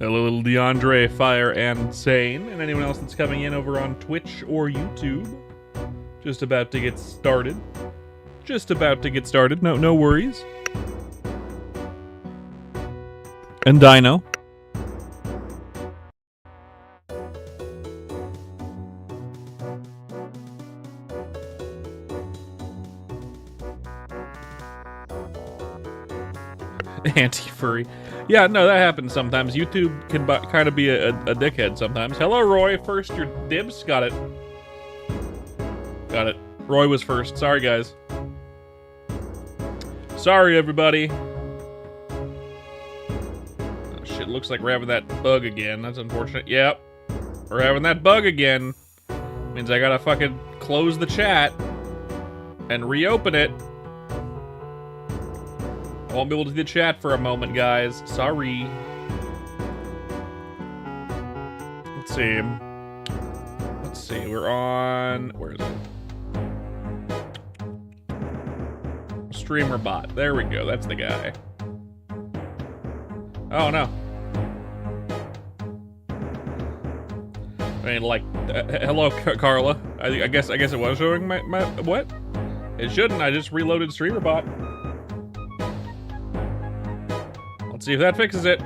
Hello, little DeAndre, Fire, and Sane, and anyone else that's coming in over on Twitch or YouTube. Just about to get started. No worries. And Dino. Anti-furry. Yeah, no, that happens sometimes. YouTube can kind of be a dickhead sometimes. Hello, Roy. First, your dibs. Got it. Roy was first. Sorry, guys. Sorry, everybody. Oh, shit, looks like we're having that bug again. That's unfortunate. Yep. We're having that bug again. Means I gotta fucking close the chat and reopen it. I won't be able to do the chat for a moment, guys. Sorry. Let's see. We're on... Where is it? Streamer bot. There we go. That's the guy. Oh, no. I mean, like... hello, Carla. I guess it was showing my... What? It shouldn't. I just reloaded streamer bot. See if that fixes it.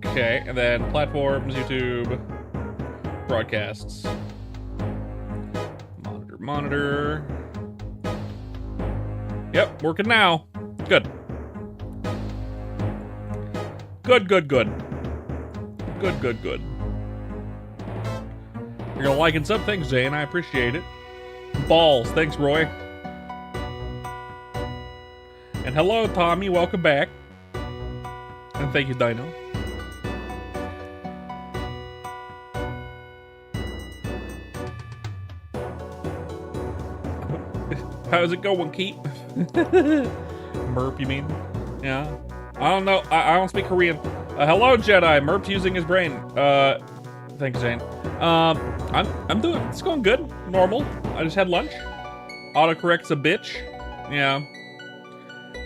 Okay, and then platforms, YouTube, broadcasts, monitor. Yep, working now. Good. Good. You're gonna like and sub. Thanks, Zane. I appreciate it. Balls. Thanks, Roy. And hello, Tommy. Welcome back. And thank you, Dino. How's it going, Keep? Merp, you mean? Yeah. I don't know. I don't speak Korean. Hello, Jedi. Merp's using his brain. Thanks, Zane. I'm doing. It's going good. Normal. I just had lunch. Autocorrect's a bitch. Yeah.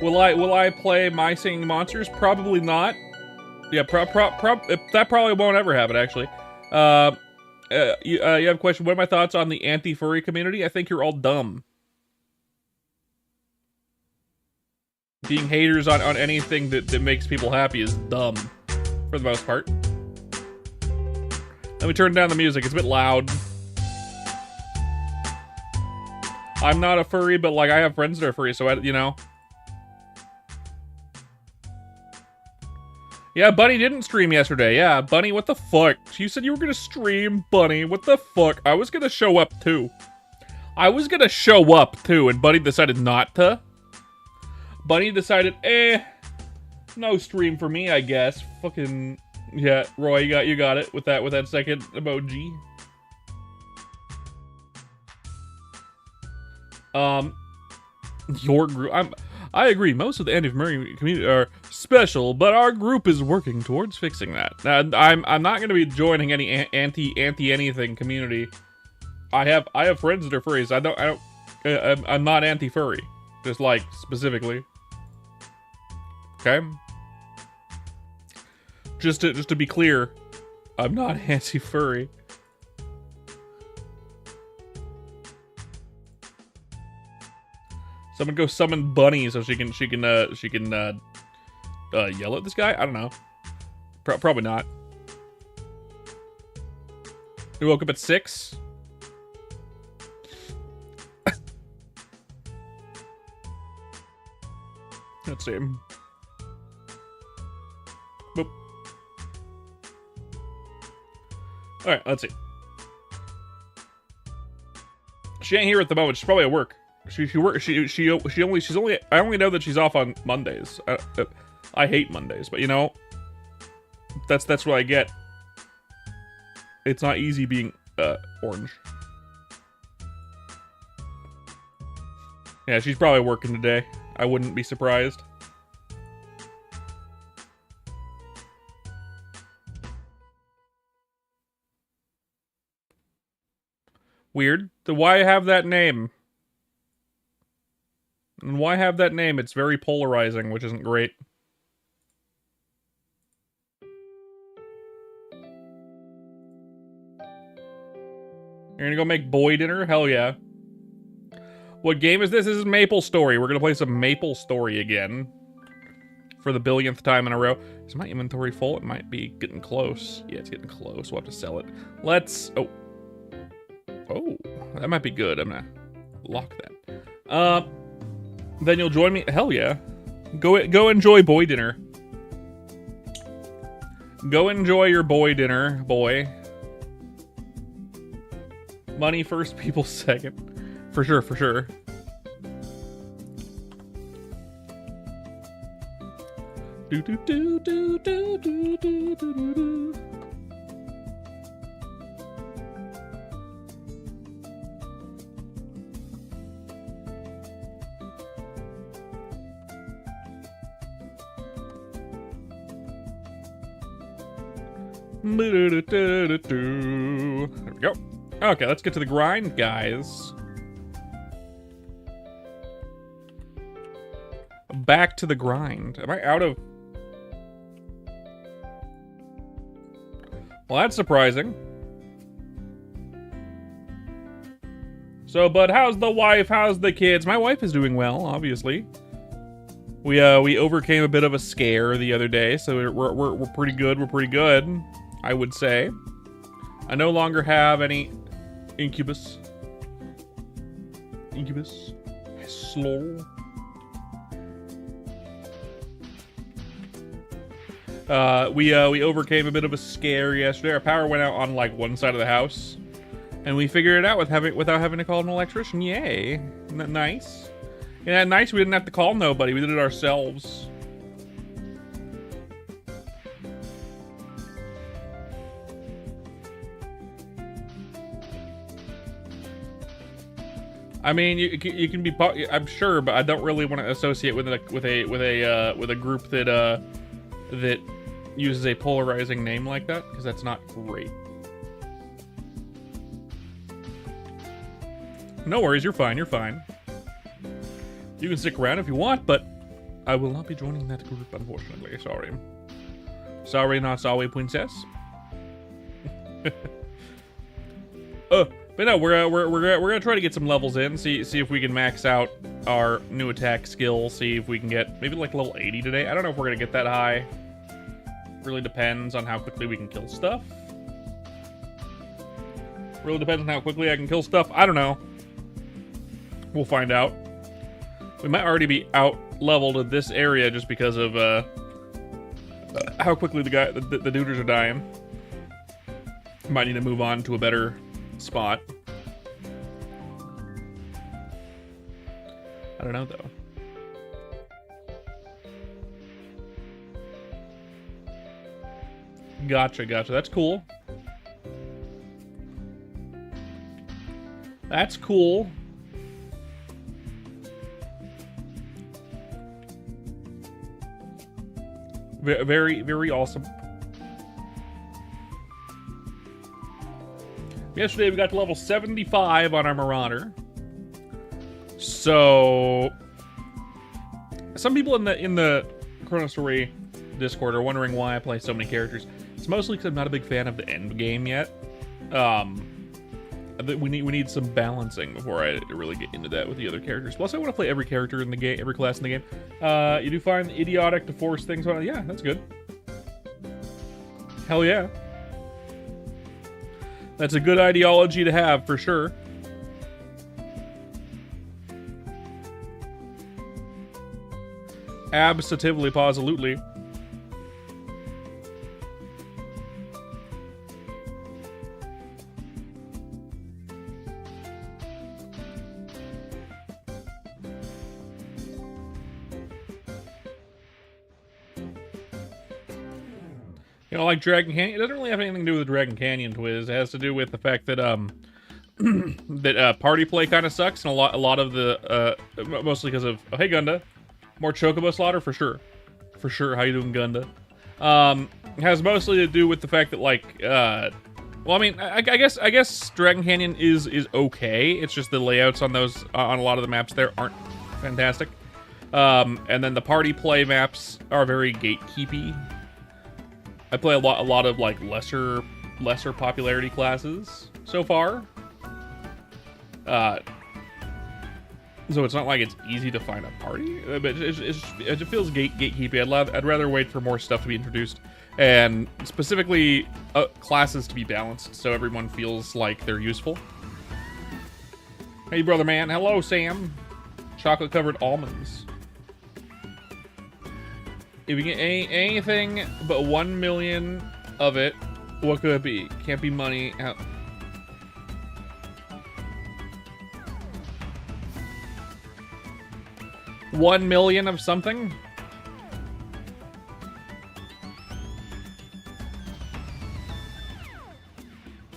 Will I play My Singing Monsters? Probably not. Yeah, that probably won't ever happen, actually. You have a question. What are my thoughts on the anti-furry community? I think you're all dumb. Being haters on anything that makes people happy is dumb, for the most part. Let me turn down the music. It's a bit loud. I'm not a furry, but, like, I have friends that are furry, so, you know... Yeah, Bunny didn't stream yesterday. Yeah, Bunny, what the fuck? You said you were gonna stream, Bunny. What the fuck? I was gonna show up, too. And Bunny decided not to. Bunny decided, no stream for me, I guess. Fucking... Yeah, Roy, you got it with that second emoji. Your group... I agree, most of the anti-furry community are special, but our group is working towards fixing that. I'm not going to be joining any anti-anything community. I have friends that are furries. I'm not anti-furry. Just, like, specifically. Okay? Just to be clear, I'm not anti-furry. Someone go summon Bunny so she can yell at this guy? I don't know. Probably not. We woke up at 6. Let's see. Boop. Alright, let's see. She ain't here at the moment. She's probably at work. She's only I only know that she's off on Mondays. I hate Mondays, but you know, that's what I get. It's not easy being orange. Yeah, she's probably working today. I wouldn't be surprised. Weird. Why have that name? And why have that name? It's very polarizing, which isn't great. You're gonna go make boy dinner? Hell yeah. What game is this? This is Maple Story. We're gonna play some Maple Story again. For the billionth time in a row. Is my inventory full? It might be getting close. Yeah, it's getting close. We'll have to sell it. Let's... Oh. Oh. That might be good. I'm gonna lock that. Then you'll join me. Hell yeah. Go enjoy boy dinner. Go enjoy your boy dinner, boy. Money first, people second. For sure, for sure. Do do do do do do do do do. There we go. Okay, let's get to the grind, guys. Back to the grind. Am I out of... Well, that's surprising. So, but how's the wife? How's the kids? My wife is doing well, obviously. We overcame a bit of a scare the other day, so we're pretty good. We're pretty good, I would say. I no longer have any incubus. Incubus. Slow. We overcame a bit of a scare yesterday. Our power went out on like one side of the house, and we figured it out without having to call an electrician. Yay! Isn't that nice? Yeah, nice. We didn't have to call nobody. We did it ourselves. I mean, you can be, I'm sure, but I don't really want to associate with a group that uses a polarizing name like that, because that's not great. No worries, you're fine, you're fine. You can stick around if you want, but I will not be joining that group, unfortunately. Sorry. Sorry, not sorry, princess. But no, we're gonna try to get some levels in, see if we can max out our new attack skill, see if we can get maybe like level 80 today. I don't know if we're gonna get that high. Really depends on how quickly we can kill stuff. Really depends on how quickly I can kill stuff. I don't know. We'll find out. We might already be out leveled in this area just because of how quickly the duders are dying. Might need to move on to a better spot. I don't know though. Gotcha. That's cool. That's cool. Very, very awesome. Yesterday we got to level 75 on our Marauder. So some people in the Chrono Story Discord are wondering why I play so many characters. It's mostly because I'm not a big fan of the end game yet. We need some balancing before I really get into that with the other characters. Plus, I want to play every character in the game, every class in the game. You do find it idiotic to force things on. Yeah, that's good. Hell yeah. That's a good ideology to have, for sure. Absolutely, positively. You know, like Dragon Canyon, it doesn't really have anything to do with Dragon Canyon Twiz. It has to do with the fact that that party play kind of sucks, and a lot of the mostly because of hey Gunda, more Chocobo slaughter for sure. How you doing, Gunda? It has mostly to do with the fact that like well, I mean, I guess Dragon Canyon is okay. It's just the layouts on those on a lot of the maps there aren't fantastic. And then the party play maps are very gatekeepy. I play a lot of like lesser popularity classes so far. So it's not like it's easy to find a party, but it feels gatekeepy. I'd rather wait for more stuff to be introduced, and specifically classes to be balanced, so everyone feels like they're useful. Hey, brother man. Hello, Sam. Chocolate-covered almonds. If you get anything but 1 million of it, what could it be? Can't be money. 1 million of something?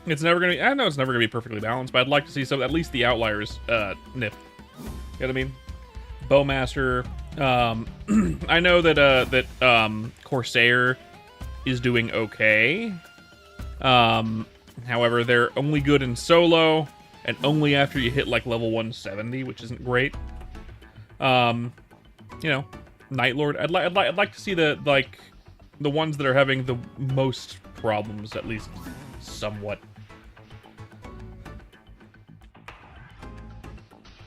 It's never gonna be, I know it's never gonna be perfectly balanced, but I'd like to see some, at least the outliers, nip. You know what I mean? Bowmaster. I know that, Corsair is doing okay. However, they're only good in solo, and only after you hit, like, level 170, which isn't great. You know, Night Lord. I'd like to see the ones that are having the most problems, at least somewhat.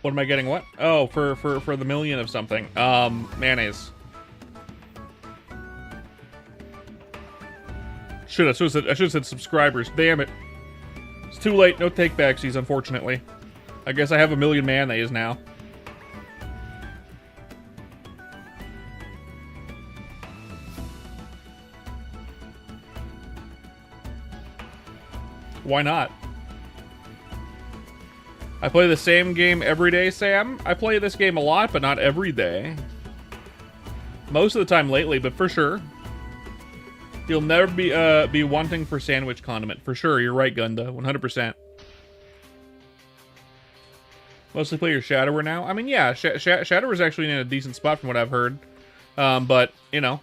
What am I getting? What? Oh, for the million of something. Mayonnaise. I should have said subscribers. Damn it. It's too late. No take backsies, unfortunately. I guess I have 1 million mayonnaise now. Why not? I play the same game every day, Sam. I play this game a lot, but not every day. Most of the time lately, but for sure. You'll never be wanting for sandwich condiment. For sure, you're right, Gunda. 100%. Mostly play your Shadower now? I mean, yeah, Shadower's actually in a decent spot from what I've heard. But, you know.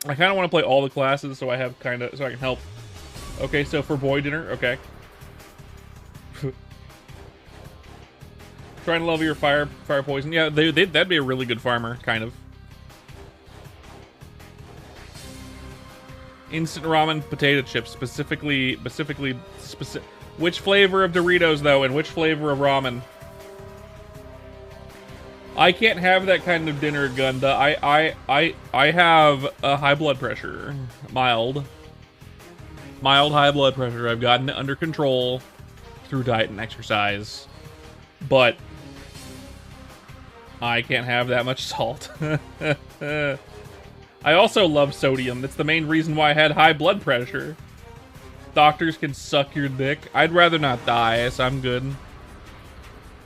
I kind of want to play all the classes so I have so I can help. Okay, so for boy dinner, okay. Trying to level your fire poison. Yeah, that'd be a really good farmer, kind of. Instant ramen potato chips, specifically. Which flavor of Doritos though, and which flavor of ramen? I can't have that kind of dinner, Gunda. I have a high blood pressure, mild high blood pressure. I've gotten it under control through diet and exercise, but I can't have that much salt. I also love sodium. That's the main reason why I had high blood pressure. Doctors can suck your dick. I'd rather not die, so I'm good.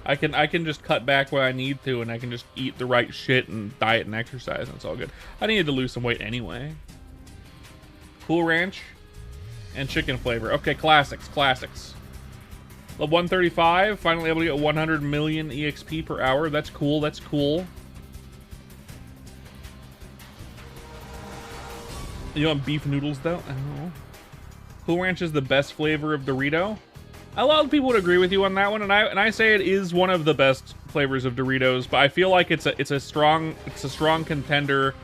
I can just cut back where I need to, and I can just eat the right shit and diet and exercise, and it's all good. I needed to lose some weight anyway. Cool Ranch and chicken flavor. Okay, classics. Level 135, finally able to get 100 million EXP per hour. That's cool, that's cool. You want beef noodles, though? I don't know. Cool Ranch is the best flavor of Dorito. A lot of people would agree with you on that one, and I say it is one of the best flavors of Doritos, but I feel like it's a strong contender.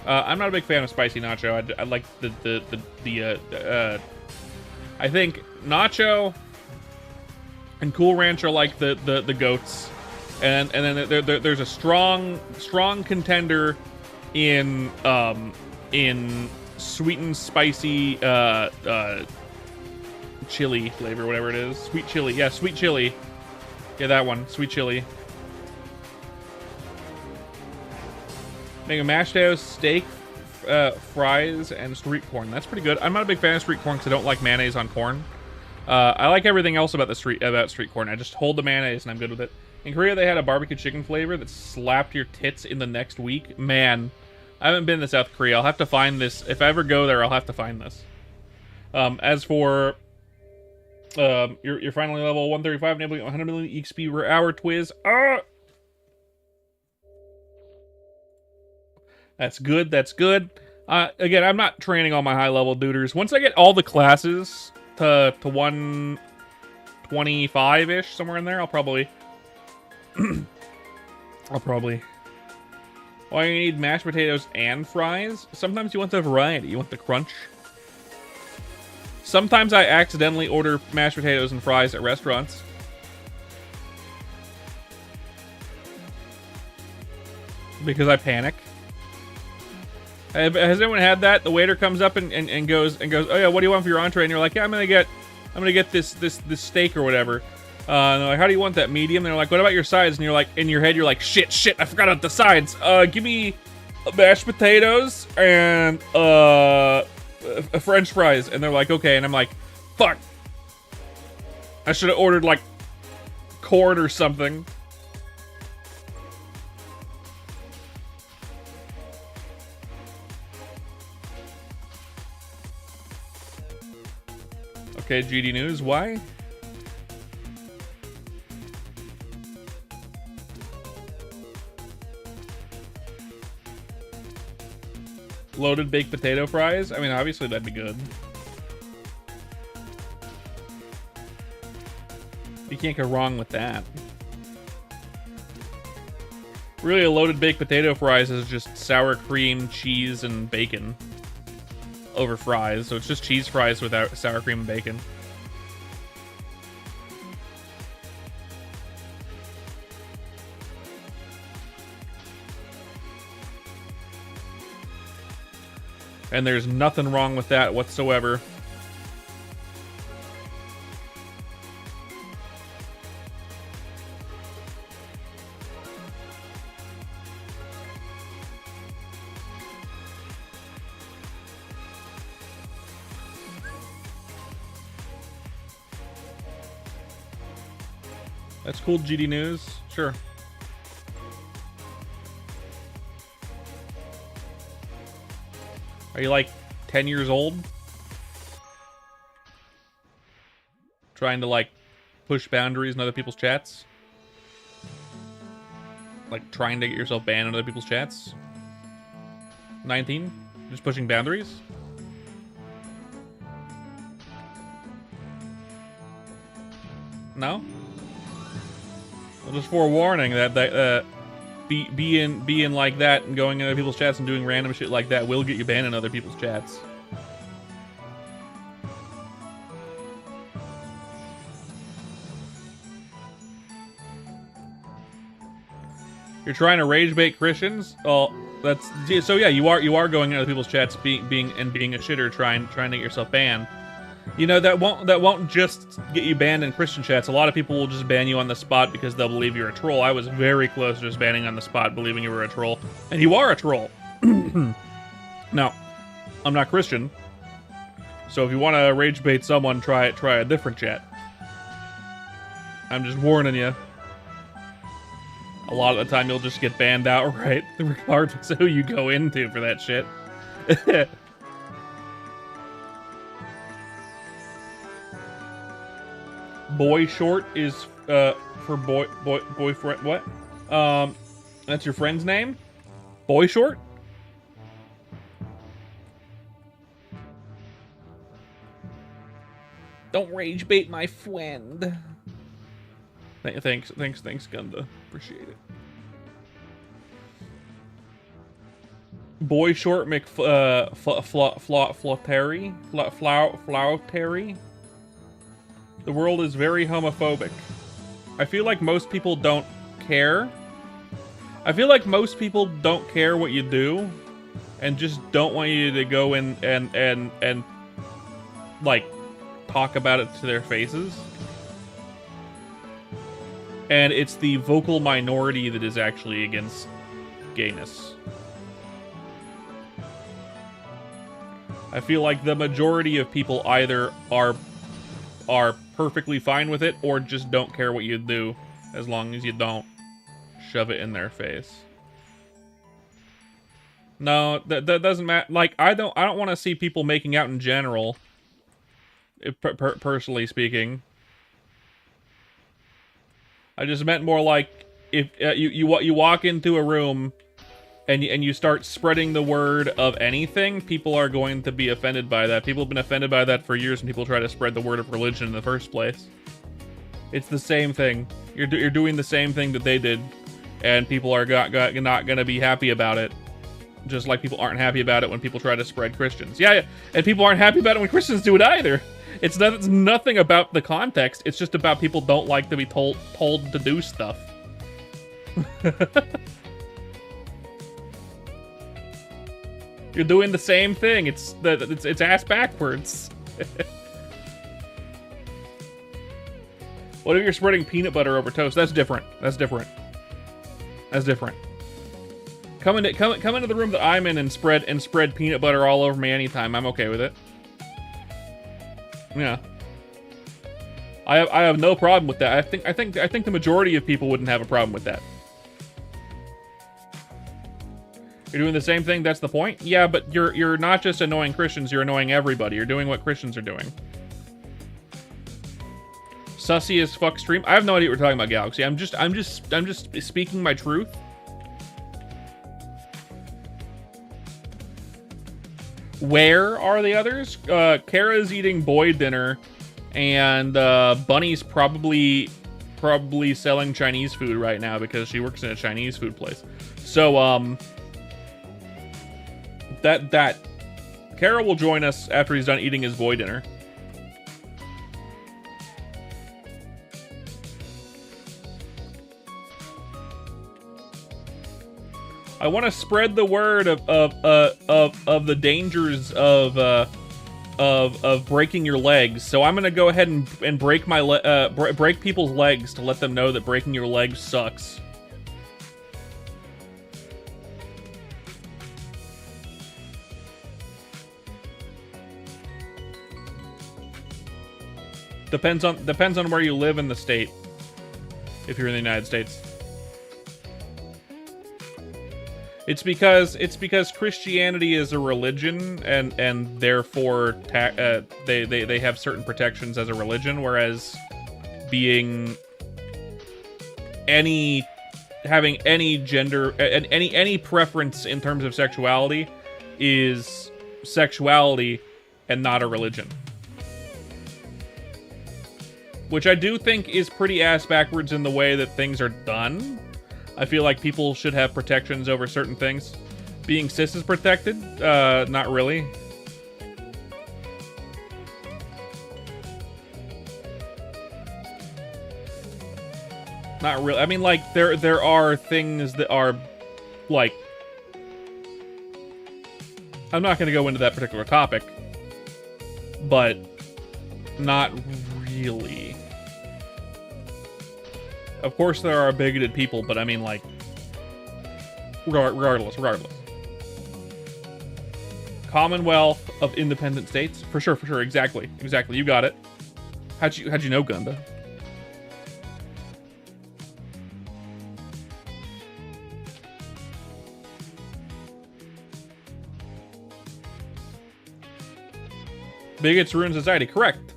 I'm not a big fan of spicy nacho. I like I think nacho and Cool Ranch are like the goats, and then there's a strong contender in sweet and spicy chili flavor, whatever it is. Sweet chili. Yeah, sweet chili. Yeah, that one. Sweet chili. Make a mashed potatoes, steak, fries, and street corn. That's pretty good. I'm not a big fan of street corn because I don't like mayonnaise on corn. I like everything else about street corn. I just hold the mayonnaise and I'm good with it. In Korea, they had a barbecue chicken flavor that slapped your tits in the next week. Man, I haven't been to South Korea. I'll have to find this. If I ever go there, I'll have to find this. As for you're finally level 135, enabling 100 million XP per hour, Twiz. That's good. That's good. Again, I'm not training all my high level duders. Once I get all the classes to 125-ish, somewhere in there, I'll probably Why you need mashed potatoes and fries? Sometimes you want the variety. You want the crunch. Sometimes I accidentally order mashed potatoes and fries at restaurants. Because I panic. Has anyone had that? The waiter comes up and goes, oh yeah, what do you want for your entree? And you're like, yeah, I'm gonna get this steak or whatever. And they're like, how do you want that? Medium? And they're like, what about your sides? And you're like, in your head, you're like, shit, I forgot about the sides. Give me mashed potatoes and French fries. And they're like, okay. And I'm like, fuck. I should have ordered like corn or something. Okay, GD News, why? Loaded baked potato fries? I mean, obviously that'd be good. You can't go wrong with that. Really, a loaded baked potato fries is just sour cream, cheese, and bacon over fries. So it's just cheese fries without sour cream and bacon. And there's nothing wrong with that whatsoever. That's cool, GD News. Sure. Are you like 10 years old? Trying to like push boundaries in other people's chats? Like trying to get yourself banned in other people's chats? 19? Just pushing boundaries? No? Well, just forewarning that being like that and going in other people's chats and doing random shit like that will get you banned in other people's chats. You're trying to rage bait Christians? Oh, that's so. Yeah, you are going in other people's chats, being a shitter, trying to get yourself banned. You know, that won't just get you banned in Christian chats. A lot of people will just ban you on the spot because they'll believe you're a troll. I was very close to just banning on the spot, believing you were a troll. And you are a troll. Now, I'm not Christian. So if you want to rage bait someone, try a different chat. I'm just warning you. A lot of the time you'll just get banned outright, regardless of who you go into for that shit. Boy short is for boyfriend. What? That's your friend's name? Boy short? Don't rage bait my friend. Thanks, Gunda. Appreciate it. Boy short Flauterry. The world is very homophobic. I feel like most people don't care. I feel like most people don't care what you do and just don't want you to go in and like talk about it to their faces. And it's the vocal minority that is actually against gayness. I feel like the majority of people either are perfectly fine with it or just don't care what you do as long as you don't shove it in their face. No, that doesn't matter. Like, I don't want to see people making out in general, personally speaking. I just meant more like if you walk into a room and you start spreading the word of anything, people are going to be offended by that. People have been offended by that for years when people try to spread the word of religion in the first place. It's the same thing. You're doing the same thing that they did, and people are not going to be happy about it. Just like people aren't happy about it when people try to spread Christians. Yeah, and people aren't happy about it when Christians do it either. It's nothing about the context. It's just about people don't like to be told to do stuff. You're doing the same thing. It's ass backwards. What if you're spreading peanut butter over toast? That's different. That's different. That's different. Come into the room that I'm in and spread peanut butter all over me anytime. I'm okay with it. Yeah. I have no problem with that. I think the majority of people wouldn't have a problem with that. You're doing the same thing, that's the point? Yeah, but you're not just annoying Christians, you're annoying everybody. You're doing what Christians are doing. Sussy as fuck stream. I have no idea what we're talking about, Galaxy. I'm just speaking my truth. Where are the others? Kara's eating boy dinner, and Bunny's probably selling Chinese food right now because she works in a Chinese food place. So that Kara will join us after he's done eating his boy dinner. I want to spread the word of the dangers of breaking your legs. So I'm gonna go ahead and break break people's legs to let them know that breaking your legs sucks. Depends on where you live in the state. If you're in the United States. It's because Christianity is a religion, and therefore they have certain protections as a religion, whereas having any gender, any preference in terms of sexuality is sexuality and not a religion. Which I do think is pretty ass backwards in the way that things are done. I feel like people should have protections over certain things. Being cis is protected? Not really. Not really. I mean, like, there are things that are, like... I'm not going to go into that particular topic. But not really. Of course there are bigoted people, but I mean, like, regardless. Commonwealth of Independent States? For sure, exactly. You got it. How'd you know, Gunda? Bigots ruin society, correct.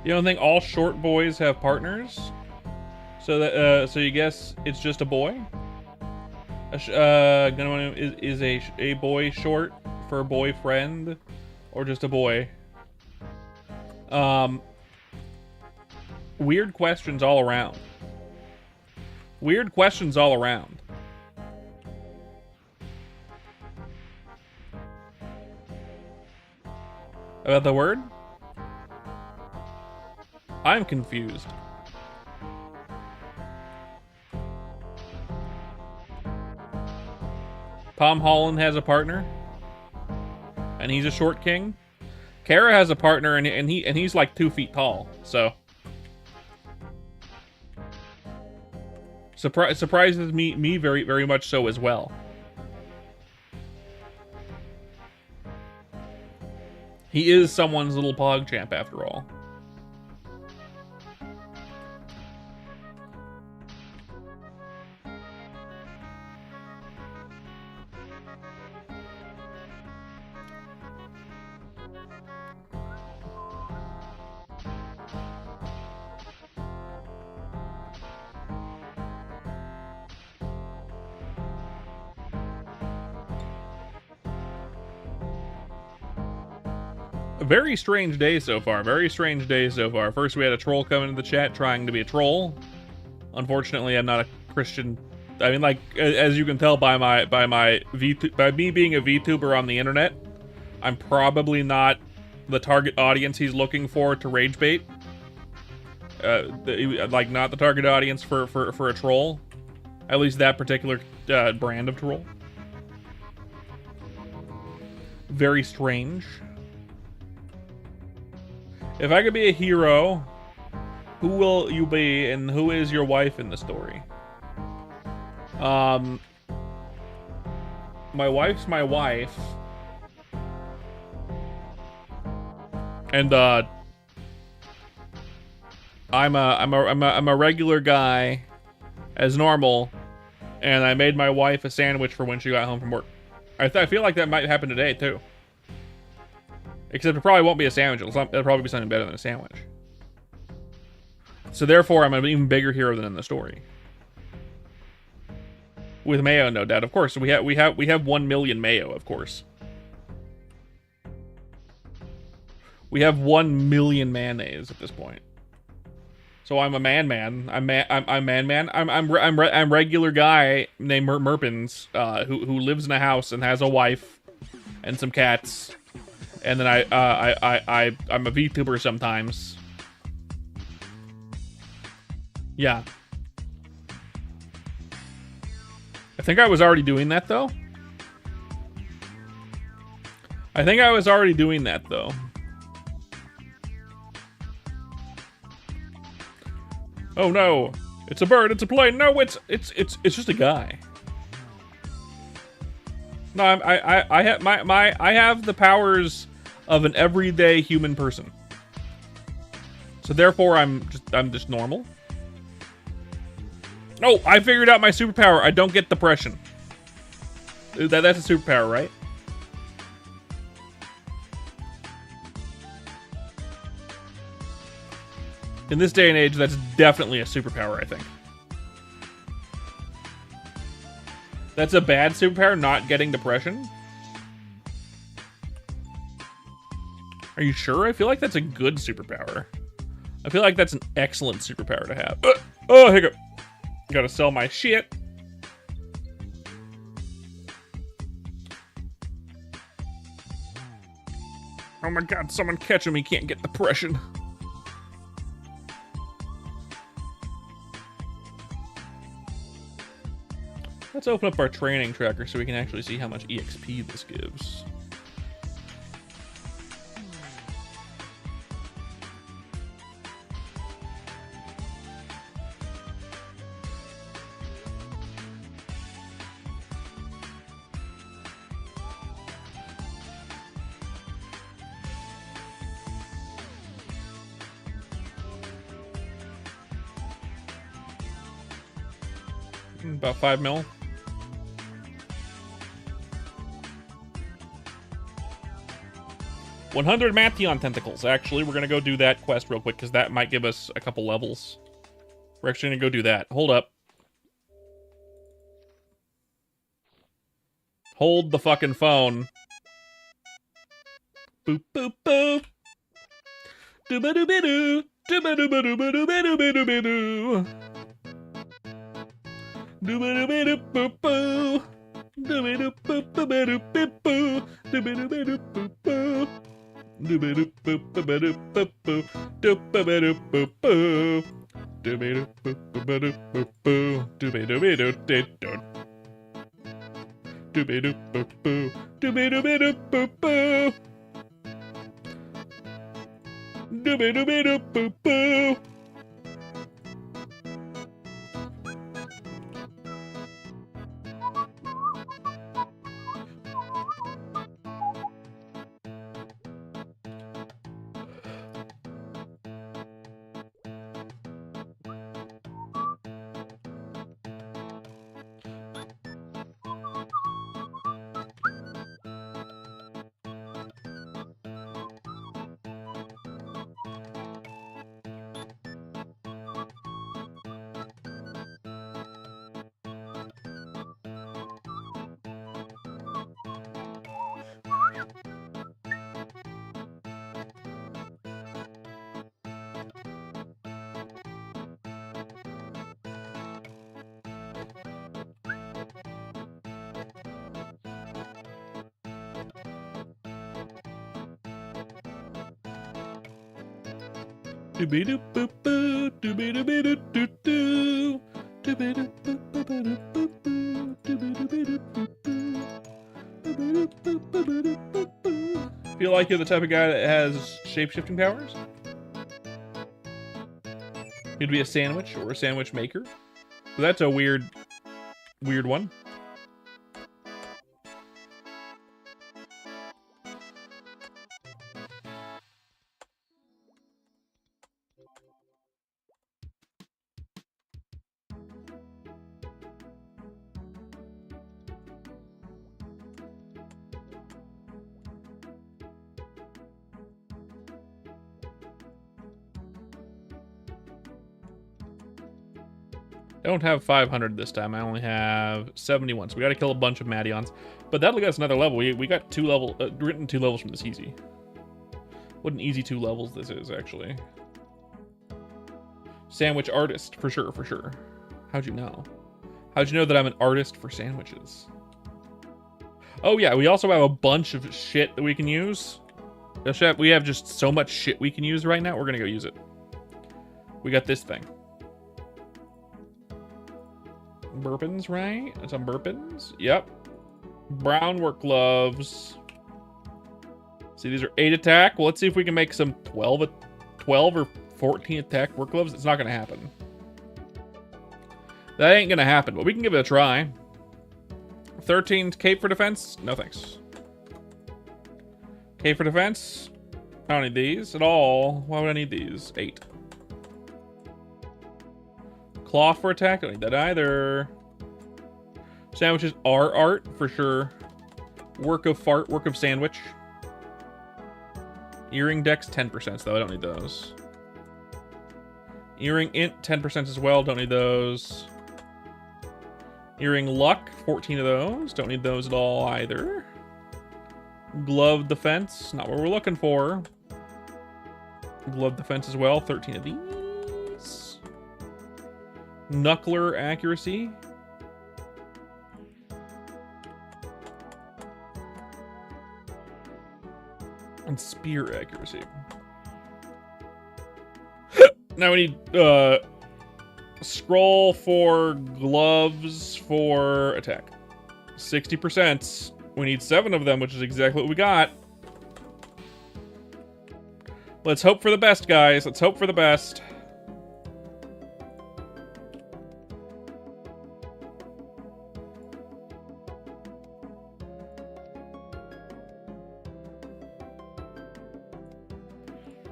You don't think all short boys have partners? So that so you guess it's just a boy? Is a boy short for boyfriend, or just a boy? Weird questions all around. Weird questions all around. About the word? I'm confused. Tom Holland has a partner, and he's a short king. Kara has a partner, and he's like 2 feet tall. So surprises me very much so as well. He is someone's little pog champ after all. very strange day so far. Very strange day so far. First, we had a troll come into the chat trying to be a troll. Unfortunately, I'm not a Christian. I mean, like, as you can tell by me being a VTuber on the internet, I'm probably not the target audience he's looking for to rage bait. Like, not the target audience for a troll. At least that particular brand of troll. Very strange. If I could be a hero, who will you be, and who is your wife in the story? My wife's my wife. And I'm a regular guy, as normal, and I made my wife a sandwich for when she got home from work. I feel like that might happen today too. Except it probably won't be a sandwich. It'll probably be something better than a sandwich. So therefore, I'm an even bigger hero than in the story. With mayo, no doubt. Of course, we have 1 million mayo. Of course, we have 1 million mayonnaise at this point. So I'm a man. I'm man. I'm regular guy named Merpins, who lives in a house and has a wife and some cats. And then I'm a VTuber sometimes. Yeah. I think I was already doing that though. Oh no, it's a bird, it's a plane. No, it's just a guy. No, I have the powers of an everyday human person. So therefore I'm just normal. Oh, I figured out my superpower. I don't get depression. That's a superpower, right? In this day and age, that's definitely a superpower, I think. That's a bad superpower, not getting depression? Are you sure? I feel like that's a good superpower. I feel like that's an excellent superpower to have. Oh, hiccup. Gotta sell my shit. Oh my god, someone catch him, he can't get depression. Let's open up our training tracker so we can actually see how much EXP this gives. About 5 mil. $100 Matheon tentacles. Actually, we're gonna go do that quest real quick because that might give us a couple levels. We're actually gonna go do that. Hold up. Hold the fucking phone. Boop boop boop. Doo-ba-doo-ba-doo. Doo-ba-doo-ba-doo-ba-doo-ba-doo-ba-doo. Doo-ba-doo-ba-doo-boop-boo. Doo-ba-doo-boop-ba-doo-bip-boo. Doo-ba-doo-ba-doo-boop-boo. Doo-ba-doo-boop-ba-doo-boop-boo. Doo-ba-doo-boop-boo. Doo-ba-doo-boop-ba-doo-boop-boo. Doo-ba-doo-ba-doo-dee-doo. Doo-ba-doo-boop-boo. Doo-ba-doo-ba-doo-boop-boo. Doo-ba-doo-ba-doo-boop-boo. Dooby-doo-boo-boo, dooby-dooby-doo-doo-doo. Feel like you're the type of guy that has shape-shifting powers? You'd be a sandwich or a sandwich maker? That's a weird one. I don't have 500 this time. I only have 71. So we got to kill a bunch of Madions. But that'll get us another level. We got written 2 levels from this easy. What an easy 2 levels this is, actually. Sandwich artist, for sure, for sure. How'd you know? How'd you know that I'm an artist for sandwiches? Oh yeah, we also have a bunch of shit that we can use. We have just so much shit we can use right now. We're gonna go use it. We got this thing. Burpins, right? Some burpins. Yep. Brown work gloves. See, these are 8 attack. Well, let's see if we can make some 12 or 14 attack work gloves. It's not going to happen. That ain't going to happen, but we can give it a try. 13 cape for defense. No thanks. Cape for defense. I don't need these at all. Why would I need these? 8. Cloth for attack. I don't need that either. Sandwiches are art for sure. Work of fart. Work of sandwich. Earring dex 10%, though. I don't need those. Earring int 10% as well. Don't need those. Earring luck 14 of those. Don't need those at all either. Glove defense. Not what we're looking for. Glove defense as well. 13 of these. Knuckler accuracy. And spear accuracy. Now we need scroll for gloves for attack. 60%. We need 7 of them, which is exactly what we got. Let's hope for the best, guys. Let's hope for the best.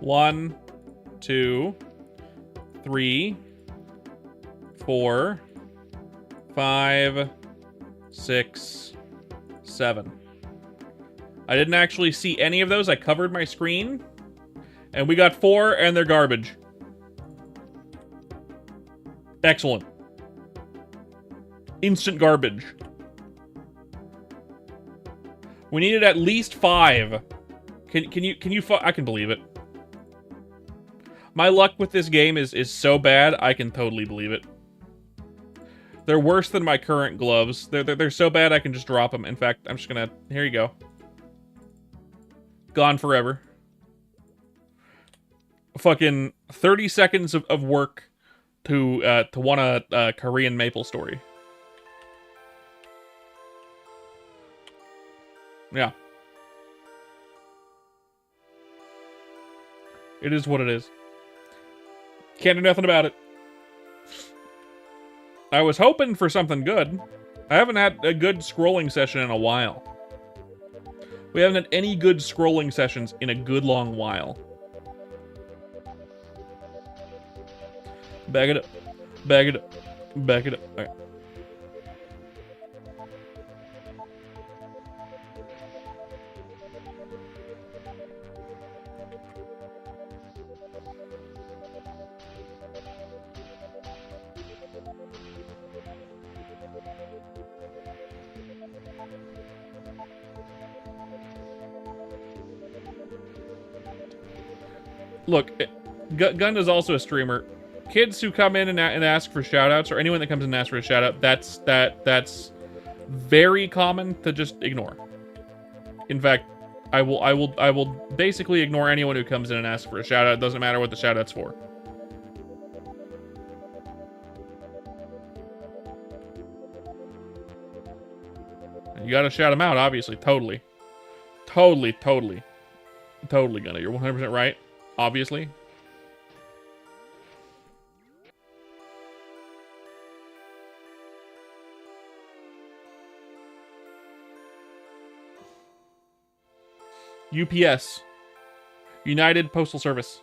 One, 2, 3, 4, 5, 6, 7. I didn't actually see any of those. I covered my screen. And we got 4, and they're garbage. Excellent. Instant garbage. We needed at least 5. Can you I can believe it. My luck with this game is so bad, I can totally believe it. They're worse than my current gloves. They're so bad I can just drop them. In fact, I'm just gonna... Here you go. Gone forever. Fucking 30 seconds of work to want a Korean maple story. Yeah. It is what it is. Can't do nothing about it. I was hoping for something good. I haven't had a good scrolling session in a while. We haven't had any good scrolling sessions in a good long while. Back it up. Back it up. Back it up. All right. Look, Gun is also a streamer. Kids who come in and ask for shoutouts, or anyone that comes in and asks for a shoutout, that's very common to just ignore. In fact, I will basically ignore anyone who comes in and asks for a shout out. It doesn't matter what the shout out's for. You gotta shout them out, obviously. Totally gonna. You're 100% right, obviously. UPS. United Postal Service.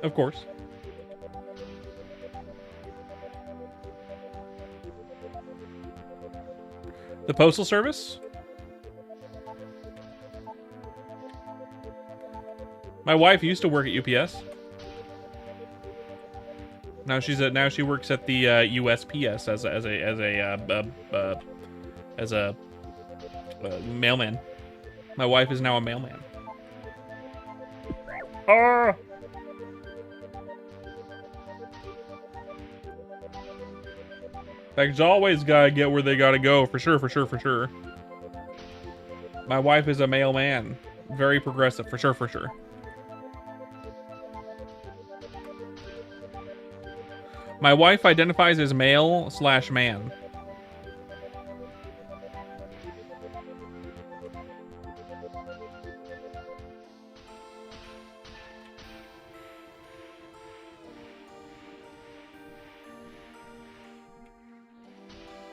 Of course. The Postal Service? My wife used to work at UPS. Now she works at the USPS as a mailman. My wife is now a mailman. Ah! Things always gotta get where they gotta go, for sure, for sure, for sure. My wife is a mailman. Very progressive, for sure, for sure. My wife identifies as male/man.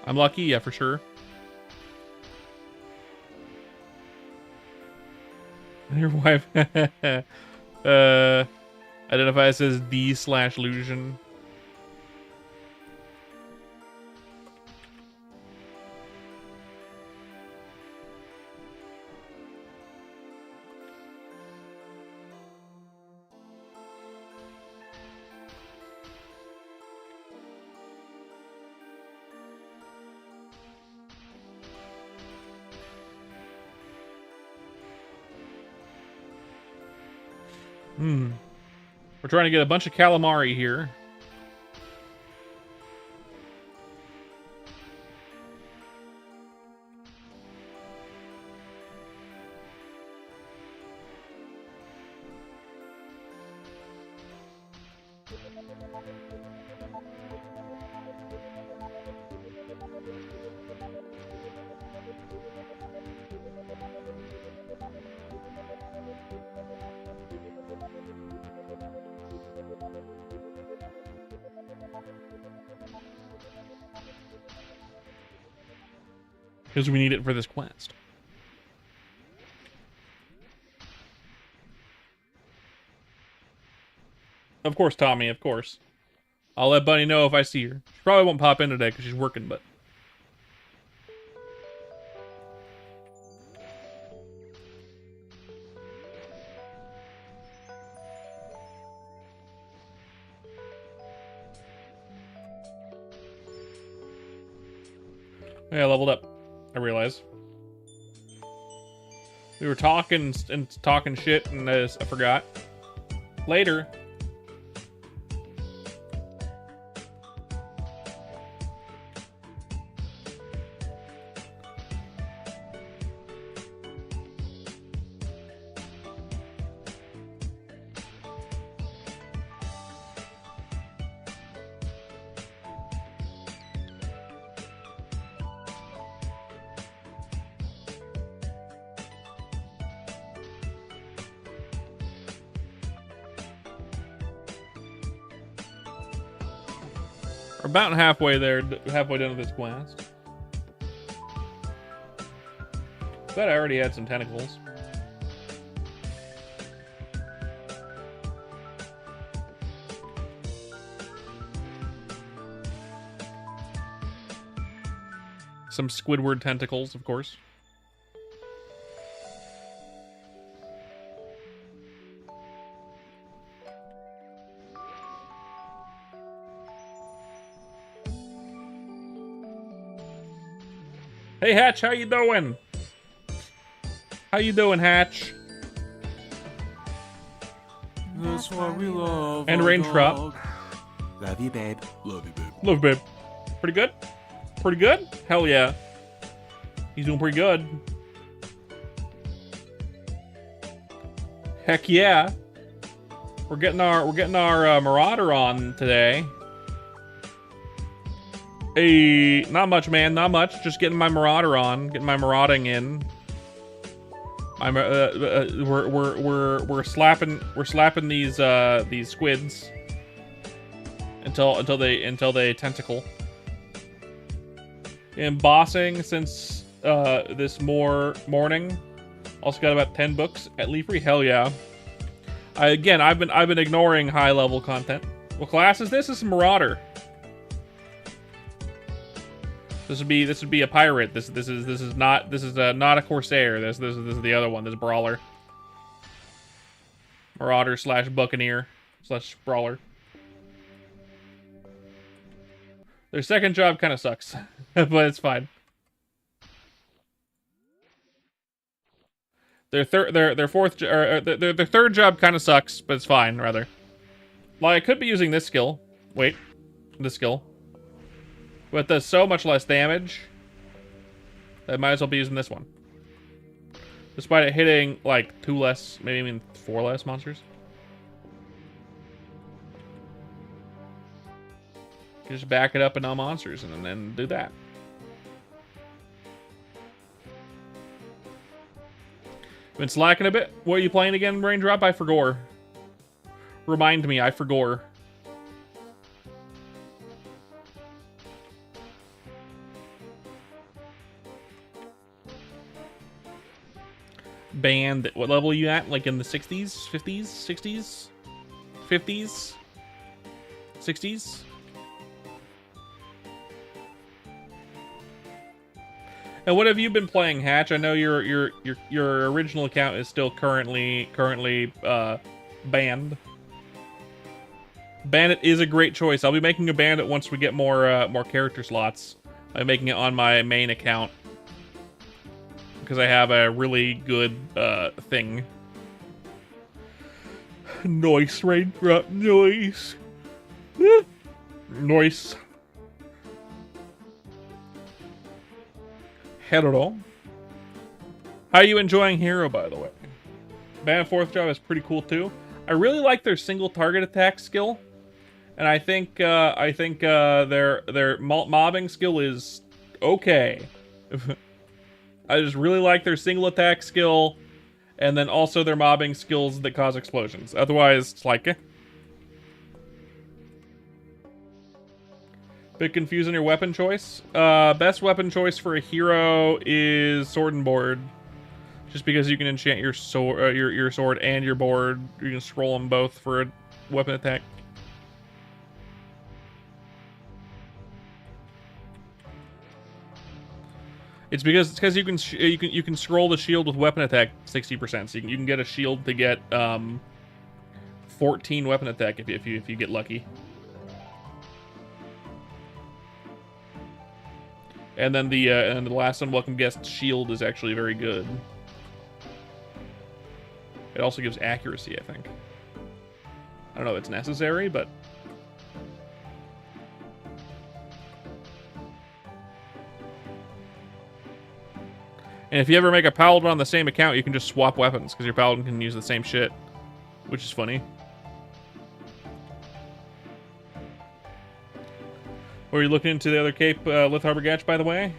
I'm lucky, yeah, for sure. Your wife identifies as D/Lusion. We're trying to get a bunch of calamari here. Because we need it for this quest. Of course, Tommy, of course. I'll let Bunny know if I see her. She probably won't pop in today because she's working, but... Yeah, I leveled up. I realize. We were talking and talking shit, and I forgot. Later. We're about halfway there, halfway done with this quest. Bet I already had some tentacles. Some Squidward tentacles, of course. Hey, Hatch, how you doing? How you doing, Hatch? That's why we love And our Raindrop. dog. Love you, babe. Love you, babe. Love, babe. Pretty good? Pretty good? Hell yeah. He's doing pretty good. Heck yeah. We're getting our Marauder on today. Hey, not much, man, not much. Just getting my Marauder on, getting my marauding in. I'm we're slapping these squids until they tentacle. Embossing since this morning. Also got about 10 books at Leafree. Hell yeah. I've been ignoring high level content. What class is this? This is Marauder. This would be a pirate. This is not a Corsair. This is the other one. This Brawler. Marauder / Buccaneer / Brawler. Their second job kind of sucks, but it's fine. Their third job kind of sucks, but it's fine rather. Like I could be using this skill. Wait, this skill. But it does so much less damage that I might as well be using this one. Despite it hitting like 2 less, maybe even 4 less monsters. You just back it up in all monsters and then do that. Been slacking a bit. What are you playing again, Raindrop? I forgot. Remind me, I forgot. Band, what level are you at? Like in the 60s, 50s, 60s, 50s, 60s? And what have you been playing, Hatch? I know your original account is still currently banned. Bandit is a great choice. I'll be making a bandit once we get more character slots. I'm making it on my main account because I have a really good thing. Noise, Raindrop, noise. Noise. Hello. How are you enjoying Hero, by the way? Bandit 4th job is pretty cool too. I really like their single target attack skill, and I think their mobbing skill is okay. I just really like their single attack skill, and then also their mobbing skills that cause explosions. Otherwise, it's like, eh. Bit confused on your weapon choice. Best weapon choice for a hero is sword and board, just because you can enchant your sword, your sword and your board. You can scroll them both for a weapon attack. It's because you can scroll the shield with weapon attack 60%. So you can get a shield to get 14 weapon attack if you get lucky. And then the last unwelcome guest shield is actually very good. It also gives accuracy, I think. I don't know if it's necessary, but and if you ever make a paladin on the same account, you can just swap weapons because your paladin can use the same shit, which is funny. Were you looking into the other cape, Lith Harbor Gatch, by the way?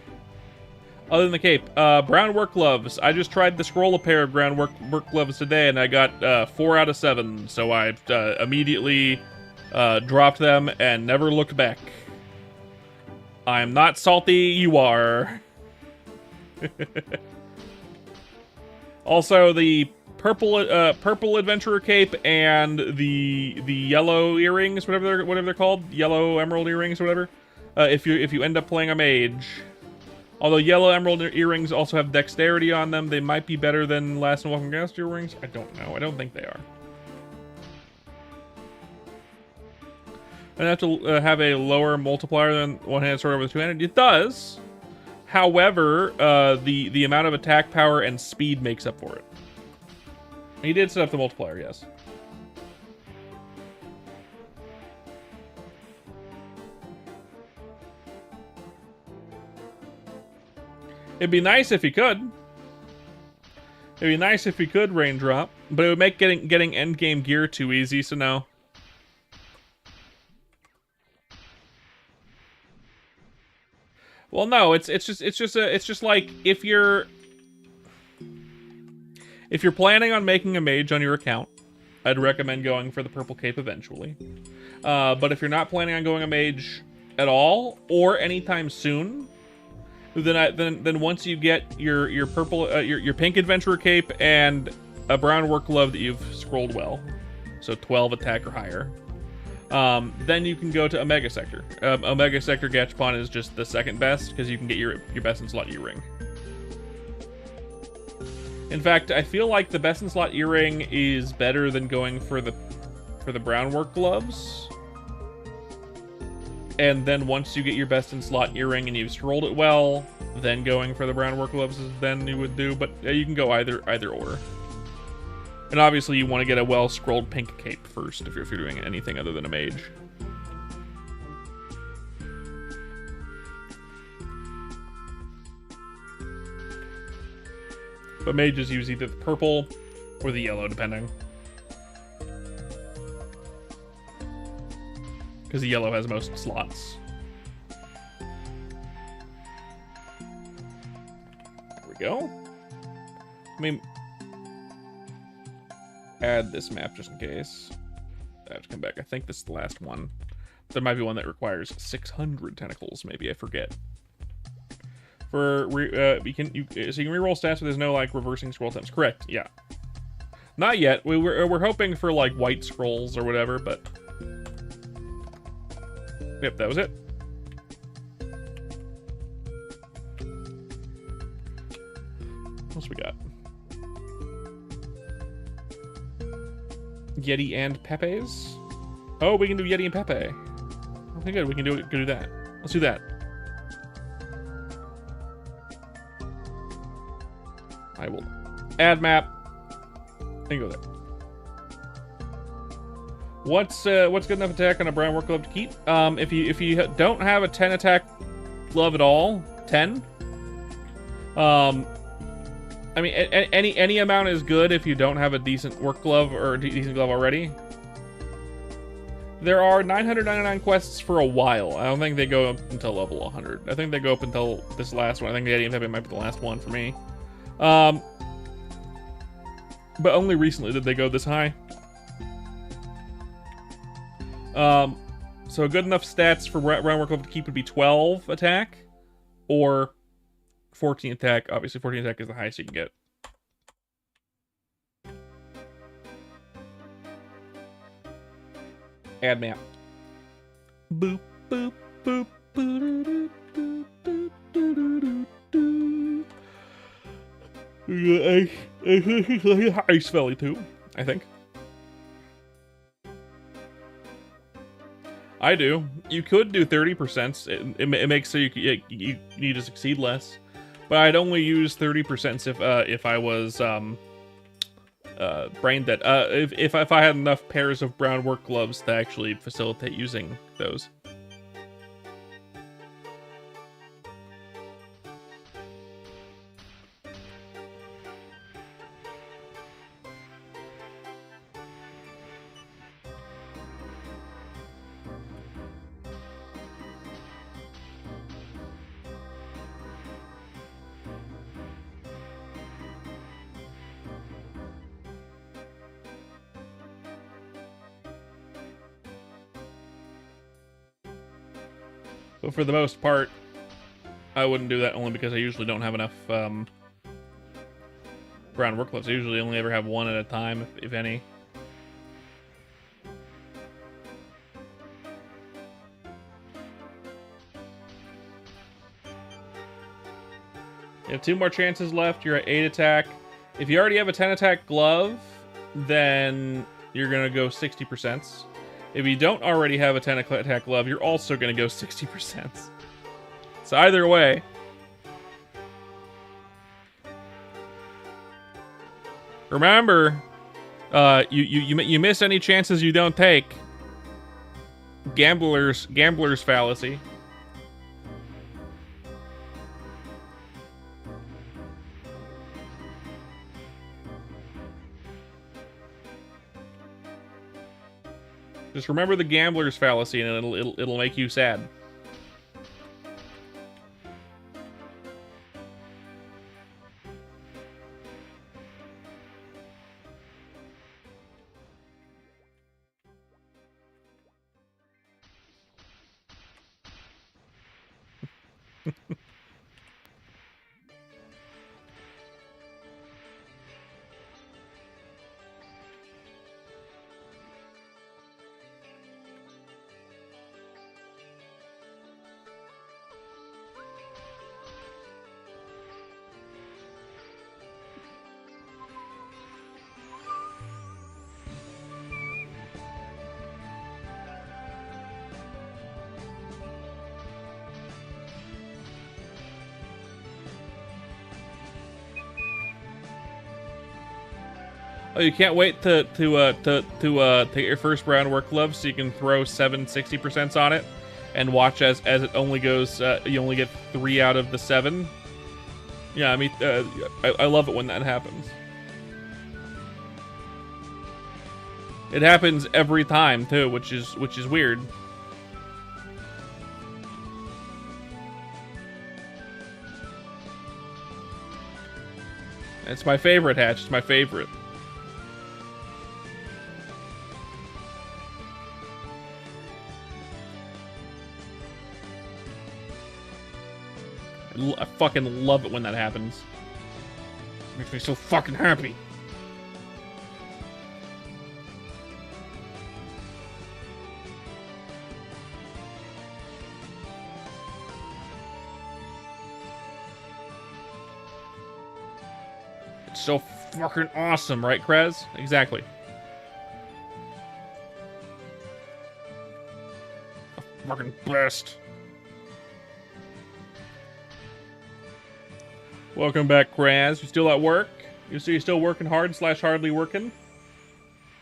Other than the cape, brown work gloves. I just tried to scroll a pair of brown work gloves today, and I got 4 out of 7. So I immediately dropped them and never looked back. I'm not salty. You are. Also, the purple adventurer cape and the yellow earrings, whatever they're called, yellow emerald earrings, or whatever. If you end up playing a mage, although yellow emerald earrings also have dexterity on them, they might be better than last and welcome guest earrings. I don't know. I don't think they are. I'd have to have a lower multiplier than one-handed sword over the two-handed. It does. However, the amount of attack power and speed makes up for it. He did set up the multiplier, yes. It'd be nice if he could. It'd be nice if he could raindrop, but it would make getting end game gear too easy. So no. Well, no, it's just like if you're planning on making a mage on your account, I'd recommend going for the purple cape eventually. But if you're not planning on going a mage at all or anytime soon, then once you get your purple your pink adventurer cape and a brown work glove that you've scrolled well, so 12 attack or higher, then you can go to Omega Sector. Omega Sector Gachapon is just the second best because you can get your best in slot earring. In fact, I feel like the best in slot earring is better than going for the brown work gloves. And then once you get your best in slot earring and you've scrolled it well, then going for the brown work gloves is then you would do. But you can go either order. And obviously you want to get a well scrolled pink cape first if you're doing anything other than a mage. But mages use either the purple or the yellow, depending. Because the yellow has most slots. There we go. I mean, add this map just in case. I have to come back. I think this is the last one. There might be one that requires 600 tentacles. Maybe I forget. So you can reroll stats, but there's no like reversing scroll times. Correct? Yeah. Not yet. We're hoping for like white scrolls or whatever, but. Yep, that was it. What else we got? Yeti and Pepe's? Oh, we can do Yeti and Pepe. Okay, good. We can do that. Let's do that. I will add map and go there. What's good enough attack on a brown work glove to keep? If you don't have a 10 attack glove at all, 10. I mean, any amount is good if you don't have a decent work glove or a decent glove already. There are 999 quests for a while. I don't think they go up until level 100. I think they go up until this last one. I think the Yeti and Pepe might be the last one for me. But only recently did they go this high. So good enough stats for round work level to keep would be 12 attack or 14 attack. Obviously 14 attack is the highest you can get. Add map. Boop boop boop boop boop boop boop boop. Ice Valley too, I think. I do. You could do 30%. It makes so you need to succeed less. But I'd only use 30% if I was brain dead. If I had enough pairs of brown work gloves to actually facilitate using those. But for the most part, I wouldn't do that only because I usually don't have enough brown work gloves. I usually only ever have one at a time, if any. You have 2 more chances left. You're at 8 attack. If you already have a 10 attack glove, then you're going to go 60%. If you don't already have a 10 attack glove, you're also going to go 60%. So either way, Remember, you miss any chances you don't take. Gambler's fallacy. Just remember the gambler's fallacy, and it'll make you sad. Oh, you can't wait to get your first brown work glove so you can throw 7 60% on it and watch as it only goes, you only get 3 out of the 7. Yeah, I mean, I love it when that happens. It happens every time too, which is weird. It's my favorite, Hatch. It's my favorite. I fucking love it when that happens. Makes me so fucking happy. It's so fucking awesome, right, Krez? Exactly. The fucking best. Welcome back, Kraz. You still at work? You see, you're still working hard / hardly working?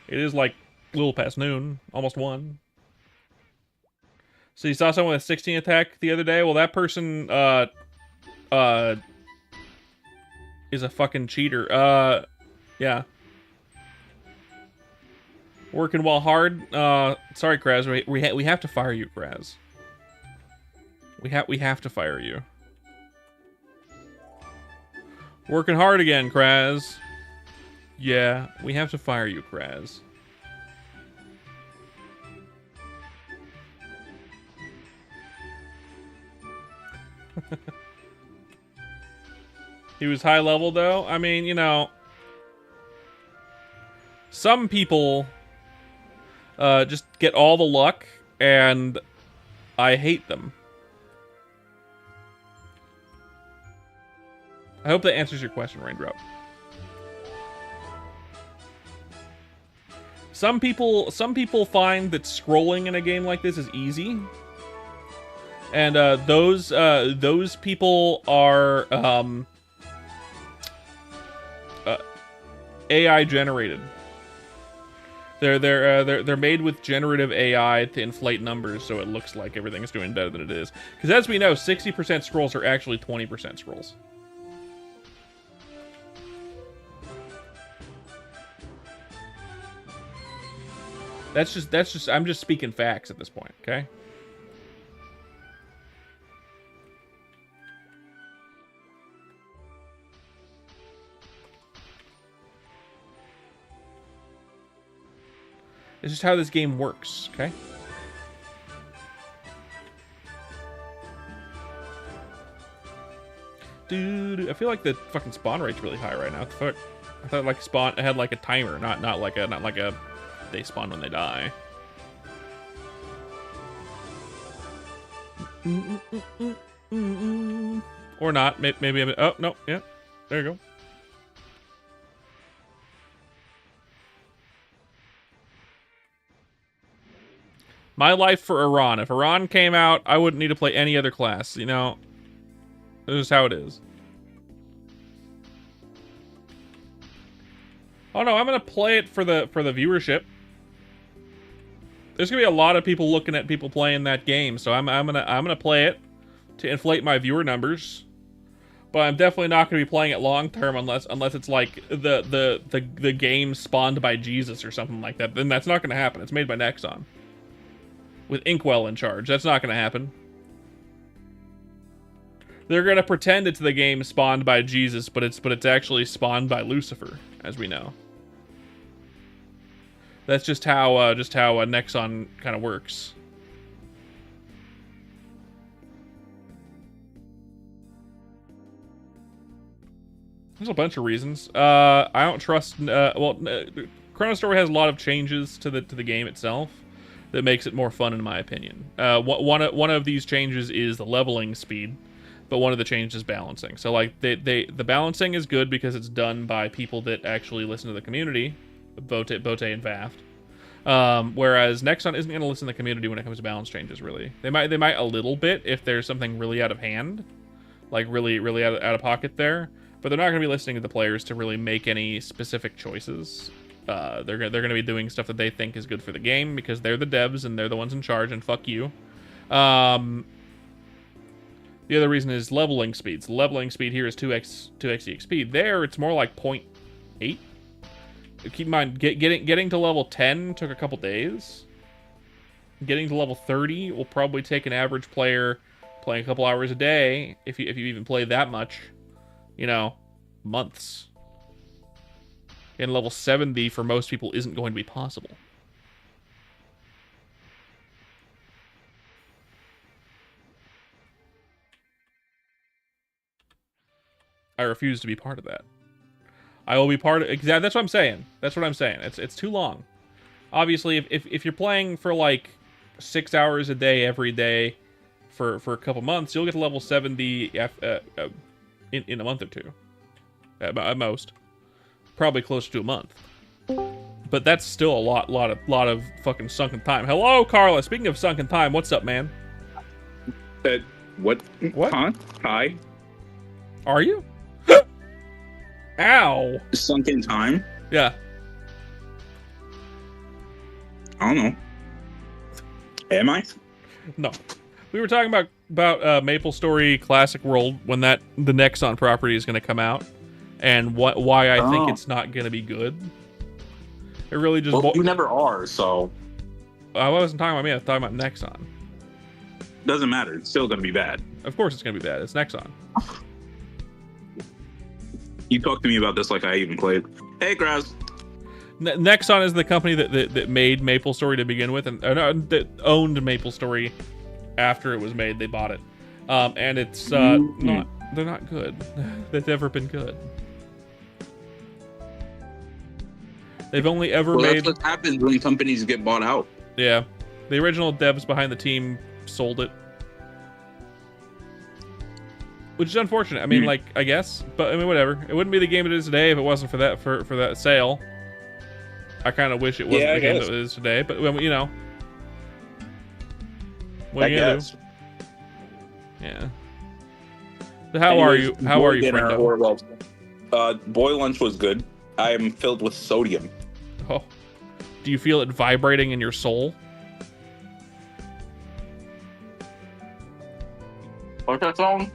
It is like a little past noon, almost 1. So you saw someone with a 16 attack the other day? Well, that person, is a fucking cheater. Yeah. Working while hard? Sorry, Kraz. We have to fire you, Kraz. We have to fire you. Working hard again, Kraz. Yeah, we have to fire you, Kraz. He was high level, though? I mean, you know... Some people... just get all the luck, and... I hate them. I hope that answers your question, Raindrop. Some people find that scrolling in a game like this is easy, and those people are AI generated. They're made with generative AI to inflate numbers so it looks like everything is doing better than it is. Because as we know, 60% scrolls are actually 20% scrolls. That's just I'm just speaking facts at this point, okay? It's just how this game works, okay? Dude, I feel like the fucking spawn rate's really high right now. What the fuck? I thought like spawn it had like a timer, not like a they spawn when they die. Or not. Maybe I'm... Oh, no. Yeah. There you go. My life for Iran. If Iran came out, I wouldn't need to play any other class, you know? This is how it is. Oh no, I'm gonna play it for the viewership. There's gonna be a lot of people looking at people playing that game, so I'm gonna play it to inflate my viewer numbers. But I'm definitely not gonna be playing it long term unless it's like the game spawned by Jesus or something like that. Then that's not gonna happen. It's made by Nexon with Inkwell in charge. That's not gonna happen. They're gonna pretend it's the game spawned by Jesus, but it's actually spawned by Lucifer, as we know. That's just how Nexon kind of works. There's a bunch of reasons. I don't trust. Chrono Story has a lot of changes to the game itself that makes it more fun, in my opinion. One of these changes is the leveling speed, but one of the changes is balancing. So like the balancing is good because it's done by people that actually listen to the community, Bote and Vaft. Whereas Nexon isn't going to listen to the community when it comes to balance changes. Really, they might a little bit if there's something really out of hand, like really out of pocket there. But they're not going to be listening to the players to really make any specific choices. They're going to be doing stuff that they think is good for the game because they're the devs and they're the ones in charge. And fuck you. The other reason is leveling speed. So leveling speed here is 2x EXP. There, it's more like 0.8. Keep in mind, getting to level 10 took a couple days. Getting to level 30 will probably take an average player playing a couple hours a day, if you even play that much, you know, months. And level 70 for most people isn't going to be possible. I refuse to be part of that. I will be part of... Exactly, that's what I'm saying. That's what I'm saying. It's too long. Obviously, if you're playing for like 6 hours a day every day for a couple months, you'll get to level 70 in a month or two. At most. Probably close to a month. But that's still a lot of fucking sunken time. Hello, Carla. Speaking of sunken time, what's up, man? What? Huh? Hi. Are you? Ow. Sunken time? Yeah. I don't know. Am I? No. We were talking about Maple Story Classic World when the Nexon property is going to come out, and why I think it's not going to be good. It really just... Well, you never are, so... I wasn't talking about me, I was talking about Nexon. Doesn't matter. It's still going to be bad. Of course it's going to be bad. It's Nexon. You talked to me about this like I even played. Hey, Graz. Nexon is the company that made Maple Story to begin with, and that owned Maple Story after it was made. They bought it, and it's they're not good. They've never been good. They've only ever made. That's what happens when companies get bought out. Yeah, the original devs behind the team sold it. Which is unfortunate. I mean, like, I guess, but I mean, whatever. It wouldn't be the game it is today if it wasn't for that for that sale. I kind of wish it wasn't the game that it is today, but you know, what are you gonna do? Yeah. So how are you? How are you, friendo? Boy lunch was good. I am filled with sodium. Oh, do you feel it vibrating in your soul? What's that song?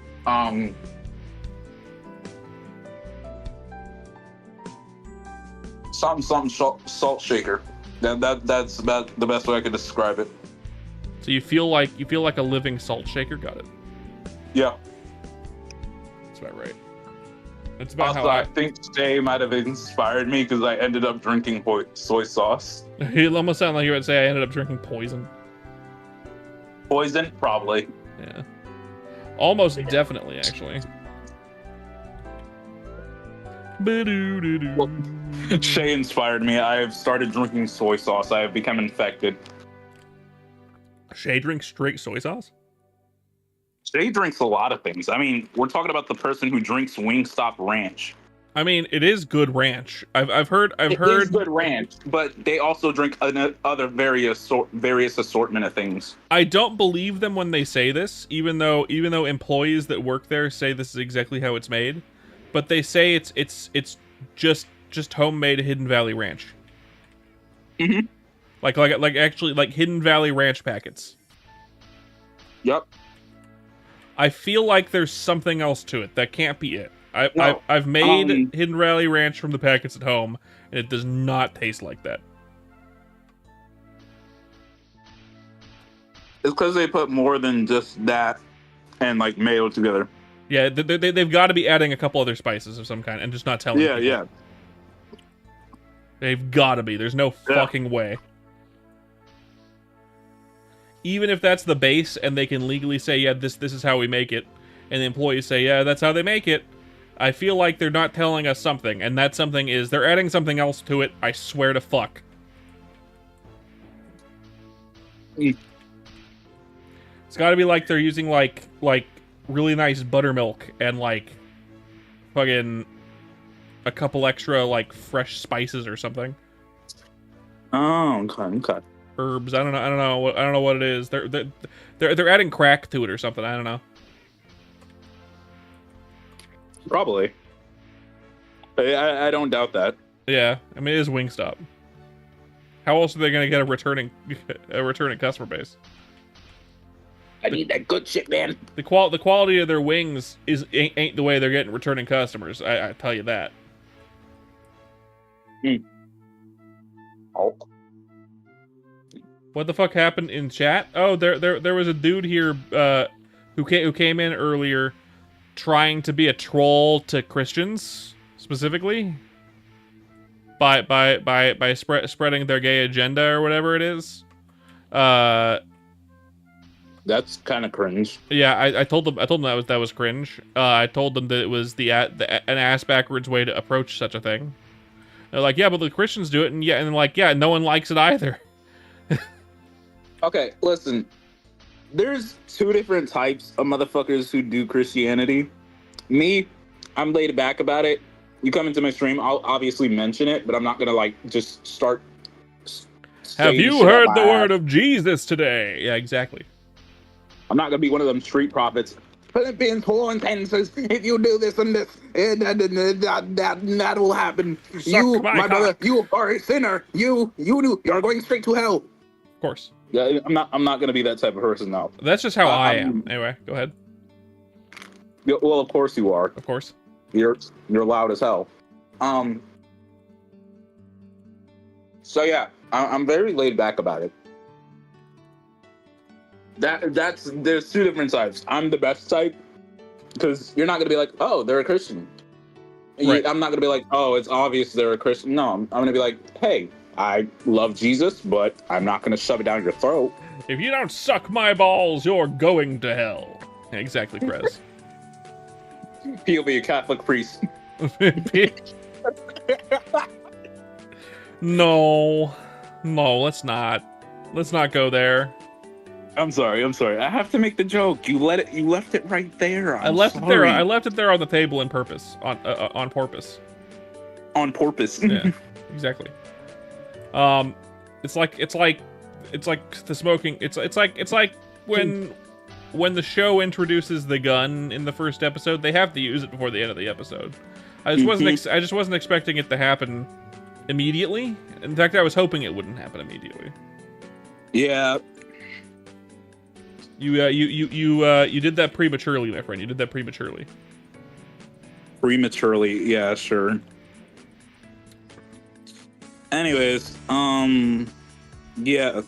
Something salt shaker. That's about the best way I could describe it. So you feel like a living salt shaker. Got it. Yeah. That's about right. That's about also, how I think Jay might have inspired me because I ended up drinking soy sauce. It almost sounded like you would say I ended up drinking poison. Poison, probably. Yeah. Almost definitely, actually. Well, Shay inspired me. I have started drinking soy sauce. I have become infected. Shay drinks straight soy sauce? Shay drinks a lot of things. I mean, we're talking about the person who drinks Wingstop Ranch. I mean, it is good ranch. I've heard. It is good ranch, but they also drink other various assortment of things. I don't believe them when they say this, even though employees that work there say this is exactly how it's made. But they say it's just just homemade Hidden Valley Ranch. Mm-hmm. Like actually like Hidden Valley Ranch packets. Yep. I feel like there's something else to it. That can't be it. No, I've made Hidden Valley Ranch from the packets at home, and it does not taste like that. It's because they put more than just that and like mayo together. Yeah, they've got to be adding a couple other spices of some kind and just not telling Yeah, people. yeah. They've got to be. There's no fucking way. Even if that's the base and they can legally say, yeah, this is how we make it, and the employees say, yeah, that's how they make it, I feel like they're not telling us something, and that something is they're adding something else to it, I swear to fuck. Mm. It's got to be like they're using like really nice buttermilk and like fucking a couple extra like fresh spices or something. Oh, okay. Herbs. I don't know what it is. They're adding crack to it or something. I don't know. Probably. I don't doubt that. Yeah, I mean it is Wingstop. How else are they gonna get a returning customer base? I need that good shit, man. The quality of their wings ain't the way they're getting returning customers. I tell you that. Oh. What the fuck happened in chat? Oh, there was a dude here who came in earlier trying to be a troll to Christians specifically by spreading their gay agenda or whatever it is. That's kind of cringe. Yeah, I told them that was cringe. I told them that it was an ass backwards way to approach such a thing. They're like, yeah, but the Christians do it, and like, yeah, no one likes it either. Okay, listen. There's two different types of motherfuckers who do Christianity. Me, I'm laid back about it. You come into my stream, I'll obviously mention it, but I'm not gonna like just start. Have you heard the word of Jesus today? Yeah, exactly. I'm not gonna be one of them street prophets. Philippians 4:10 says, if you do this and this, that will happen. You, my brother, you are a sinner. You're going straight to hell. Of course. Yeah, I'm not gonna be that type of person now. That's just how I am. Anyway, go ahead. Well, of course you are. Of course. You're loud as hell. So yeah, I'm very laid back about it. There's two different types. I'm the best type because you're not gonna be like, oh, they're a Christian. Right. I'm not gonna be like, oh, it's obvious they're a Christian. No, I'm gonna be like, hey, I love Jesus, but I'm not gonna shove it down your throat. If you don't suck my balls, you're going to hell. Exactly, Prez. He'll be a Catholic priest. No, let's not go there. I'm sorry. I have to make the joke. You left it right there. I left it there. I left it there on the table on purpose. On purpose. On purpose. Yeah, exactly. It's like the smoking. It's like when the show introduces the gun in the first episode, they have to use it before the end of the episode. I just wasn't expecting it to happen immediately. In fact, I was hoping it wouldn't happen immediately. Yeah. You did that prematurely, my friend. You did that prematurely. Prematurely, yeah, sure. Anyways, yeah.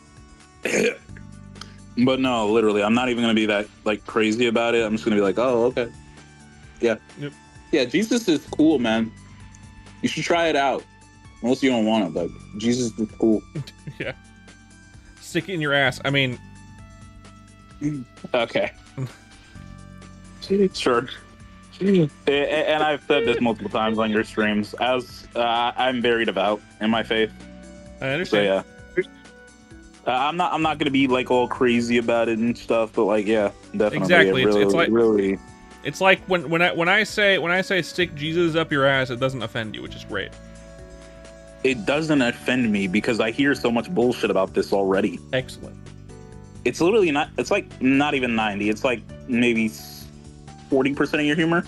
But no, literally, I'm not even gonna be that like crazy about it. I'm just gonna be like, oh, okay. Yeah. Yep. Yeah, Jesus is cool, man. You should try it out. Unless you don't want it, but Jesus is cool. Yeah. Stick it in your ass. I mean, okay. Sure. And I've said this multiple times on your streams, as I'm very devout in my faith. I understand. So yeah, I'm not gonna be like all crazy about it and stuff, but like yeah, definitely. Exactly. Really. It's like when I say stick Jesus up your ass, it doesn't offend you, which is great. It doesn't offend me because I hear so much bullshit about this already. Excellent. It's literally not. It's like not even 90. It's like maybe 40% of your humor.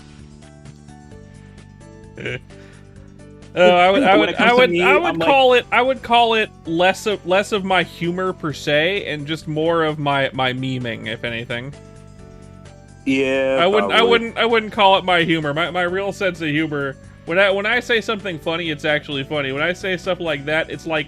I would I'm call it. I would call it less of my humor per se, and just more of my memeing, if anything. Yeah, I probably. wouldn't call it my humor. My real sense of humor. When I say something funny, it's actually funny. When I say stuff like that, it's like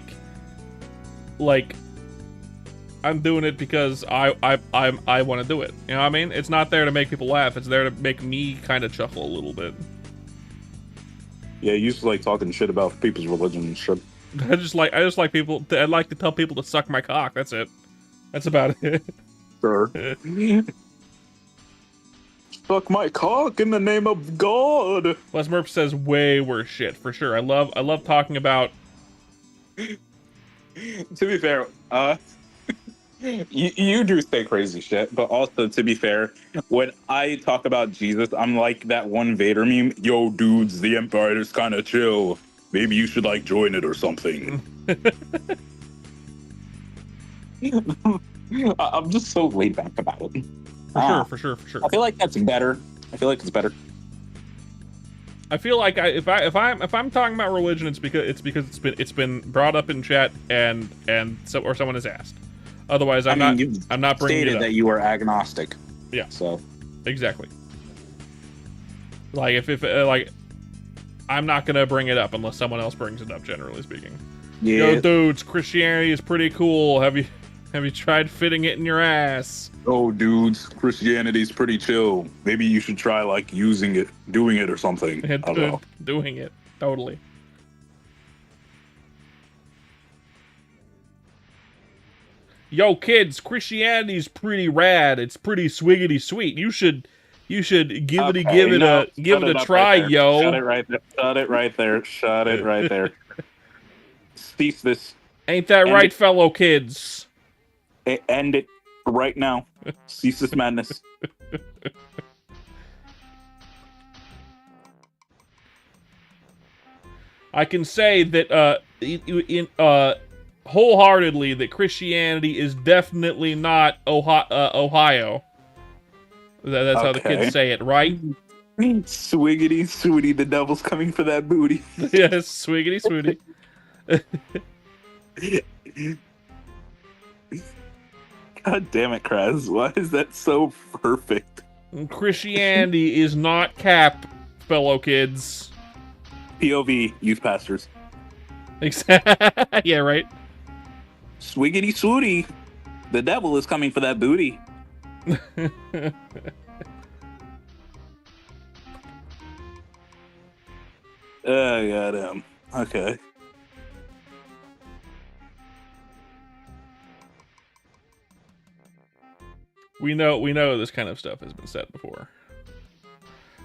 I'm doing it because I want to do it. You know what I mean? It's not there to make people laugh. It's there to make me kind of chuckle a little bit. Yeah, you used to like talking shit about people's religion and shit. I just like people. I like to tell people to suck my cock. That's it. That's about it. Sure. Suck my cock in the name of God. Les Murph says way worse shit for sure. I love talking about. To be fair, you do say crazy shit, but also to be fair, when I talk about Jesus, I'm like that one Vader meme. Yo, dudes, the Empire is kind of chill. Maybe you should like join it or something. I'm just so laid back about it. For sure. I feel like that's better. I feel like it's better. I feel like if I'm talking about religion, it's because it's been brought up in chat and someone has asked. Otherwise, I'm not bringing stated it up. that you are agnostic. Yeah. So exactly. Like if like I'm not gonna bring it up unless someone else brings it up. Generally speaking. Yeah. Yo, dudes, Christianity is pretty cool. Have you tried fitting it in your ass? Oh, dudes, Christianity's pretty chill. Maybe you should try like using it, doing it or something. I don't know. Doing it. Totally. Yo, kids, Christianity's pretty rad. It's pretty swiggity sweet. You should give it a try, yo. Shut it right there. Shut it right there. Shut it right there. Cease this. Ain't that right, fellow kids? End it right now. Cease this madness. I can say that wholeheartedly that Christianity is definitely not Ohio. That's how the kids say it, right? Swiggity swooty, the devil's coming for that booty. Yes, swiggity swooty. God damn it, Kraz. Why is that so perfect? Christianity is not cap, fellow kids. POV, youth pastors. Yeah, right. Swiggity swooty, the devil is coming for that booty. Oh, goddamn. Okay. We know this kind of stuff has been said before.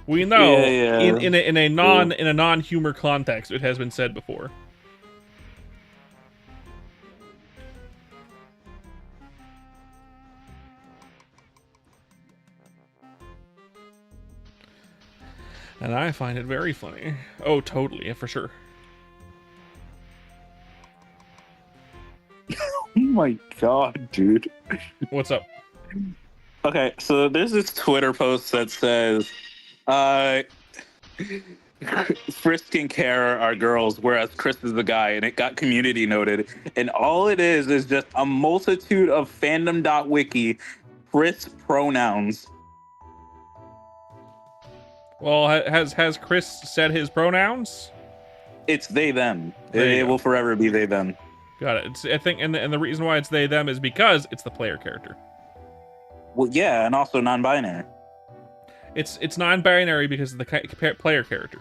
We know in a non-humor context it has been said before. And I find it very funny. Oh, totally, for sure. Oh my god, dude. What's up? Okay, so there's this Twitter post that says, Frisk and Kara are girls, whereas Chris is the guy, and it got community noted. And all it is just a multitude of fandom.wiki Frisk pronouns. Well, has Chris said his pronouns? It's they, them. It will forever be they, them. Got it. I think, and the reason why it's they, them is because it's the player character. Well, yeah, and also non-binary. It's non-binary because of the player character.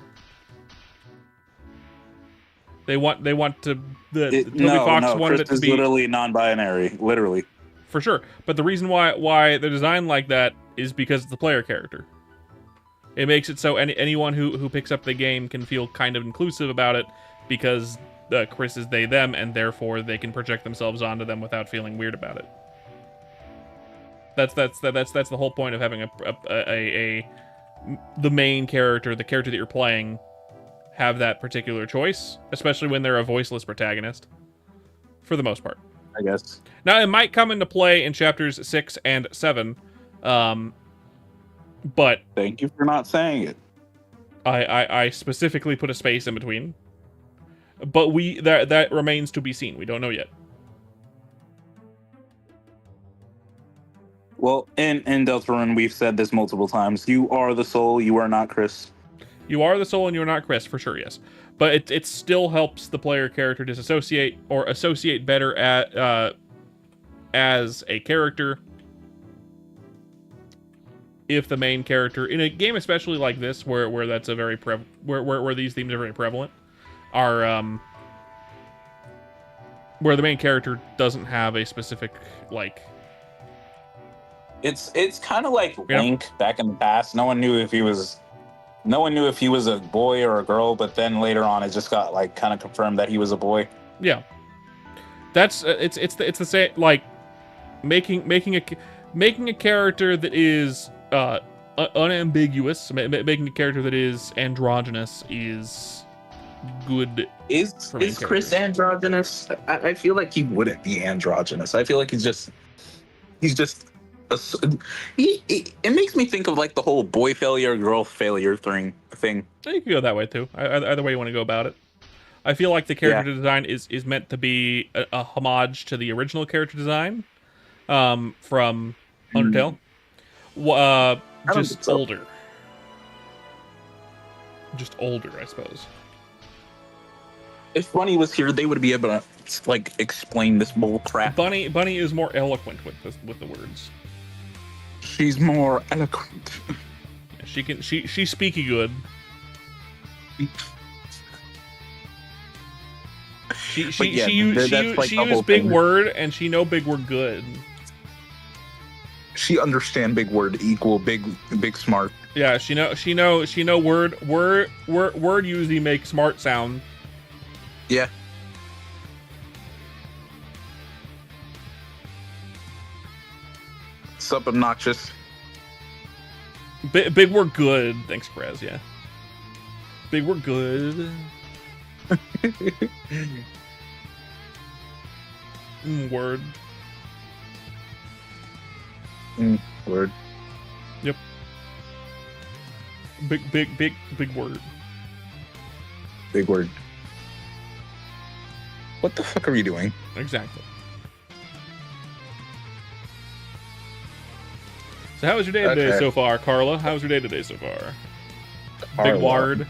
They want to Toby Fox wanted Chris it to be is literally non-binary, literally. For sure. But the reason why they're designed like that is because it's the player character. It makes it so anyone who picks up the game can feel kind of inclusive about it because Chris is they, them, and therefore they can project themselves onto them without feeling weird about it. That's the whole point of having the main character, the character that you're playing, have that particular choice, especially when they're a voiceless protagonist, for the most part. I guess. Now, it might come into play in chapters 6 and 7, but... Thank you for not saying it. I specifically put a space in between. But that remains to be seen. We don't know yet. Well, in Deltarune, we've said this multiple times. You are the soul. You are not Chris. You are the soul and you're not Chris, for sure, yes. But it still helps the player character disassociate or associate better as a character. If the main character, in a game especially like this, where that's a very where these themes are very prevalent, are where the main character doesn't have a specific, like... It's kind of like Link back in the past. No one knew if he was a boy or a girl, but then later on it just got like kind of confirmed that he was a boy. Yeah, that's it's the same, like making a character that is unambiguous, making a character that is androgynous is good. Is Chris androgynous? I feel like he wouldn't be androgynous. I feel like he's just it makes me think of like the whole boy failure, girl failure thing. You could go that way too. Either way you want to go about it. I feel like the character design is meant to be a homage to the original character design from Undertale. Just older. Just older, I suppose. If Bunny was here, they would be able to like explain this bull crap. Bunny is more eloquent with the words. She's more eloquent. She's speaky good. She used big word and she know big word good. She understand big word equal big smart. Yeah, she know word usually make smart sound. Yeah. Sup, obnoxious. Big word good. Thanks, Prez. Yeah. Big word good. Word. Word. Yep. Big word. Big word. What the fuck are you doing? Exactly. So how was your day today so far, Carla? How was your day today so far? Big word.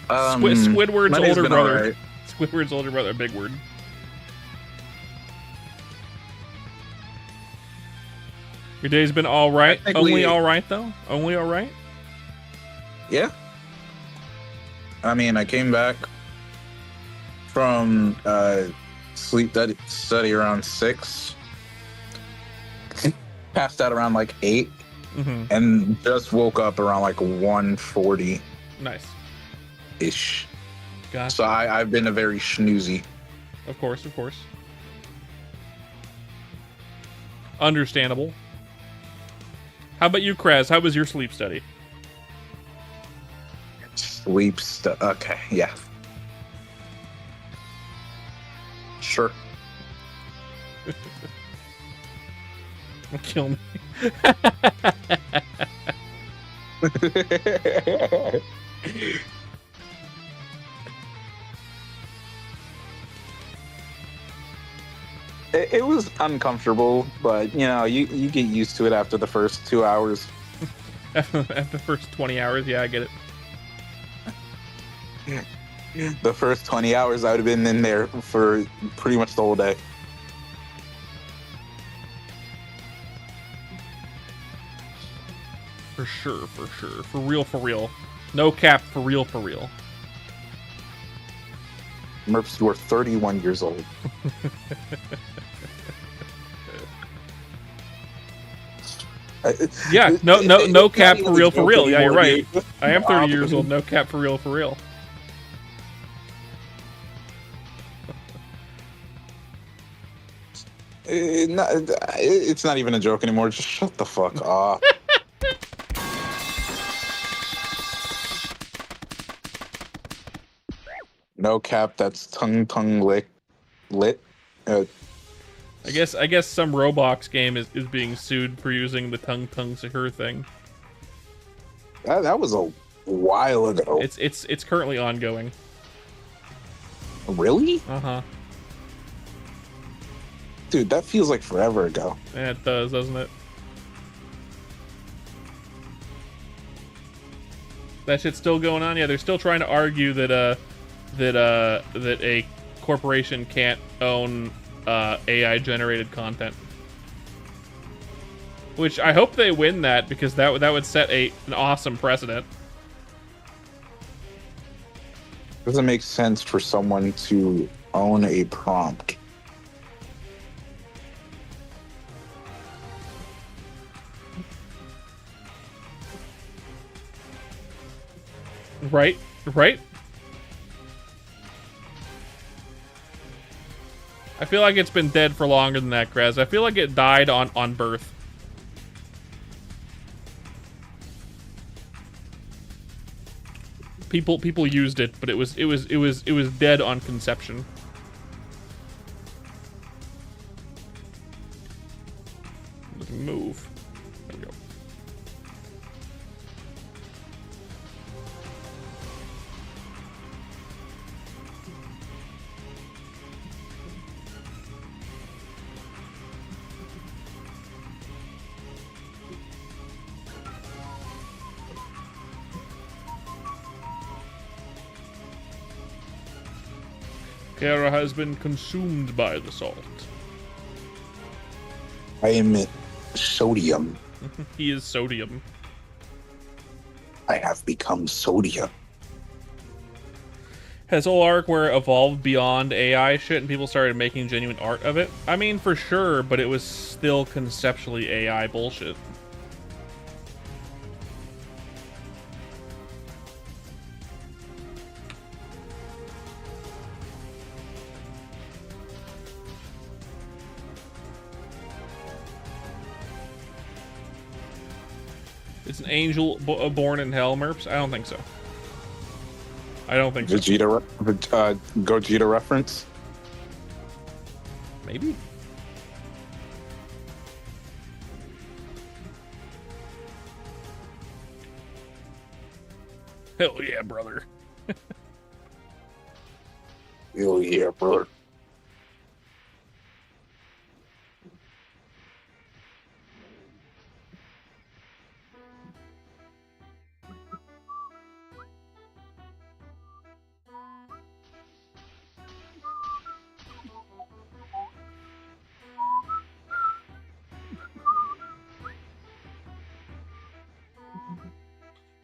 Squidward's older brother. Right. Squidward's older brother, Big Word. Your day's been all right. Only all right though. Only all right. Yeah. I mean, I came back from sleep study around 6. Passed out around like 8, and just woke up around like 1:40. Nice. Ish. Gotcha. So I've been a very snoozy. Of course. Understandable. How about you, Krez? How was your sleep study? Okay, yeah. Sure. Kill me. It was uncomfortable, but you know, you get used to it after the first 2 hours. After the first 20 hours, yeah, I get it. The first 20 hours, I would have been in there for pretty much the whole day. For sure. For real. No cap, for real. Merps, you are 31 years old. Yeah, no cap, for real. Yeah, you're right. I am 30 years old. No cap, for real. It's not even a joke anymore. Just shut the fuck up. No cap. That's tongue lit. I guess some Roblox game is being sued for using the tongue secure thing. That was a while ago. It's currently ongoing. Really? Uh-huh. Dude, that feels like forever ago. Yeah, it does, doesn't it? That shit's still going on. Yeah, they're still trying to argue that that a corporation can't own AI generated content. Which I hope they win that, because that would set an awesome precedent. Doesn't make sense for someone to own a prompt. Right? Right? I feel like it's been dead for longer than that, Krez. I feel like it died on birth. People used it, but it was dead on conception. Move. There we go. Kara has been consumed by the salt. I am sodium. He is sodium. I have become sodium. Has whole Arkware evolved beyond AI shit and people started making genuine art of it? I mean, for sure, but it was still conceptually AI bullshit. It's an angel born in hell, Merps? I don't think so. I don't think so. Gogeta reference? Maybe. Hell yeah, brother. Oh yeah, brother.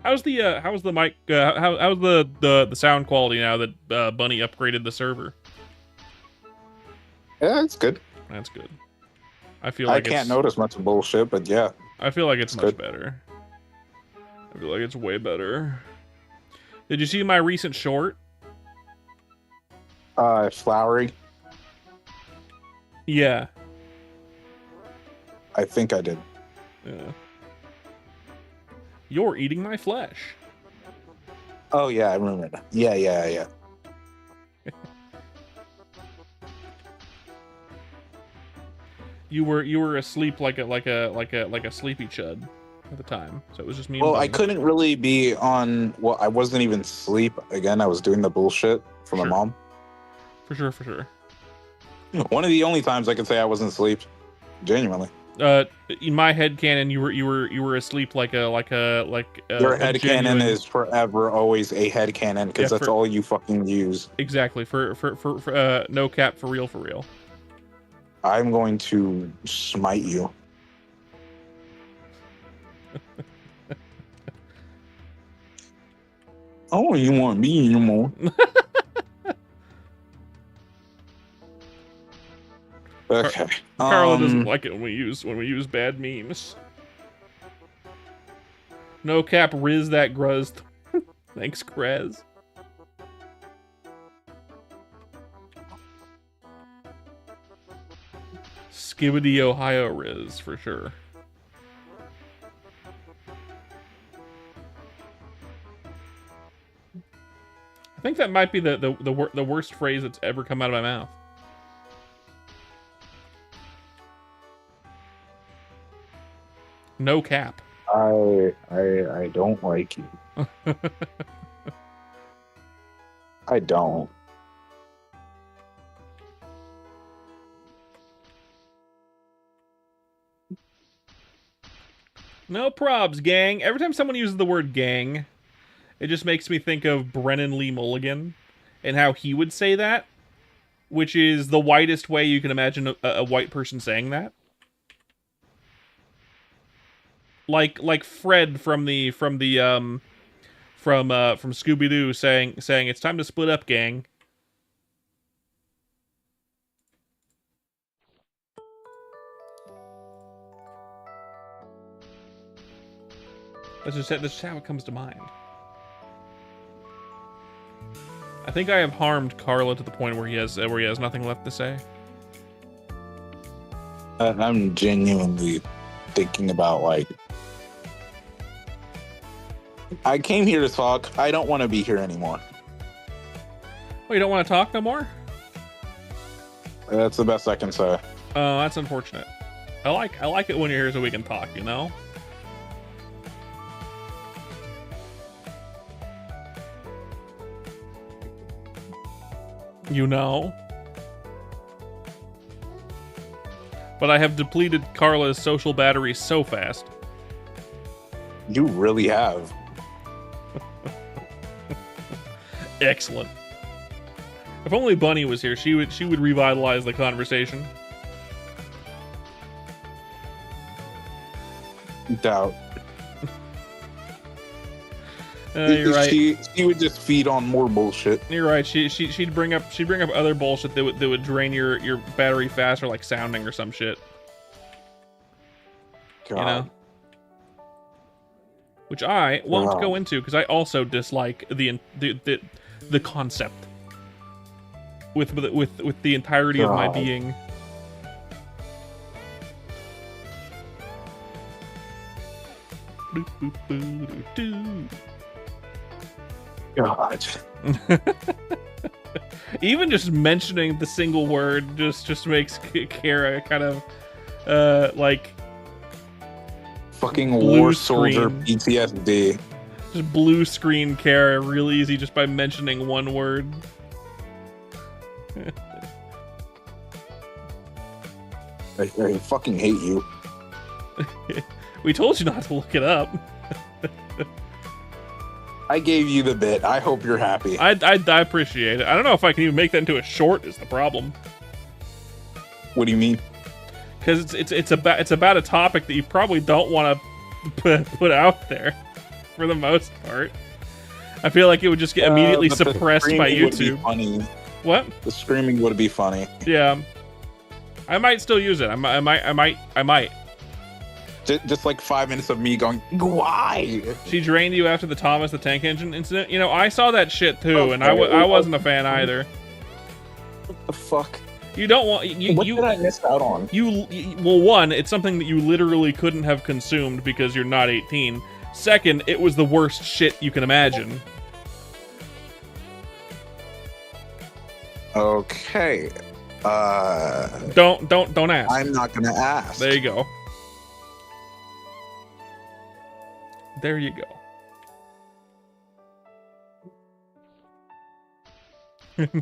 How's the mic? How's the sound quality now that Bunny upgraded the server? Yeah, it's good. That's good. I feel like I can't notice much bullshit, but yeah. I feel like it's much good. better. I feel like it's way better. Did you see my recent short? Flowery. Yeah. I think I did. Yeah. You're eating my flesh. Oh yeah, I remember that. Yeah. You were asleep like a sleepy chud at the time. So it was just me. Well, and I Bunny. couldn't really be on. Well, I wasn't even asleep. Again, I was doing the bullshit for my Sure. mom. For sure. One of the only times I could say I wasn't asleep. Genuinely. In my head canon, you were asleep like a Your head genuine... canon is forever always a head canon because that's all you fucking use. Exactly. For no cap, for real. I'm going to smite you. Oh, you want me anymore? Okay. Carla doesn't like it when we use bad memes. No cap, Riz that gruzz. Thanks, Krez. Skibbity Ohio Riz for sure. I think that might be the worst phrase that's ever come out of my mouth. No cap. I don't like you. I don't. No probs, gang. Every time someone uses the word gang, it just makes me think of Brennan Lee Mulligan and how he would say that, which is the whitest way you can imagine a white person saying that. Like Fred from Scooby Doo saying it's time to split up, gang. That's just how it comes to mind. I think I have harmed Carla to the point where he has nothing left to say. I'm genuinely thinking about, like, I came here to talk. I don't want to be here anymore. Oh, you don't want to talk no more? That's the best I can say. Oh, that's unfortunate. I like it when you're here so we can talk, you know? You know? But I have depleted Carla's social battery so fast. You really have. Excellent. If only Bunny was here, she would revitalize the conversation. Doubt. You're right. She would just feed on more bullshit. You're right. She'd bring up other bullshit that would drain your battery faster, like sounding or some shit. God. You know. Which I won't go into because I also dislike the concept with the entirety of my being. God. Even just mentioning the single word just makes Kara kind of like fucking blue war soldier screen. PTSD. Just blue screen Kara real easy just by mentioning one word. I fucking hate you. We told you not to look it up. I gave you the bit. I hope you're happy. I appreciate it. I don't know if I can even make that into a short is the problem. What do you mean? Because it's about a topic that you probably don't want to put out there for the most part. I feel like it would just get immediately suppressed by YouTube. Funny. What? The screaming would be funny. Yeah. I might still use it. I might. Just like 5 minutes of me going, why? She drained you after the Thomas the Tank Engine incident. You know, I saw that shit too, and I wasn't a fan either. What the fuck? You don't want What did I miss out on? Well, one, it's something that you literally couldn't have consumed because you're not 18. Second, it was the worst shit you can imagine. Okay. Don't ask. I'm not gonna ask. There you go. There you go.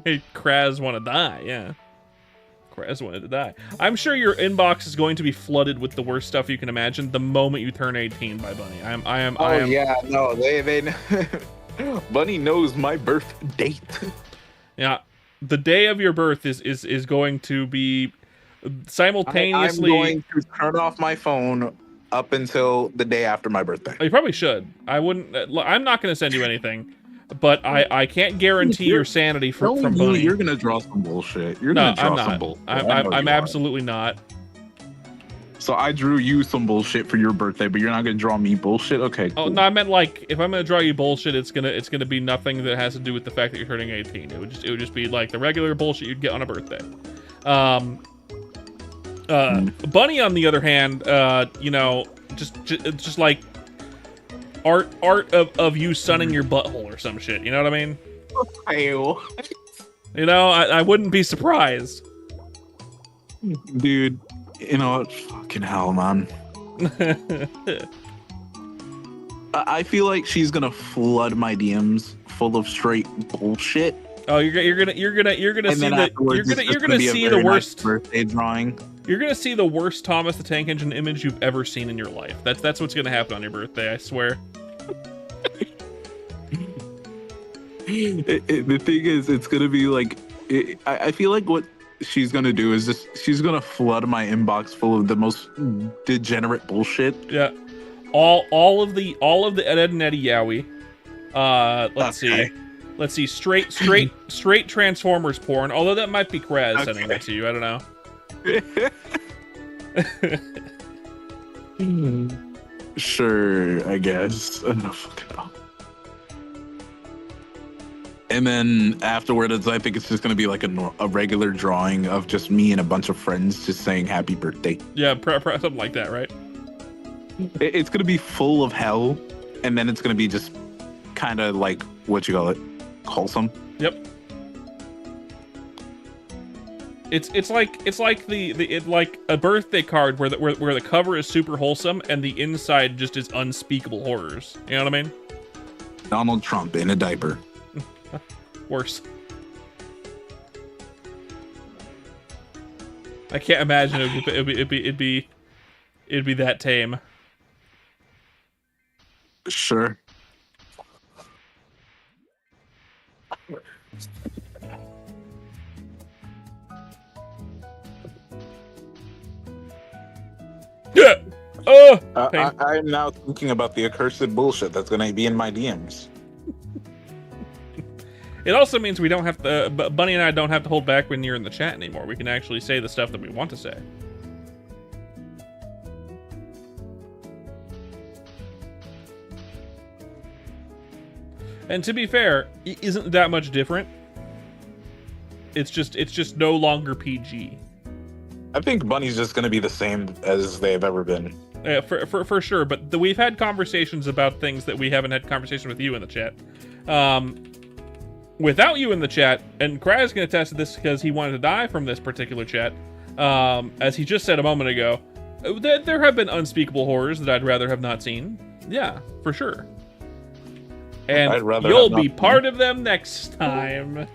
Made Kraz want to die, yeah. Kraz wanted to die. I'm sure your inbox is going to be flooded with the worst stuff you can imagine the moment you turn 18 by Bunny. I am. Yeah, no, they Bunny knows my birth date. Yeah. The day of your birth is going to be simultaneously. I'm going to turn off my phone up until the day after my birthday. You probably should. I wouldn't. I'm not going to send you anything, but I can't guarantee your sanity from Bunny. You're gonna draw some bullshit. You're No, gonna draw I'm some not. bullshit. I'm absolutely not. So I drew you some bullshit for your birthday, but you're not gonna draw me bullshit. Okay. Cool. Oh no, I meant like if I'm gonna draw you bullshit, it's gonna be nothing that has to do with the fact that you're turning 18. It would just be like the regular bullshit you'd get on a birthday. Bunny, on the other hand, you know, just like art of you sunning your butthole or some shit. You know what I mean? Ew. You know, I wouldn't be surprised. Dude, you know what? Fucking hell, man. I feel like she's gonna flood my DMs full of straight bullshit. Oh, you're gonna And see then afterwards, you're gonna see the worst birthday drawing. You're gonna see the worst Thomas the Tank Engine image you've ever seen in your life. That's what's gonna happen on your birthday. I swear. The thing is, it's gonna be like, I feel like what she's gonna do is just she's gonna flood my inbox full of the most degenerate bullshit. Yeah, all of the Ed, Ed and Eddie Yowie. Let's see. Straight Transformers porn. Although that might be Kraz sending that to you. I don't know. Sure, I guess. I don't fucking know. And then afterwards, I think it's just gonna be like a regular drawing of just me and a bunch of friends just saying happy birthday. Yeah, something like that, right? It's gonna be full of hell, and then it's gonna be just kind of like what you call it, wholesome. Yep. It's like like a birthday card where the cover is super wholesome and the inside just is unspeakable horrors. You know what I mean? Donald Trump in a diaper. Worse. I can't imagine it'd be that tame. Sure. Yeah. I'm now thinking about the accursed bullshit that's gonna be in my DMs. It also means we don't have to. Bunny and I don't have to hold back when you're in the chat anymore. We can actually say the stuff that we want to say. And to be fair, it isn't that much different. It's just no longer PG. I think Bunny's just gonna be the same as they've ever been. Yeah, for sure. But we've had conversations about things that we haven't had conversation with you in the chat. Without you in the chat, and Kraz can attest to this because he wanted to die from this particular chat. As he just said a moment ago, there have been unspeakable horrors that I'd rather have not seen. Yeah, for sure. And you'll be part of them next time.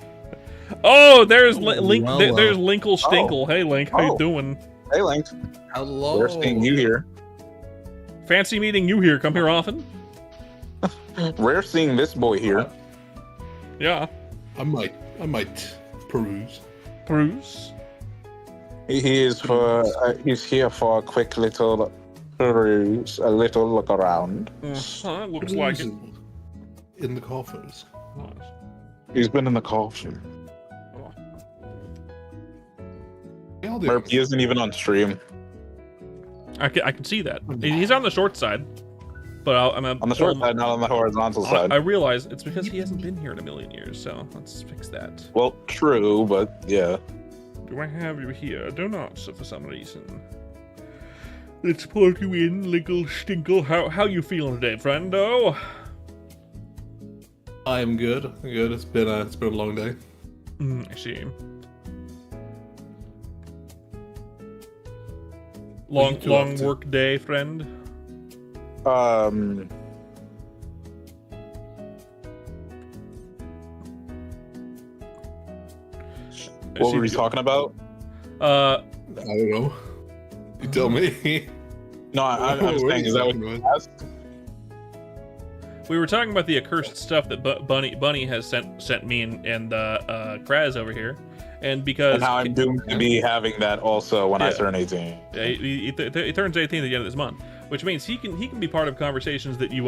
Oh, there's Link. There's Linkle Stinkle. Hey, Link, how you doing? Hey, Link. Hello. We're seeing you here. Fancy meeting you here. Come here often. We're seeing this boy here. Yeah. I might peruse. Peruse. He is he's here for a quick little peruse, a little look around. Looks like it. In the coffers. He's been in the coffin. Merp, he isn't even on stream. I can see that. He's on the short side. But I'm on the short side, not on the horizontal side. I realize it's because he hasn't been here in a million years, so let's fix that. Well, true, but yeah. Do I have you here? I do not, so for some reason. Let's plug you in, Linkle Stinkle. How you feeling today, friendo? I am good. Good. It's been a long day. I see. Long work day, friend. What were we talking about? I don't know. You tell me. No, I'm saying, is that what you asked? We were talking about the accursed stuff that Bunny has sent me and Kraz over here, and because and how I'm doomed to be having that also when I turn 18. Yeah, he turns 18 at the end of this month, which means he can be part of conversations that you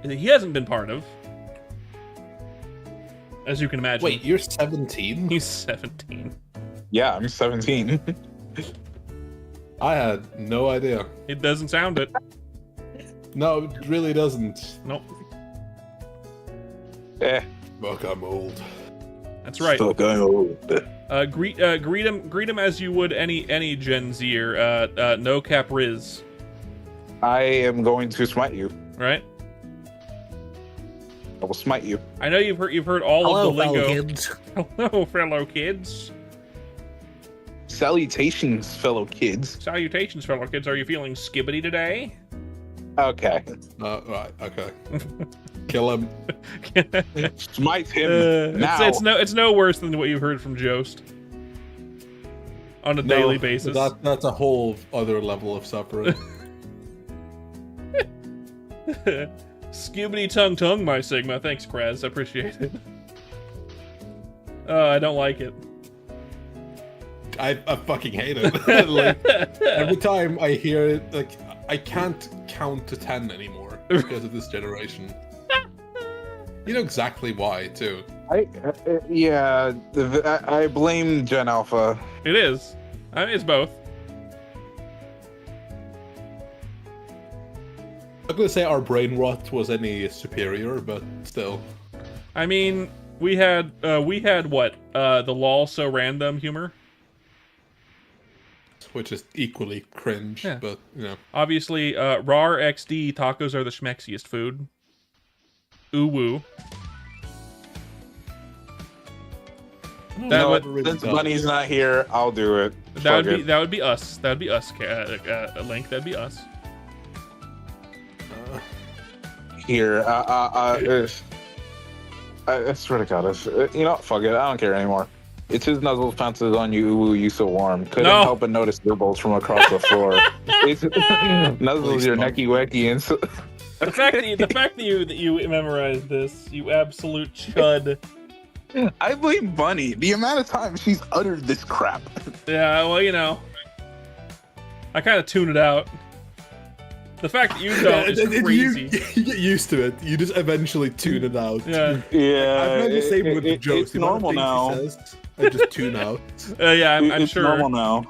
he hasn't been part of, as you can imagine. Wait, you're 17? He's 17. Yeah, I'm 17. I had no idea. It doesn't sound it. No, it really doesn't. Nope. Fuck, I'm old. That's right. Still going old. Greet him as you would any Gen Zer. No cap Riz. I am going to smite you. Right. I will smite you. I know you've heard all of the lingo. Fellow kids. Hello, fellow kids. Salutations, fellow kids. Salutations, fellow kids. Are you feeling skibbity today? Okay. Right. Okay. Kill him. Smite him now. It's no worse than what you've heard from Jost on a daily basis. That's a whole other level of suffering. Skibidi tongue, my Sigma. Thanks, Kraz. I appreciate it. I don't like it. I fucking hate it. Like, every time I hear it, like I can't count to 10 anymore because of this generation. You know exactly why, too. I blame Gen Alpha. It is. I mean, it's both. I'm not gonna say our brain rot was any superior, but still. I mean, we had what? The lol so random humor. Which is equally cringe, Yeah. but you know. Obviously, RAR XD tacos are the schmexiest food. Ooh woo. That would Since Bunny's not here, I'll do it. that would be us. That would be us. Link. That'd be us. Here, I swear to God, you know, fuck it, I don't care anymore. It's his nuzzles pounces on you, ooh, you so warm. Couldn't help but notice dribbles from across the floor. It's nuzzles your necky wecky and so. The fact that you memorized this, you absolute chud. I blame Bunny. The amount of time she's uttered this crap. Yeah, well, you know, I kind of tune it out. The fact that you don't is crazy. You get used to it. You just eventually tune it out. Yeah. Yeah, I've had the same with the jokes. It's normal now. I just tune out. Yeah, I'm It's sure. normal now.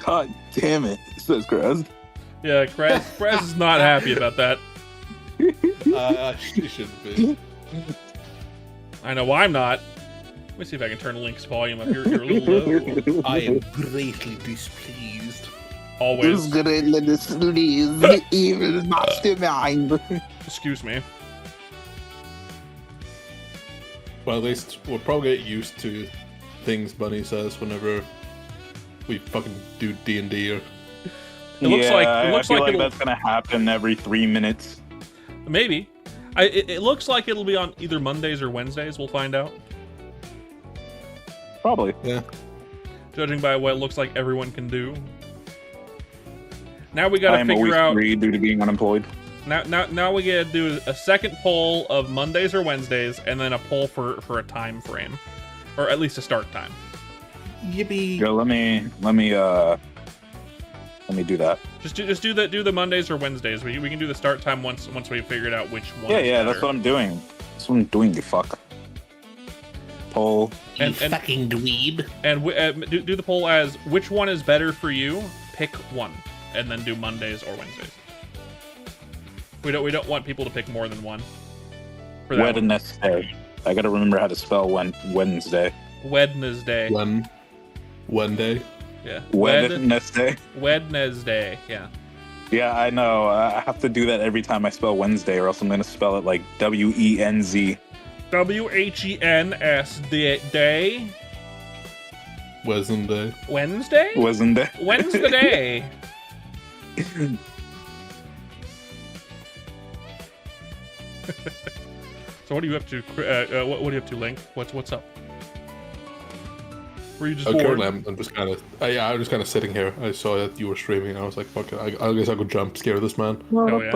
God damn it, says Kraz. Yeah, Kraz is not happy about that. She shouldn't be. I know I'm not. Let me see if I can turn Link's volume up here. You're a little low. I am greatly displeased. Always. Even mastermind. Excuse me. Well, at least we'll probably get used to things Bunny says whenever we fucking do D&D or... It looks like it'll, that's gonna happen every 3 minutes. maybe. It looks like it'll be on either Mondays or Wednesdays. We'll find out. Probably. Yeah. Judging by what it looks like everyone can do. Now we gotta figure out. Free due to being unemployed. Now we gotta do a second poll of Mondays or Wednesdays, and then a poll for a time frame, or at least a start time. Yippee. Yo, let me do that. Just do the Mondays or Wednesdays. We can do the start time once we figured out which one. Yeah, that's what I'm doing. That's what I'm doing. You fuck. Poll. And fucking dweeb. And do the poll as which one is better for you. Pick one, and then do Mondays or Wednesdays. We don't want people to pick more than one. For that Wednesday. I gotta remember how to spell Wednesday. Wednesday. Wednesday. Yeah. Wednesday. Wednesday. Yeah. Yeah, I know. I have to do that every time I spell Wednesday, or else I'm gonna spell it like WENZ. WHENSD day. Wednesday. Wednesday. Wednesday. Wednesday. So what are you up to? What are you up to, Link? What's up? Were you just bored? Currently, I'm just kind of. I'm just kind of sitting here. I saw that you were streaming, and I was like, "Fuck it, I guess I'll go jump scare this man." Hell yeah.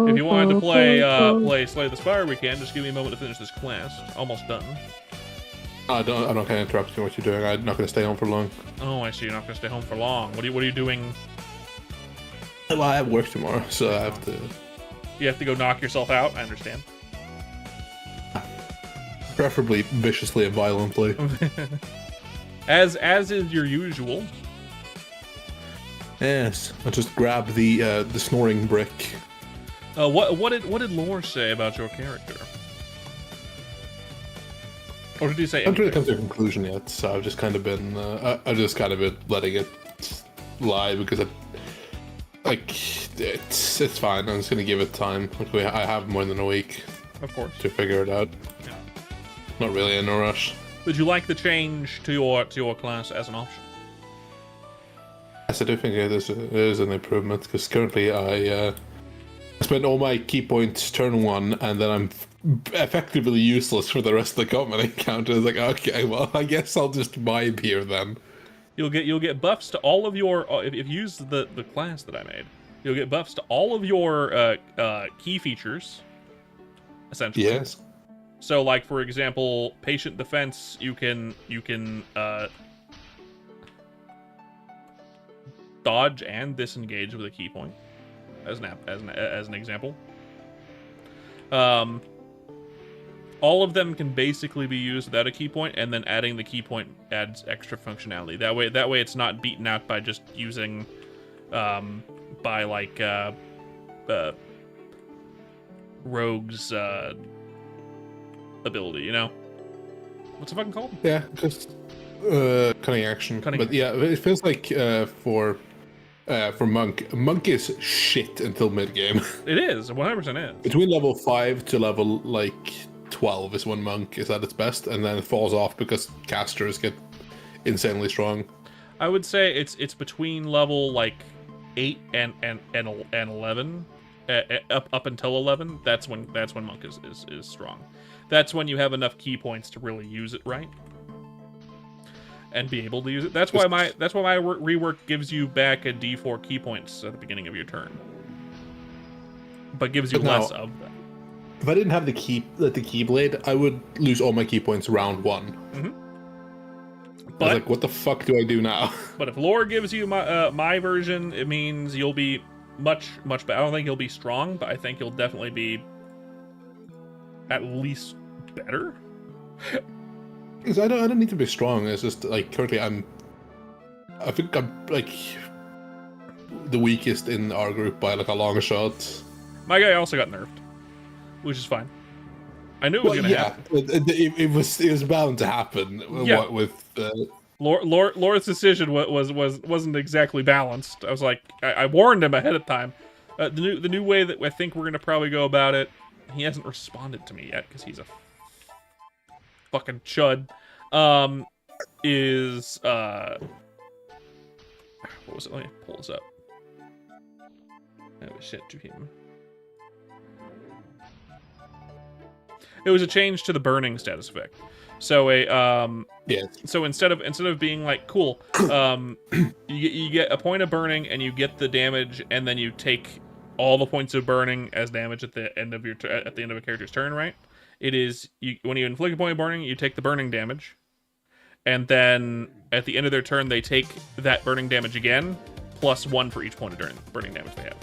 If you wanted to play Slay the Spire, we can. Just give me a moment to finish this class. Almost done. I don't kind of interrupt you what you're doing. I'm not going to stay home for long. Oh, I see. You're not going to stay home for long. What are you doing? Well, I have work tomorrow, so I have to. You have to go knock yourself out. I understand. Preferably viciously and violently. As is your usual. Yes, I'll just grab the snoring brick. What did Lore say about your character? Or did he say? I haven't really come to a conclusion yet, so I've just kind of been letting it lie because it's fine. I'm just gonna give it time. I have more than a week, of course, to figure it out. Yeah. Not really in a rush. Would you like the change to your class as an option? I do think it is an improvement because currently I spend all my key points turn 1, and then I'm effectively useless for the rest of the combat encounter. It's like, okay, well, I guess I'll just vibe here then. You'll get buffs to all of your if you use the class that I made. You'll get buffs to all of your key features, essentially. Yes. So, like for example, patient defense, you can dodge and disengage with a key point, as an example. All of them can basically be used without a key point, and then adding the key point adds extra functionality. That way, it's not beaten out by just using, by like rogue's ability. You know, what's it fucking called? Yeah, just cunning action. Cunning. But yeah, it feels like for Monk is shit until mid game. It is 100% is. Between level 5 to level like 12 is when Monk is at its best, and then it falls off because casters get insanely strong. I would say it's between level like 8 and 11, up until 11. That's when Monk is strong. That's when you have enough key points to really use it right and be able to use it. That's why my rework gives you back a D4 key points at the beginning of your turn, but gives you less of them. If I didn't have the keyblade, I would lose all my key points round 1. Mm-hmm. I was like, what the fuck do I do now? But if lore gives you my version, it means you'll be much better. I don't think you'll be strong, but I think you'll definitely be at least better. Because I don't need to be strong. It's just like currently I think I'm like the weakest in our group by like a long shot. My guy also got nerfed, which is fine. I knew it was gonna happen. It was bound to happen. Yeah. With Lore's decision wasn't exactly balanced. I was like, I warned him ahead of time. The new way that I think we're gonna probably go about it. He hasn't responded to me yet because he's a fucking chud. Is what was it? Let me pull this up. Oh shit, to him. It was a change to the burning status effect. So So instead of being like cool, you get a point of burning and you get the damage, and then you take all the points of burning as damage at the end of your at the end of a character's turn, right? It is when you inflict a point of burning, you take the burning damage, and then at the end of their turn, they take that burning damage again, plus 1 for each point of burning damage they have.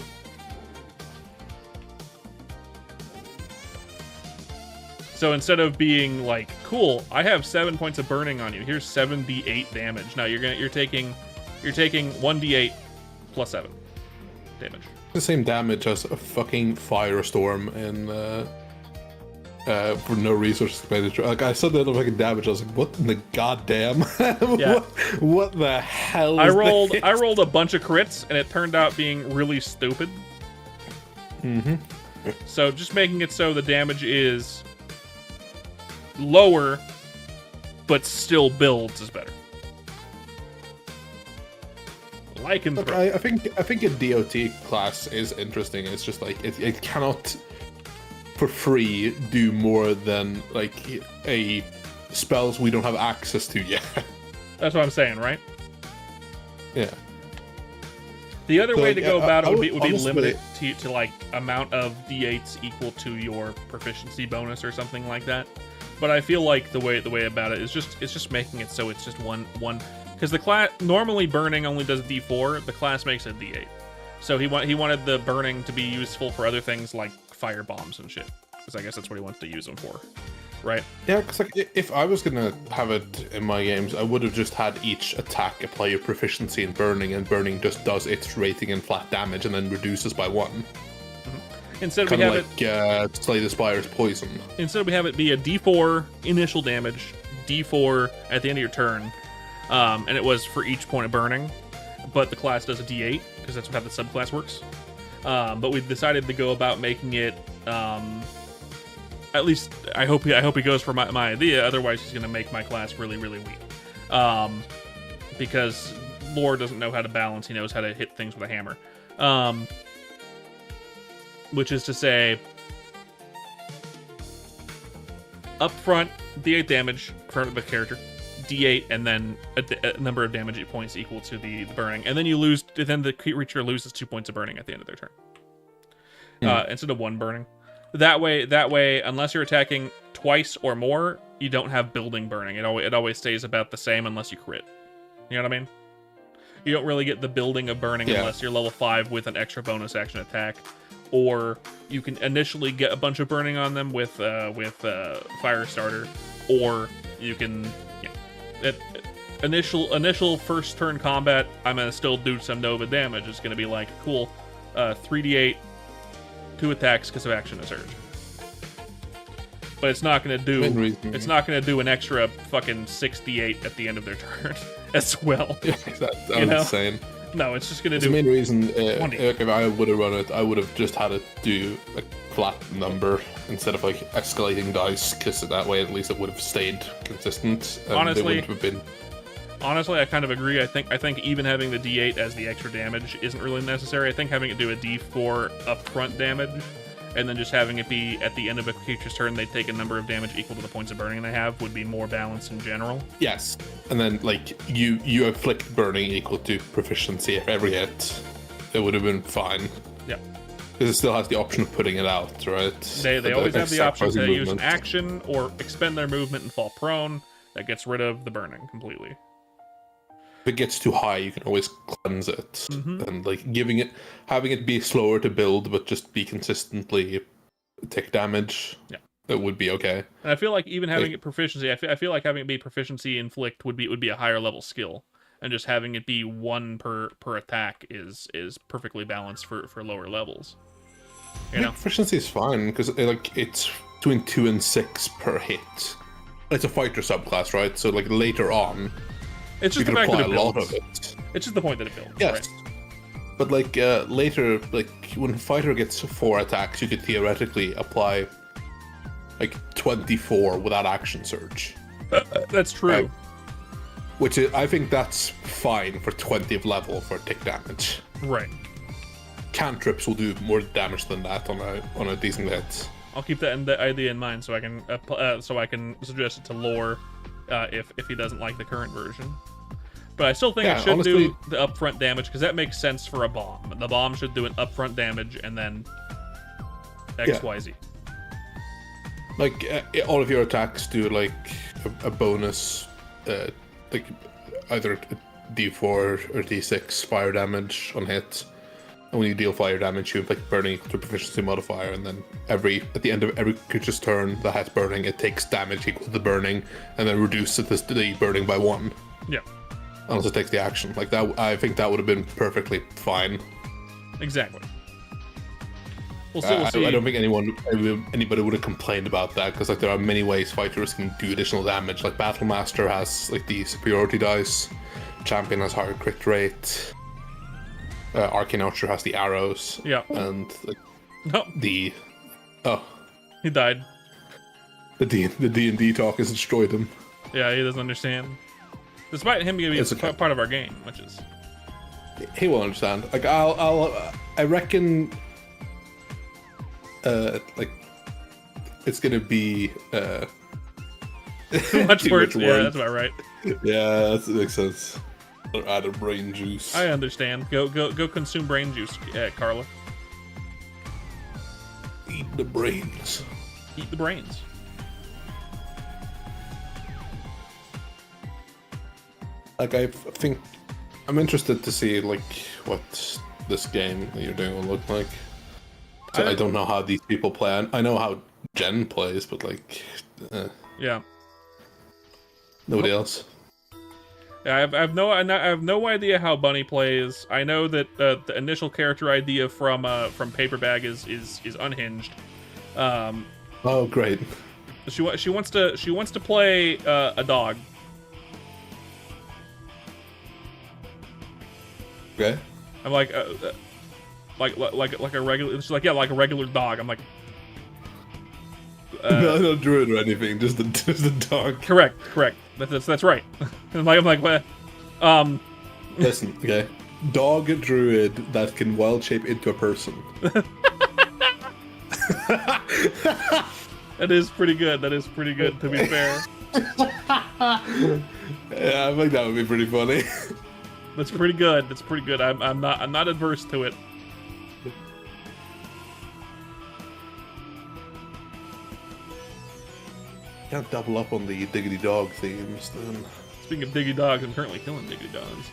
So instead of being like, cool, I have 7 points of burning on you. Here's 7d8 damage. Now you're taking 1d8 plus 7 damage. The same damage as a fucking firestorm in for no resource expenditure. Like I saw the other fucking damage, I was like, what in the goddamn? Yeah. what the hell? I rolled a bunch of crits, and it turned out being really stupid. Mm-hmm. So just making it so the damage is lower, but still builds is better. Like and Look, I think a DOT class is interesting. It's just like it cannot for free do more than like a spells we don't have access to yet. That's what I'm saying, right? Yeah. The other way to go about it would be honestly, limit it to like amount of d8s equal to your proficiency bonus or something like that. But I feel like the way about it is just making it so it's just one because the class normally burning only does d4. The class makes it d8. So he wanted the burning to be useful for other things like fire bombs and shit. Because I guess that's what he wants to use them for, right? Yeah, because like if I was gonna have it in my games, I would have just had each attack apply your proficiency in burning, and burning just does its rating in flat damage and then reduces by 1. Mm-hmm. Instead kind we of have like Slay the Spire's poison. Instead we have it be a d4 initial damage, d4 at the end of your turn, and it was for each point of burning. But the class does a d8 because that's how the subclass works. But we've decided to go about making it. At least I hope he goes for my idea. Otherwise, he's going to make my class really weak. Because Lore doesn't know how to balance. He knows how to hit things with a hammer. Which is to say, up front, D8 damage for the character, D8, and then a number of damage points equal to the burning, and then you lose. Then the creature loses 2 points of burning at the end of their turn, instead of 1 burning. That way, unless you're attacking twice or more, you don't have building burning. It always stays about the same unless you crit. You know what I mean? You don't really get the building of burning unless you're level 5 with an extra bonus action attack, or you can initially get a bunch of burning on them with fire starter, or you can initial first turn combat. I'm gonna still do some Nova damage. It's gonna be like cool, 3d8, 2 attacks because of action and surge. But it's not gonna do. It's not gonna do an extra fucking 68 at the end of their turn as well. Yeah, that's insane. No, it's just gonna do. The main reason, if I would have run it, I would have just had it do a flat number instead of like escalating dice, because that way at least it would have stayed consistent. And Honestly, have been... I kind of agree. I think even having the D8 as the extra damage isn't really necessary. I think having it do a D4 upfront damage, and then just having it be at the end of a creature's turn, they take a number of damage equal to the points of burning they have, would be more balanced in general. Yes, and then like you afflict burning equal to proficiency for every hit. It would have been fine. Yeah, because it still has the option of putting it out, right? They always have the option to use an action or expend their movement and fall prone. That gets rid of the burning completely. If it gets too high, you can always cleanse it, and like having it be slower to build, but just be consistently take damage. Yeah, that would be okay. And I feel like even having it proficiency, I feel like having it be proficiency inflict would be a higher level skill, and just having it be 1 per attack is perfectly balanced for lower levels. You know, proficiency is fine because it's between 2 and 6 per hit. It's a fighter subclass, right? So like later on. It's just you the can fact apply that it a lot builds. of it. It's just the point that it builds. Yes. Right? But like later, like when fighter gets 4 attacks, you could theoretically apply like 24 without action surge. That's true. Which I think that's fine for 20th level for tick damage. Right. Cantrips will do more damage than that on a decent hit. I'll keep that idea in mind so I can suggest it to Lore if he doesn't like the current version. But I still think it should do the upfront damage because that makes sense for a bomb. The bomb should do an upfront damage and then XYZ. Like all of your attacks do like a bonus, like either a D4 or D6 fire damage on hit. And when you deal fire damage, you inflict burning equal to proficiency modifier, and then at the end of every creature's turn that has burning, it takes damage equal to the burning, and then reduces the burning by 1. Yeah. Unless it takes the action. Like that, I think that would have been perfectly fine. Exactly. We'll see. I don't think anybody would have complained about that, because like there are many ways fighters can do additional damage. Like Battlemaster has like the superiority dice, Champion has higher crit rate. Arcane Archer has the arrows. Yeah. And like, he died. The D&D talk has destroyed him. Yeah, he doesn't understand. Despite him being part of our game, which is... He will understand. Like, I reckon... like, it's gonna be... too much words. Yeah, that's about right. Yeah, that makes sense. Add a brain juice. I understand. Go consume brain juice, Carla. Eat the brains. Eat the brains. Like, I think I'm interested to see like what this game that you're doing will look like. So I don't know how these people play. I know how Jen plays, but like, yeah, nobody else. Yeah, I have no idea how Bunny plays. I know that the initial character idea from Paper Bag is unhinged. Oh, great. She wants to play a dog. Okay. I'm like a regular. She's like, yeah, like a regular dog. I'm like, no druid or anything, just the dog. Correct. That's right. I'm like, what? Listen, okay. Dog druid that can wild shape into a person. That is pretty good. That is pretty good, to be fair. Yeah, I think that would be pretty funny. That's pretty good. That's pretty good. I'm not adverse to it. Can't double up on the diggity dog themes then. Speaking of diggy dogs, I'm currently killing diggy dogs.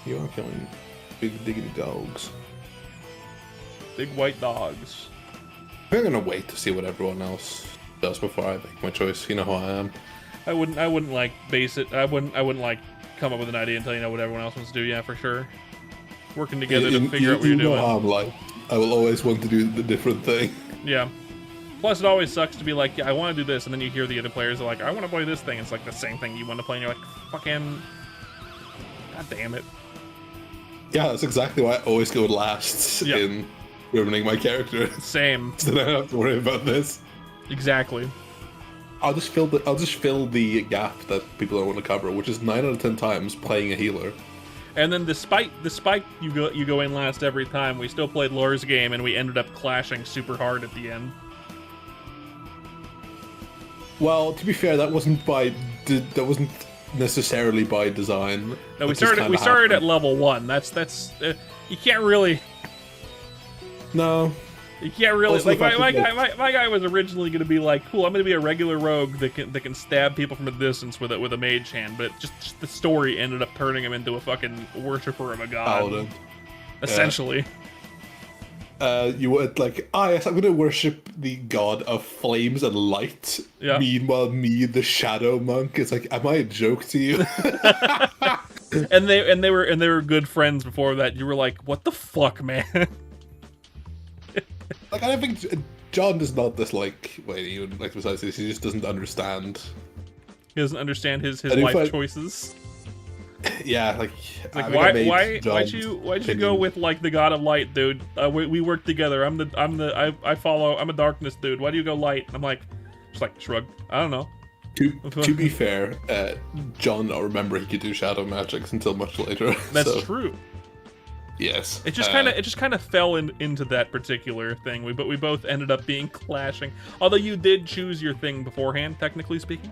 You are killing big diggity dogs. Big white dogs. I'm gonna wait to see what everyone else does before I make my choice. You know how I am. I wouldn't like base it. I wouldn't like come up with an idea until you know what everyone else wants to do. Yeah, for sure. Working together to figure out what you're You know doing. how I'm like. I will always want to do the different thing. Yeah. Plus, it always sucks to be like, yeah, I want to do this, and then you hear the other players are like, I want to play this thing. It's like the same thing you want to play, and you're like, fucking, god damn it. Yeah, that's exactly why I always go last Yep. in ruining my character. Same. So then I don't have to worry about this. Exactly. I'll just fill the gap that people don't want to cover, which is 9 out of 10 times playing a healer. And then despite you go in last every time, we still played Laura's game, and we ended up clashing super hard at the end. Well, to be fair, that wasn't necessarily by design. No, we That just started kinda at happened. level 1. That's you can't really. No. You can't really Also, like the fact my that, guy was originally going to be like, cool, I'm going to be a regular rogue that can stab people from a distance with a mage hand, but just the story ended up turning him into a fucking worshiper of a god, Paladin. essentially. You would like, yes, I'm going to worship the god of flames and light. Yeah. Meanwhile, me, the shadow monk, is like, am I a joke to you? And they were good friends before that. You were like, what the fuck, man? Like, I don't think John does not dislike Wayne, like, besides this, he just doesn't understand. He doesn't understand his And if life choices. Yeah, like, Like I think I made why'd John's you go opinion- with like the god of light, dude? We work together. I'm a darkness dude. Why do you go light? I'm like, just like shrug. I don't know. To be fair, John don't remember he could do shadow magics until much later. That's so, true. Yes. It just kind of fell into that particular thing. But we both ended up being clashing. Although you did choose your thing beforehand, technically speaking.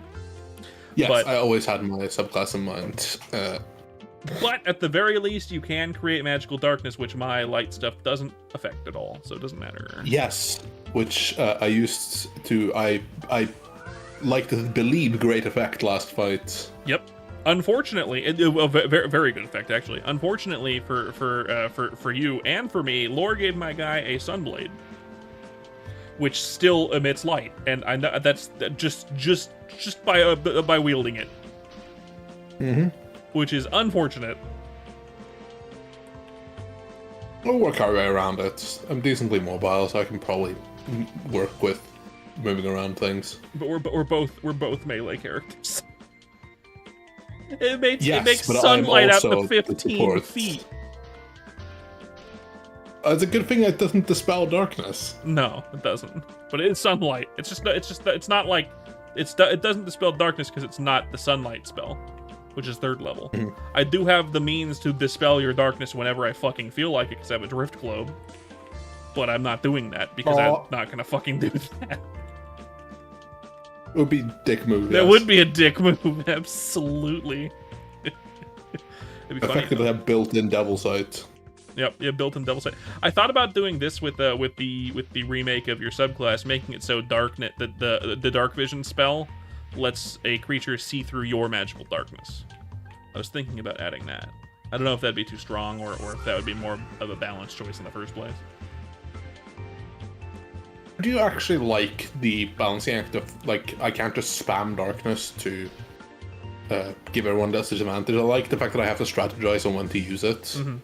Yes, but- I always had my subclass in mind. But at the very least, you can create magical darkness, which my light stuff doesn't affect at all. So it doesn't matter. Yes, which I used to. I like to believe great effect last fight. Yep. Unfortunately, a very, very good effect actually. Unfortunately for you and for me, Lore gave my guy a sunblade, which still emits light, and I know that's just by wielding it, which is unfortunate. We'll work our way around it. I'm decently mobile, so I can probably work with moving around things. But we're both melee characters. It makes but I'm sunlight out also to the 15 support. feet. It's a good thing it doesn't dispel darkness. No, it doesn't. But it is sunlight. It's not like it doesn't dispel darkness because it's not the sunlight spell, which is 3rd level. I do have the means to dispel your darkness whenever I fucking feel like it because I have a drift globe. But I'm not doing that because I'm not gonna fucking do that. It would be dick move. That yes. would be a dick move, absolutely. It'd be funny. Effectively have built-in devil sight. Yep, yeah, built-in double sight. I thought about doing this with the remake of your subclass, making it so darknet that the dark vision spell lets a creature see through your magical darkness. I was thinking about adding that. I don't know if that'd be too strong or if that would be more of a balanced choice in the first place. Do you actually like the balancing act of, like, I can't just spam darkness to give everyone disadvantage? I like the fact that I have to strategize on when to use it. Mm-hmm.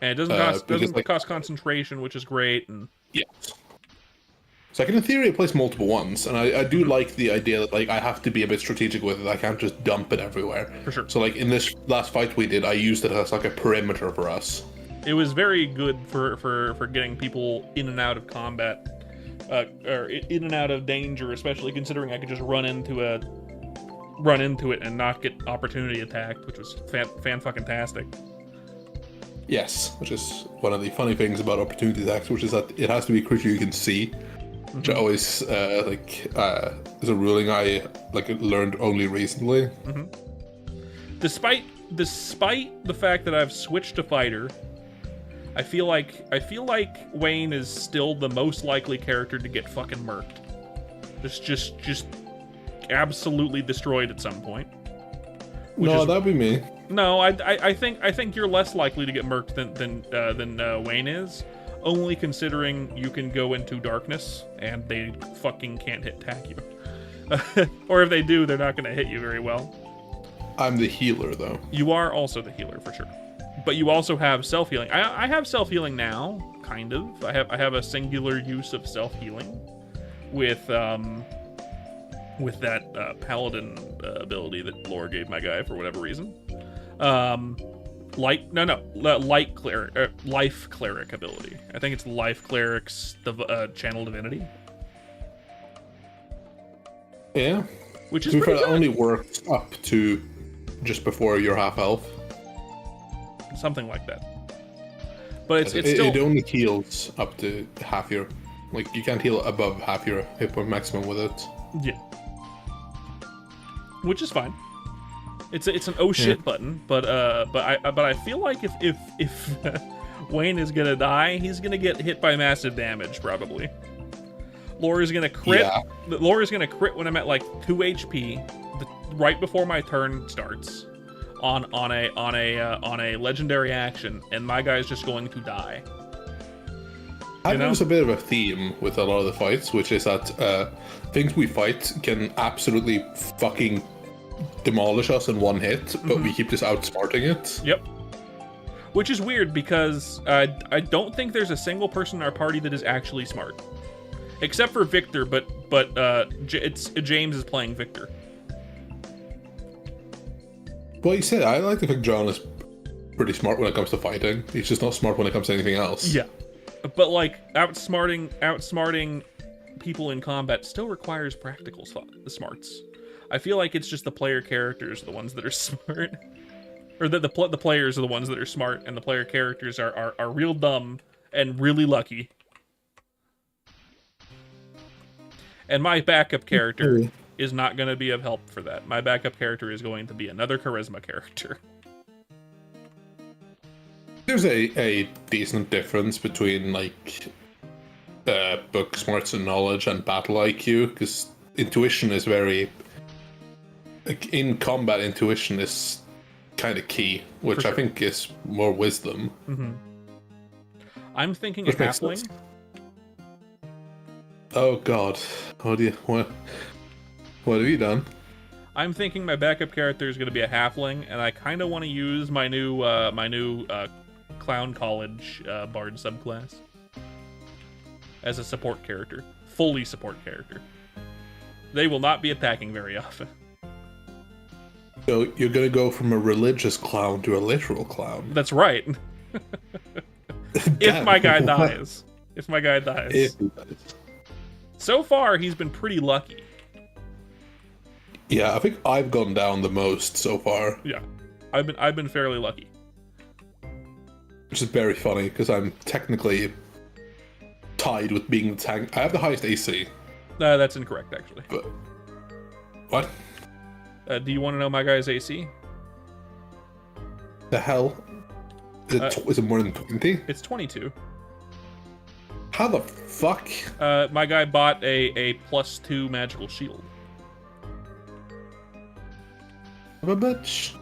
And it doesn't cost concentration, which is great. And Yes. So I can, in theory, place multiple ones, and I do like the idea that, like, I have to be a bit strategic with it. I can't just dump it everywhere. For sure. So, like, in this last fight we did, I used it as, like, a perimeter for us. it was very good for getting people in and out of combat, or in and out of danger, especially considering I could just run into run into it and not get opportunity attacked, which was fan-fucking-tastic. Yes, which is one of the funny things about opportunity attacks, which is that it has to be a creature you can see. Which I always is a ruling I learned only recently. Despite the fact that I've switched to fighter, I feel like Wayne is still the most likely character to get fucking murked. Just absolutely destroyed at some point. No, that'd be me. No, I think you're less likely to get murked than Wayne is, only considering you can go into darkness and they fucking can't attack you. Or if they do, they're not going to hit you very well. I'm the healer, though. You are also the healer for sure, but you also have self-healing. I have self-healing now, kind of. I have a singular use of self-healing with that paladin ability that Laura gave my guy for whatever reason. Life cleric ability. I think it's life cleric's channel divinity. Yeah, which is to be fair, pretty that only works up to just before you're half health. Something like that. But it's it, still... it only heals up to half your, like, you can't heal above half your hit point maximum with it. Yeah. Which is fine. It's an oh shit button, but I feel like if Wayne is gonna die, he's gonna get hit by massive damage probably. Laura's gonna crit. Yeah. Laura's gonna crit when I'm at like 2 HP, right before my turn starts, on a legendary action, and my guy's just going to die. I think there's a bit of a theme with a lot of the fights, which is that things we fight can absolutely fucking demolish us in one hit, but we keep just outsmarting it. Yep. Which is weird because I don't think there's a single person in our party that is actually smart, except for Victor. But James is playing Victor. Well, you said I like to think John is pretty smart when it comes to fighting. He's just not smart when it comes to anything else. Yeah, but like outsmarting people in combat still requires practical smarts. I feel like it's just the player characters, the ones that are smart, or the players are the ones that are smart, and the player characters are real dumb and really lucky. And my backup character is not going to be of help for that. My backup character is going to be another charisma character. There's a decent difference between like book smarts and knowledge and battle IQ, because intuition is very... Like, in combat, intuition is kind of key, which I think is more wisdom. I'm thinking a halfling. Oh god, what have you done? I'm thinking my backup character is going to be a halfling, and I kind of want to use my new clown college bard subclass as a support character, fully support character. They will not be attacking very often. So you're gonna go from a religious clown to a literal clown. That's right. If my guy dies. If my guy dies. If he dies. So far, he's been pretty lucky. Yeah, I think I've gone down the most so far. Yeah, I've been fairly lucky. Which is very funny because I'm technically tied with being the tank. I have the highest AC. That's incorrect, actually. But what? Do you want to know my guy's AC? The hell? Is it more than 20? It's 22. How the fuck? My guy bought a +2 magical shield. I'm a bitch.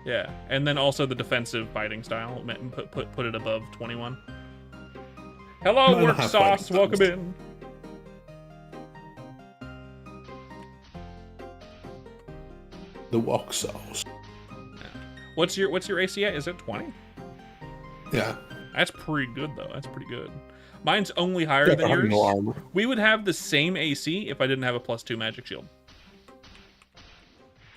Yeah, and then also the defensive fighting style put it above 21. Hello, work sauce. Welcome in. The walk sauce. What's your AC at? Is it 20? Yeah. That's pretty good though. That's pretty good. Mine's only higher than yours. No armor. We would have the same AC if I didn't have a +2 magic shield.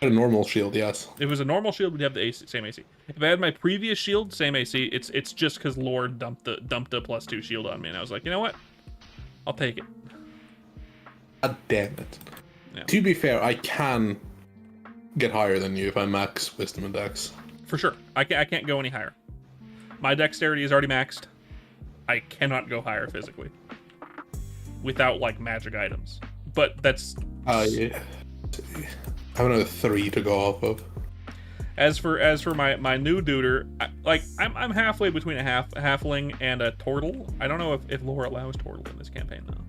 A normal shield, yes. If it was a normal shield, we'd have the same AC. If I had my previous shield, same AC. It's just because Lord dumped a +2 shield on me, and I was like, you know what? I'll take it. God damn it. Yeah. To be fair, I can get higher than you if I max wisdom and dex. For sure. I can't go any higher. My dexterity is already maxed. I cannot go higher physically. Without, like, magic items. But that's... Yeah. I have another 3 to go off of. As for my new duder, I'm halfway between a halfling and a turtle. I don't know if lore allows turtle in this campaign, though.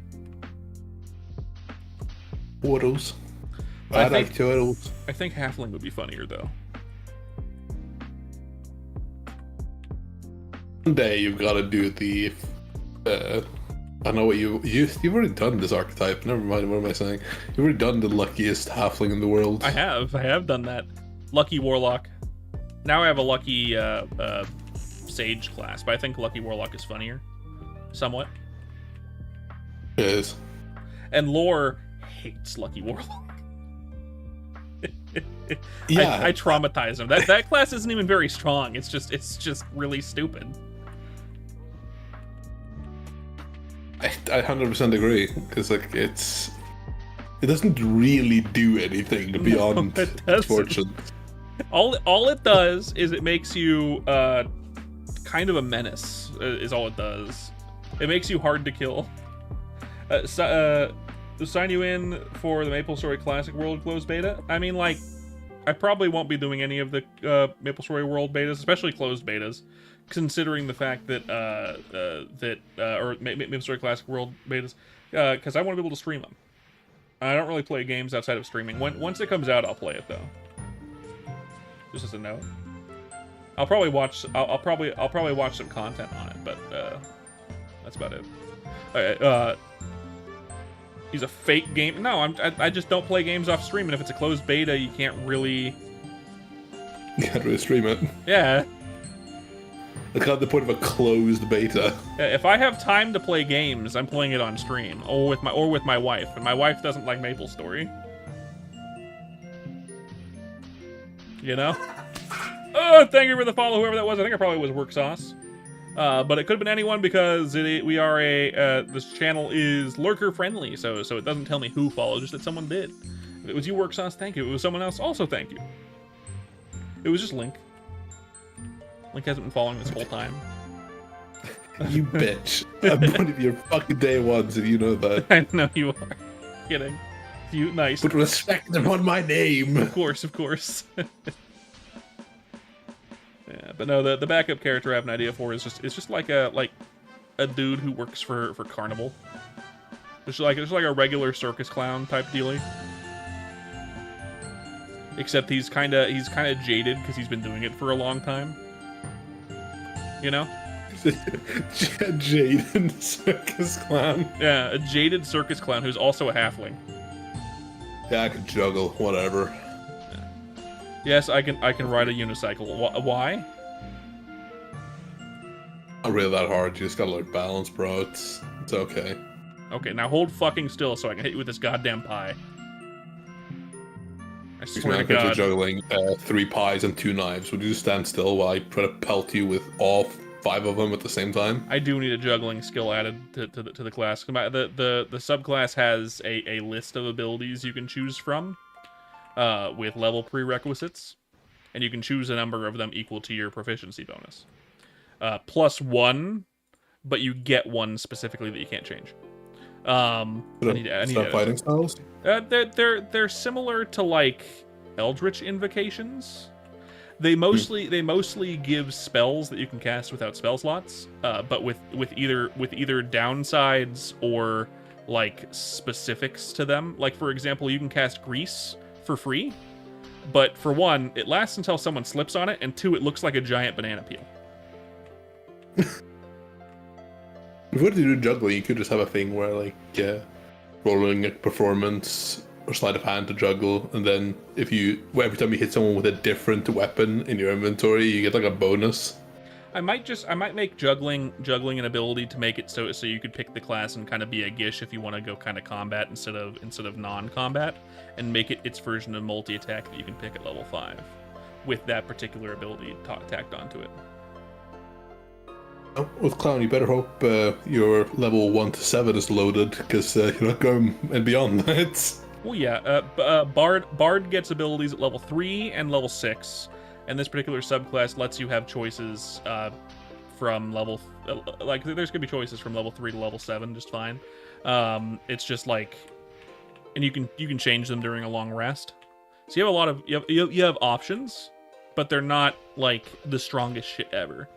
Turtles. I I like think- turtles. I think halfling would be funnier, though. One day you've got to do the. I know what you've already done this archetype. Never mind. What am I saying? You've already done the luckiest halfling in the world. I have done that. Lucky warlock. Now I have a lucky sage class, but I think lucky warlock is funnier, somewhat. It is. And lore hates lucky warlock. Yeah. I traumatize him. That class isn't even very strong. It's just really stupid. I 100% agree because like it doesn't really do anything beyond it doesn't. misfortune. All it does is it makes you kind of a menace. Is all it does. It makes you hard to kill. To sign you in for the MapleStory Classic World closed beta. I mean, like, I probably won't be doing any of the MapleStory World betas, especially closed betas, considering the fact that MapleStory Classic World betas, because I want to be able to stream them. I don't really play games outside of streaming. Once it comes out, I'll play it though. Just as a note, I'll probably watch. I'll probably watch some content on it, but that's about it. Okay, he's a fake game. No, I just don't play games off stream, and if it's a closed beta, you can't really. You can't really stream it. Yeah. Look at the point of a closed beta. If I have time to play games, I'm playing it on stream, or with my wife, and my wife doesn't like MapleStory. You know? Oh, thank you for the follow, whoever that was. I think it probably was Work Sauce. But it could have been anyone because we are this channel is lurker friendly, so it doesn't tell me who followed, just that someone did. If it was you, Work Sauce, thank you. If it was someone else, also thank you. It was just Link. Link hasn't been following this whole time. You bitch. I'm one of your fucking day ones, and you know that. I know you are. Kidding. You nice. Put respect upon my name. Of course, of course. Yeah, but no, the backup character I have an idea for is just like a dude who works for Carnival. Just like a regular circus clown type dealie. Except he's kind of jaded because he's been doing it for a long time. You know? Jaden circus clown. Yeah, a jaded circus clown who's also a halfling. Yeah, I can juggle, whatever. Yes, I can ride a unicycle. Why? Not really that hard. You just gotta learn balance, bro. It's okay. Okay, now hold fucking still so I can hit you with this goddamn pie. I swear to You're God. juggling 3 pies and 2 knives. Would you just stand still while I try to pelt you with all 5 of them at the same time? I do need a juggling skill added to the class. The subclass has a list of abilities you can choose from with level prerequisites, and you can choose a number of them equal to your proficiency bonus. +1, but you get one specifically that you can't change. I need to fighting styles? they're similar to like Eldritch invocations. They mostly give spells that you can cast without spell slots, but with either downsides or like specifics to them. Like for example, you can cast Grease for free, but for 1, it lasts until someone slips on it, and 2, it looks like a giant banana peel. If you were to do juggling, you could just have a thing where, like, rolling a performance or sleight of hand to juggle, and then every time you hit someone with a different weapon in your inventory, you get like a bonus. I might make juggling an ability to make it so you could pick the class and kind of be a Gish if you want to go kind of combat instead of non-combat, and make it its version of multi-attack that you can pick at level 5 with that particular ability tacked onto it. Oh, with Clown, you better hope your level 1 to 7 is loaded, because you're not going and beyond that. Well, yeah. Bard gets abilities at level 3 and level 6, and this particular subclass lets you have choices from level like there's gonna be choices from level 3 to level 7 just fine. It's just like, and you can change them during a long rest. So you have a lot of you have options, but they're not like the strongest shit ever.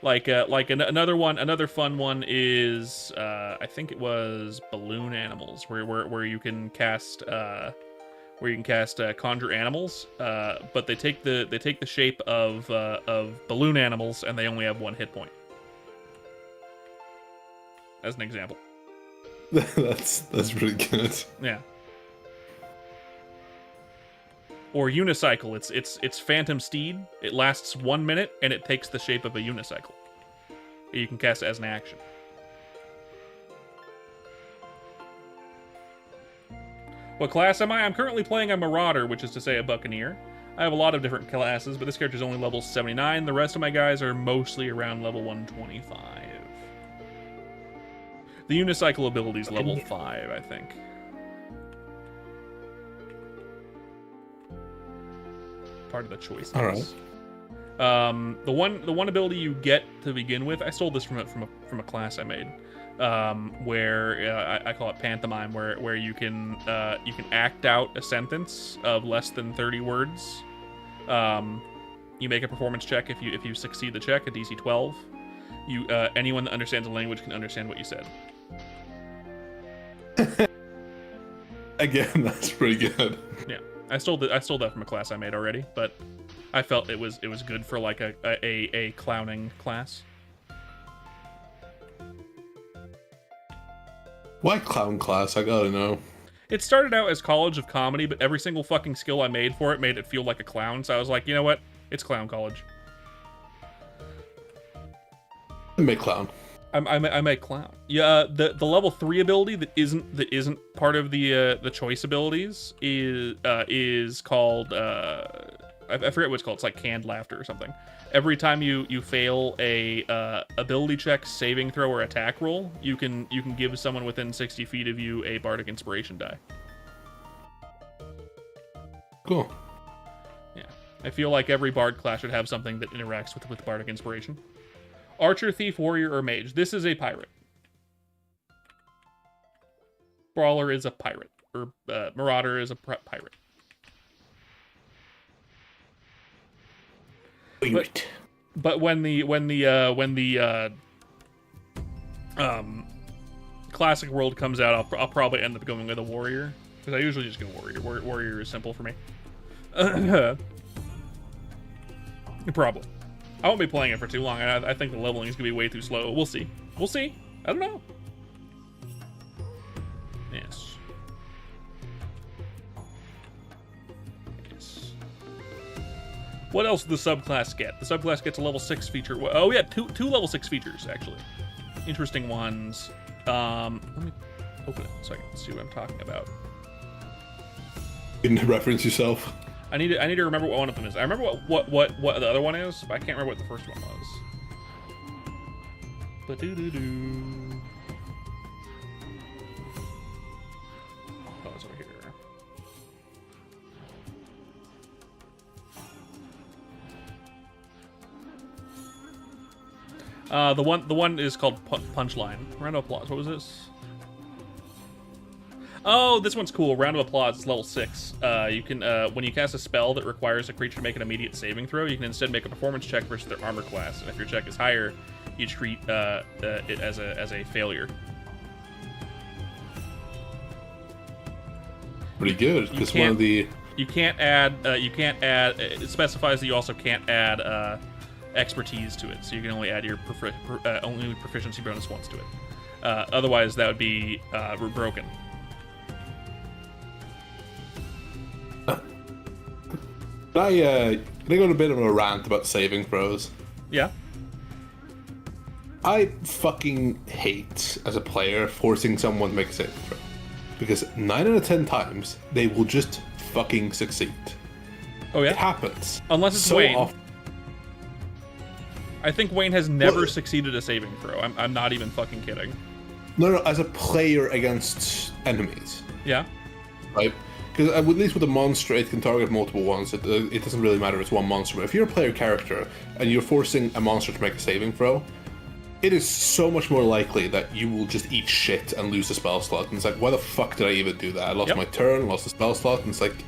Another fun one is I think it was balloon animals, where you can cast conjure animals, but they take the shape of balloon animals, and they only have 1 hit point. As an example. That's really good. Yeah. Or unicycle. It's Phantom Steed. It lasts 1 minute, and it takes the shape of a unicycle. You can cast it as an action. What class am I? I'm currently playing a Marauder, which is to say a Buccaneer. I have a lot of different classes, but this character's only level 79. The rest of my guys are mostly around level 125. The unicycle ability's level 5, I think. Part of the choice. All right. The one ability you get to begin with, I stole this from a class I made, where I call it pantomime, where you can act out a sentence of less than 30 words. You make a performance check. If you succeed the check, a DC 12. Anyone that understands the language can understand what you said. Again, that's pretty good. Yeah, I stole that from a class I made already, but I felt it was good for like a clowning class. Why clown class? I gotta know. It started out as College of Comedy, but every single fucking skill I made for it made it feel like a clown. So I was like, you know what? It's Clown College. Make clown. I make clown. Yeah, the level 3 ability that isn't part of the choice abilities is called I forget what it's called. It's like canned laughter or something. Every time you fail a ability check, saving throw, or attack roll, you can give someone within 60 feet of you a bardic inspiration die. Cool. Yeah, I feel like every bard class should have something that interacts with bardic inspiration. Archer, thief, warrior, or mage. This is a pirate. Brawler is a pirate, or marauder is a pirate. But when the classic world comes out, I'll probably end up going with a warrior, because I usually just go warrior. Warrior is simple for me. Probably. I won't be playing it for too long. I think the leveling is gonna be way too slow. We'll see. We'll see. I don't know. Yes. Yes. What else does the subclass get? The subclass gets a level 6 feature. Oh yeah, two level 6 features actually. Interesting ones. Let me open it so I can see what I'm talking about. You can reference yourself. I need to remember what one of them is. I remember what the other one is, but I can't remember what the first one was. Ba-doo-doo-doo. Oh, it's over here. The one is called Punchline. Round of applause. What was this? Oh, this one's cool. Round of applause. It's level 6. You can when you cast a spell that requires a creature to make an immediate saving throw, you can instead make a performance check versus their armor class. And if your check is higher, you treat it as a failure. Pretty good. Because one of the you can't add. It specifies that you also can't add expertise to it, so you can only add your only proficiency bonus once to it. Otherwise, that would be broken. Can I go on a bit of a rant about saving throws? Yeah. I fucking hate, as a player, forcing someone to make a saving throw. Because 9 out of 10 times, they will just fucking succeed. Oh yeah? It happens. Unless it's so Wayne. Often. I think Wayne has never succeeded a saving throw. I'm not even fucking kidding. No, as a player against enemies. Yeah. Right? because at least with a monster, it can target multiple ones. It doesn't really matter if it's one monster. But if you're a player character and you're forcing a monster to make a saving throw, it is so much more likely that you will just eat shit and lose a spell slot. And it's like, why the fuck did I even do that? I lost my turn, lost the spell slot, and it's like,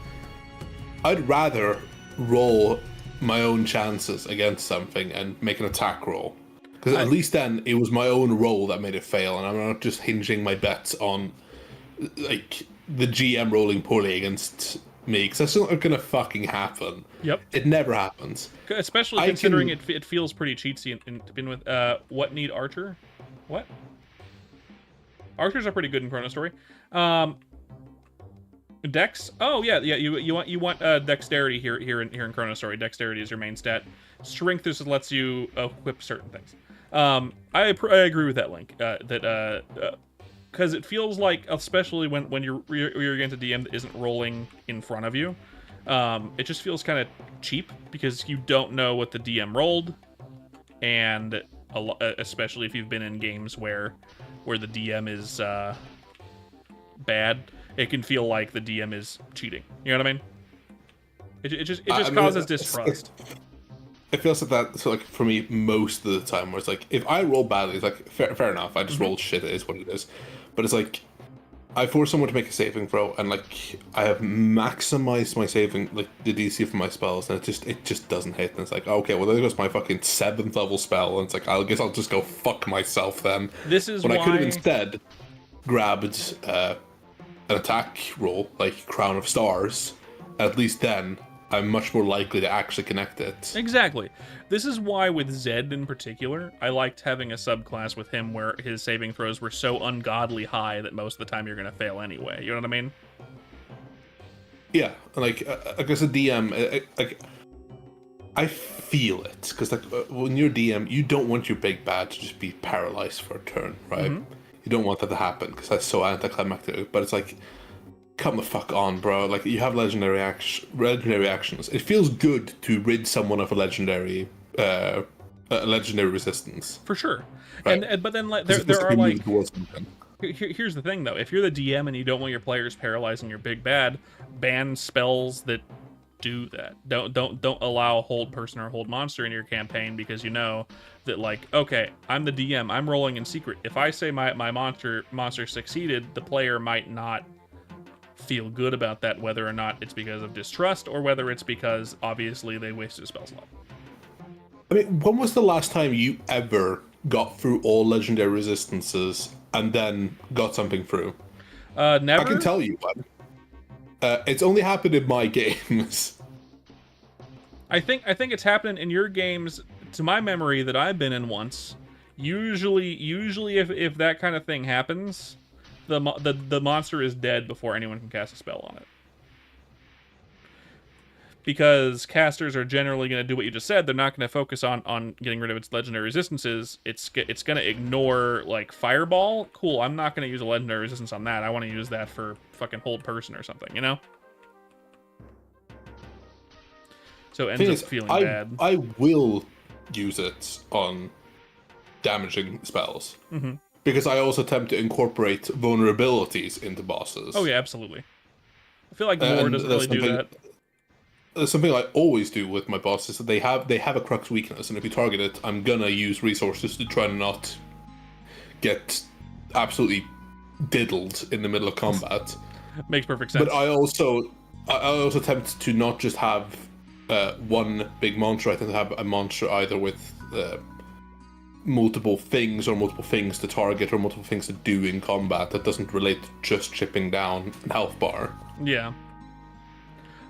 I'd rather roll my own chances against something and make an attack roll. Because at least then it was my own roll that made it fail, and I'm not just hinging my bets on like the GM rolling poorly against me, because that's not gonna fucking happen. Yep. It never happens. Especially considering it feels pretty cheatsy to begin with. What need Archer? What? Archers are pretty good in Chrono Story. Dex? Oh yeah. You want dexterity here in Chrono Story. Dexterity is your main stat. Strength just lets you equip certain things. I agree with that, Link. Because it feels like, especially when you're against a DM that isn't rolling in front of you, it just feels kind of cheap because you don't know what the DM rolled, and especially if you've been in games where the DM is bad, it can feel like the DM is cheating. You know what I mean? It just causes distrust. It feels like that, so like for me most of the time, where it's like if I roll badly, it's like fair enough. I just rolled shit. It is what it is. But it's like I force someone to make a saving throw, and like I have maximized my saving, like the DC for my spells, and it just doesn't hit. And it's like, okay, well there goes my fucking 7th level spell, and it's like I guess I'll just go fuck myself then. This is when why I could have instead grabbed an attack roll like Crown of Stars. At least then I'm much more likely to actually connect it. Exactly. This is why with Zed in particular, I liked having a subclass with him where his saving throws were so ungodly high that most of the time you're going to fail anyway. You know what I mean? Yeah, like I guess a DM, like I feel it, because like when you're DM, you don't want your big bad to just be paralyzed for a turn, right? You don't want that to happen because that's so anticlimactic. But it's like, come the fuck on, bro. Like, you have legendary actions. It feels good to rid someone of a legendary resistance. For sure. Right. But then like, there are like... Here's the thing, though. If you're the DM and you don't want your players paralyzing your big bad, ban spells that do that. Don't allow hold person or hold monster in your campaign, because you know that, like, okay, I'm the DM. I'm rolling in secret. If I say my monster succeeded, the player might not feel good about that, whether or not it's because of distrust or whether it's because obviously they wasted a spell slot. I mean, when was the last time you ever got through all legendary resistances and then got something through? Never. I can tell you one. It's only happened in my games. I think it's happened in your games, to my memory, that I've been in once. Usually if that kind of thing happens, the monster is dead before anyone can cast a spell on it. Because casters are generally going to do what you just said. They're not going to focus on getting rid of its legendary resistances. It's going to ignore, like, Fireball. Cool, I'm not going to use a legendary resistance on that. I want to use that for fucking hold person or something, you know? So it ends up feeling bad. I will use it on damaging spells. Because I also attempt to incorporate vulnerabilities into bosses. Oh yeah, absolutely. I feel like Lore doesn't really do that. There's something I always do with my bosses. That they have a crux weakness, and if you target it, I'm gonna use resources to try and not get absolutely diddled in the middle of combat. Makes perfect sense. But I also attempt to not just have one big monster. I tend to have a monster either with multiple things to target or multiple things to do in combat that doesn't relate to just chipping down an health bar. Yeah.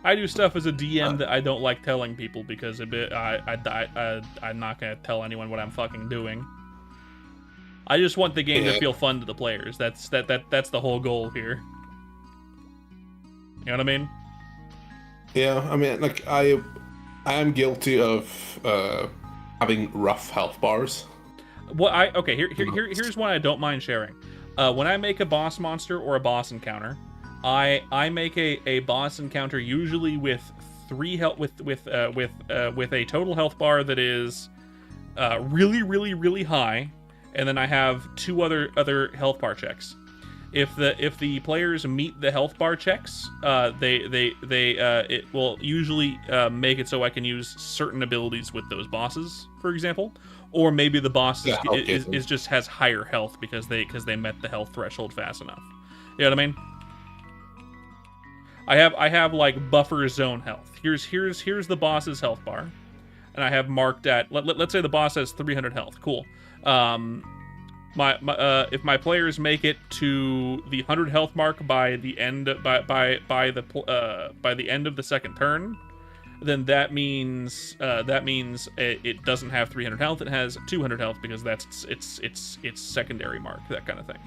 I do stuff as a DM that I don't like telling people, because I'm not gonna tell anyone what I'm fucking doing. I just want the game to feel fun to the players. That's the whole goal here. You know what I mean? Yeah, I mean, like I am guilty of having rough health bars. Here's one I don't mind sharing. When I make a boss monster or a boss encounter, I make a boss encounter usually with 3 health with a total health bar that is really high, and then I have 2 other health bar checks. If the players meet the health bar checks, it will usually make it so I can use certain abilities with those bosses, for example, or maybe the boss is just has higher health because they met the health threshold fast enough. You know what I mean? I have like buffer zone health. Here's the boss's health bar, and I have marked at let's say the boss has 300 health. Cool. If my players make it to the 100 health mark by the end by the end of the second turn, then that means it doesn't have 300 health. It has 200 health because that's its secondary mark, that kind of thing,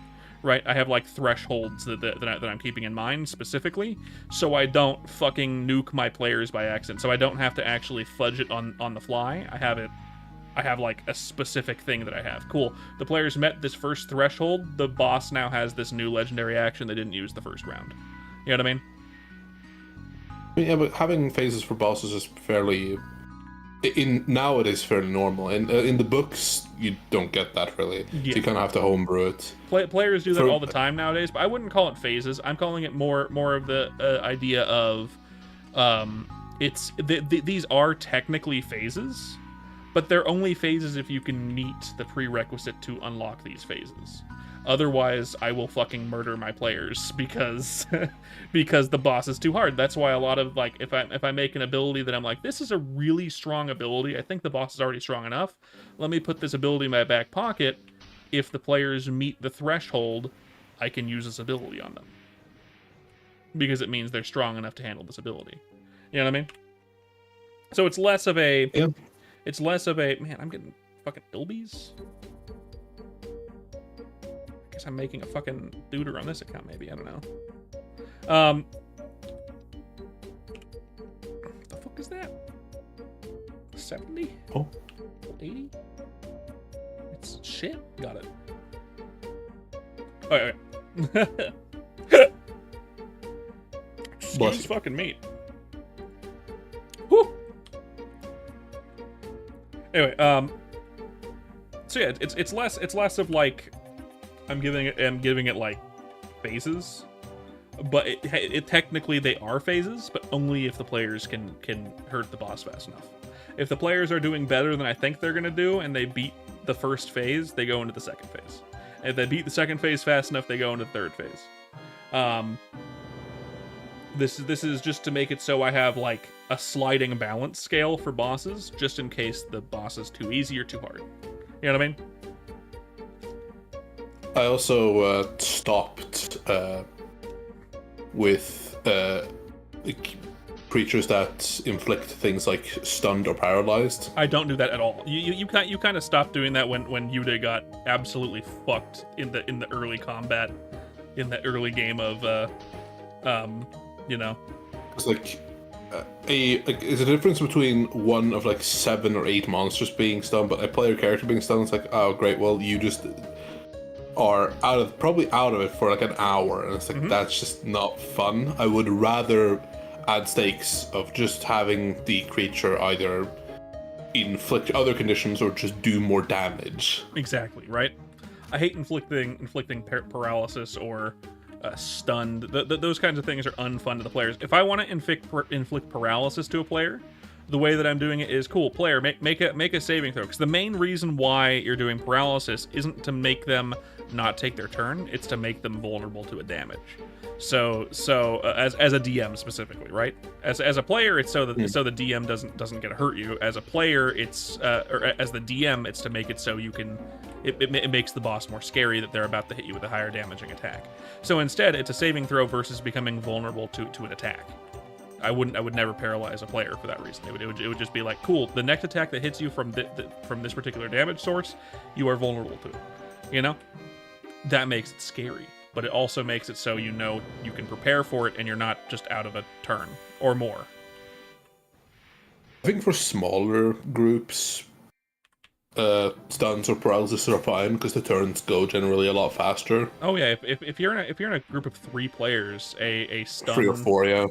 right? I have like thresholds that I'm keeping in mind specifically, so I don't fucking nuke my players by accident. So I don't have to actually fudge it on the fly. I have like a specific thing that I have. Cool. The players met this first threshold. The boss now has this new legendary action they didn't use the first round. You know what I mean? Yeah, but having phases for bosses is fairly... Now it is fairly normal. In the books, you don't get that really. Yeah. So you kind of have to homebrew it. Players do that all the time nowadays, but I wouldn't call it phases. I'm calling it more of the idea of... these are technically phases, but they're only phases if you can meet the prerequisite to unlock these phases. Otherwise, I will fucking murder my players because the boss is too hard. That's why a lot of, like, if I make an ability that I'm like, this is a really strong ability, I think the boss is already strong enough, let me put this ability in my back pocket. If the players meet the threshold, I can use this ability on them. Because it means they're strong enough to handle this ability. You know what I mean? So it's less of a... Yeah. It's less of a... Man, I'm getting fucking ilbies. I guess I'm making a fucking duder on this account, maybe. I don't know. The fuck is that? 70? Oh. 80? It's shit. Got it. Oh, okay. Excuse fucking meat. Whew. Anyway, so yeah, it's less of like I'm giving it like phases, but it technically they are phases, but only if the players can hurt the boss fast enough. If the players are doing better than I think they're gonna do, and they beat the first phase, they go into the second phase. And if they beat the second phase fast enough, they go into the third phase. This is just to make it so I have like a sliding balance scale for bosses, just in case the boss is too easy or too hard. You know what I mean? I also stopped with creatures that inflict things like stunned or paralyzed. I don't do that at all. You kind of stopped doing that when Yuda got absolutely fucked in the early combat, in the early game of you know. It's like there's a difference between one of like 7 or 8 monsters being stunned, but a player character being stunned. It's like, oh great, well you just are probably out of it for like an hour, and it's like that's just not fun. I would rather add stakes of just having the creature either inflict other conditions or just do more damage. Exactly, right? I hate inflicting paralysis or stunned. Those kinds of things are unfun to the players. If I want to inflict paralysis to a player, the way that I'm doing it is, cool, player, make a saving throw. Because the main reason why you're doing paralysis isn't to make them not take their turn, it's to make them vulnerable to a damage. So as a DM specifically, right? As a player, it's so that so the DM doesn't get to hurt you. As a player, it's or as the DM, it's to make it so you can. It makes the boss more scary that they're about to hit you with a higher damaging attack. So instead, it's a saving throw versus becoming vulnerable to an attack. I would never paralyze a player for that reason. It would just be like, cool, the next attack that hits you from this particular damage source, you are vulnerable to it. You know, that makes it scary. But it also makes it so you know you can prepare for it and you're not just out of a turn or more. I think for smaller groups, stuns or paralysis are fine because the turns go generally a lot faster. Oh yeah, if you're in a group of 3 players, a stun 3 or 4, yeah.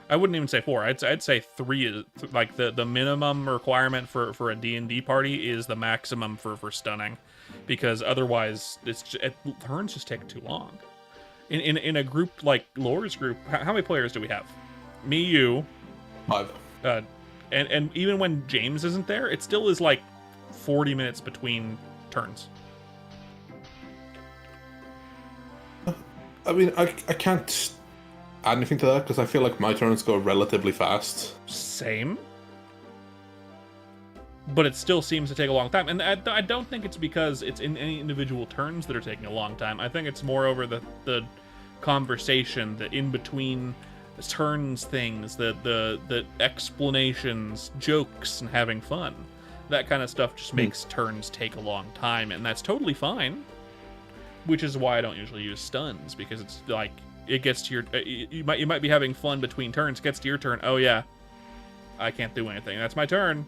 I wouldn't even say 4. I'd say 3 is like the minimum requirement for a D&D party is the maximum for stunning, because otherwise turns just take too long. In a group like Lore's group, how many players do we have? Me, you, 5. and even when James isn't there, it still is like 40 minutes between turns. I mean, I can't add anything to that because I feel like my turns go relatively fast. Same. But it still seems to take a long time. And I don't think it's because it's in any individual turns that are taking a long time. I think it's more over the conversation, the in-between turns things, the explanations, jokes, and having fun. That kind of stuff just makes turns take a long time, and that's totally fine. Which is why I don't usually use stuns, because it's like, it gets to your... You might be having fun between turns, gets to your turn, oh yeah, I can't do anything. That's my turn.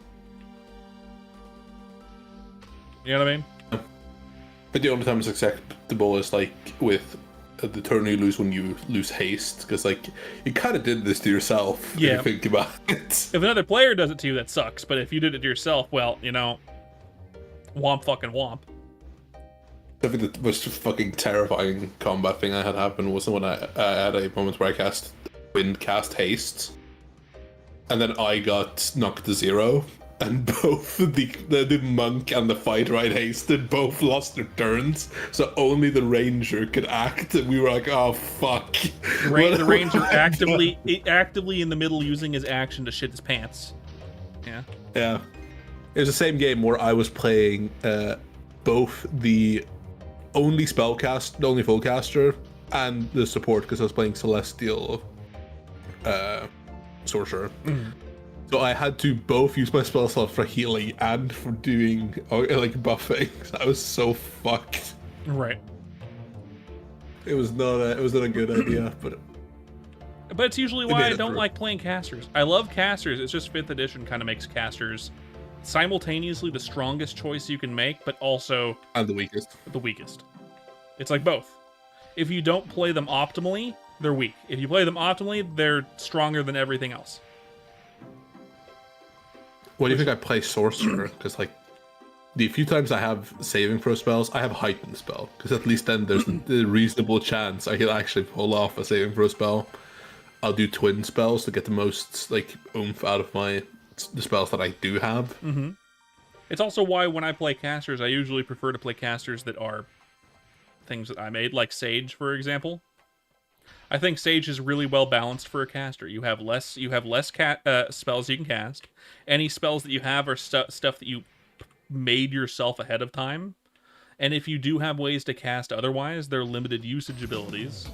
You know what I mean? But the only time it's acceptable is like with the turn you lose when you lose haste, because like you kind of did this to yourself. Yeah. If you think about it. If another player does it to you, that sucks. But if you did it to yourself, well, you know, womp fucking womp. I think the most fucking terrifying combat thing I had happen was when I had a moment where I cast haste, and then I got knocked to 0. And both the monk and the fighter I'd hasted both lost their turns, so only the ranger could act. And we were like, "Oh fuck!" The ranger actively in the middle using his action to shit his pants. Yeah. Yeah. It was the same game where I was playing both the only full caster, and the support because I was playing Celestial Sorcerer. Mm. So I had to both use my spell slot for healing and for doing like buffing. I was so fucked. Right. It was not a good idea, but it's usually why I don't like playing casters. I love casters. It's just 5th edition kind of makes casters simultaneously the strongest choice you can make, but also the weakest. The weakest. It's like both. If you don't play them optimally, they're weak. If you play them optimally, they're stronger than everything else. What do you think I play Sorcerer? Because like the few times I have saving throw spells, I have heightened spell. Because at least then there's a reasonable chance I can actually pull off a saving throw spell. I'll do twin spells to get the most like oomph out of the spells that I do have. Mm-hmm. It's also why when I play casters, I usually prefer to play casters that are things that I made, like Sage, for example. I think Sage is really well balanced for a caster. You have less spells you can cast. Any spells that you have are stuff that you made yourself ahead of time. And if you do have ways to cast otherwise, they're limited usage abilities.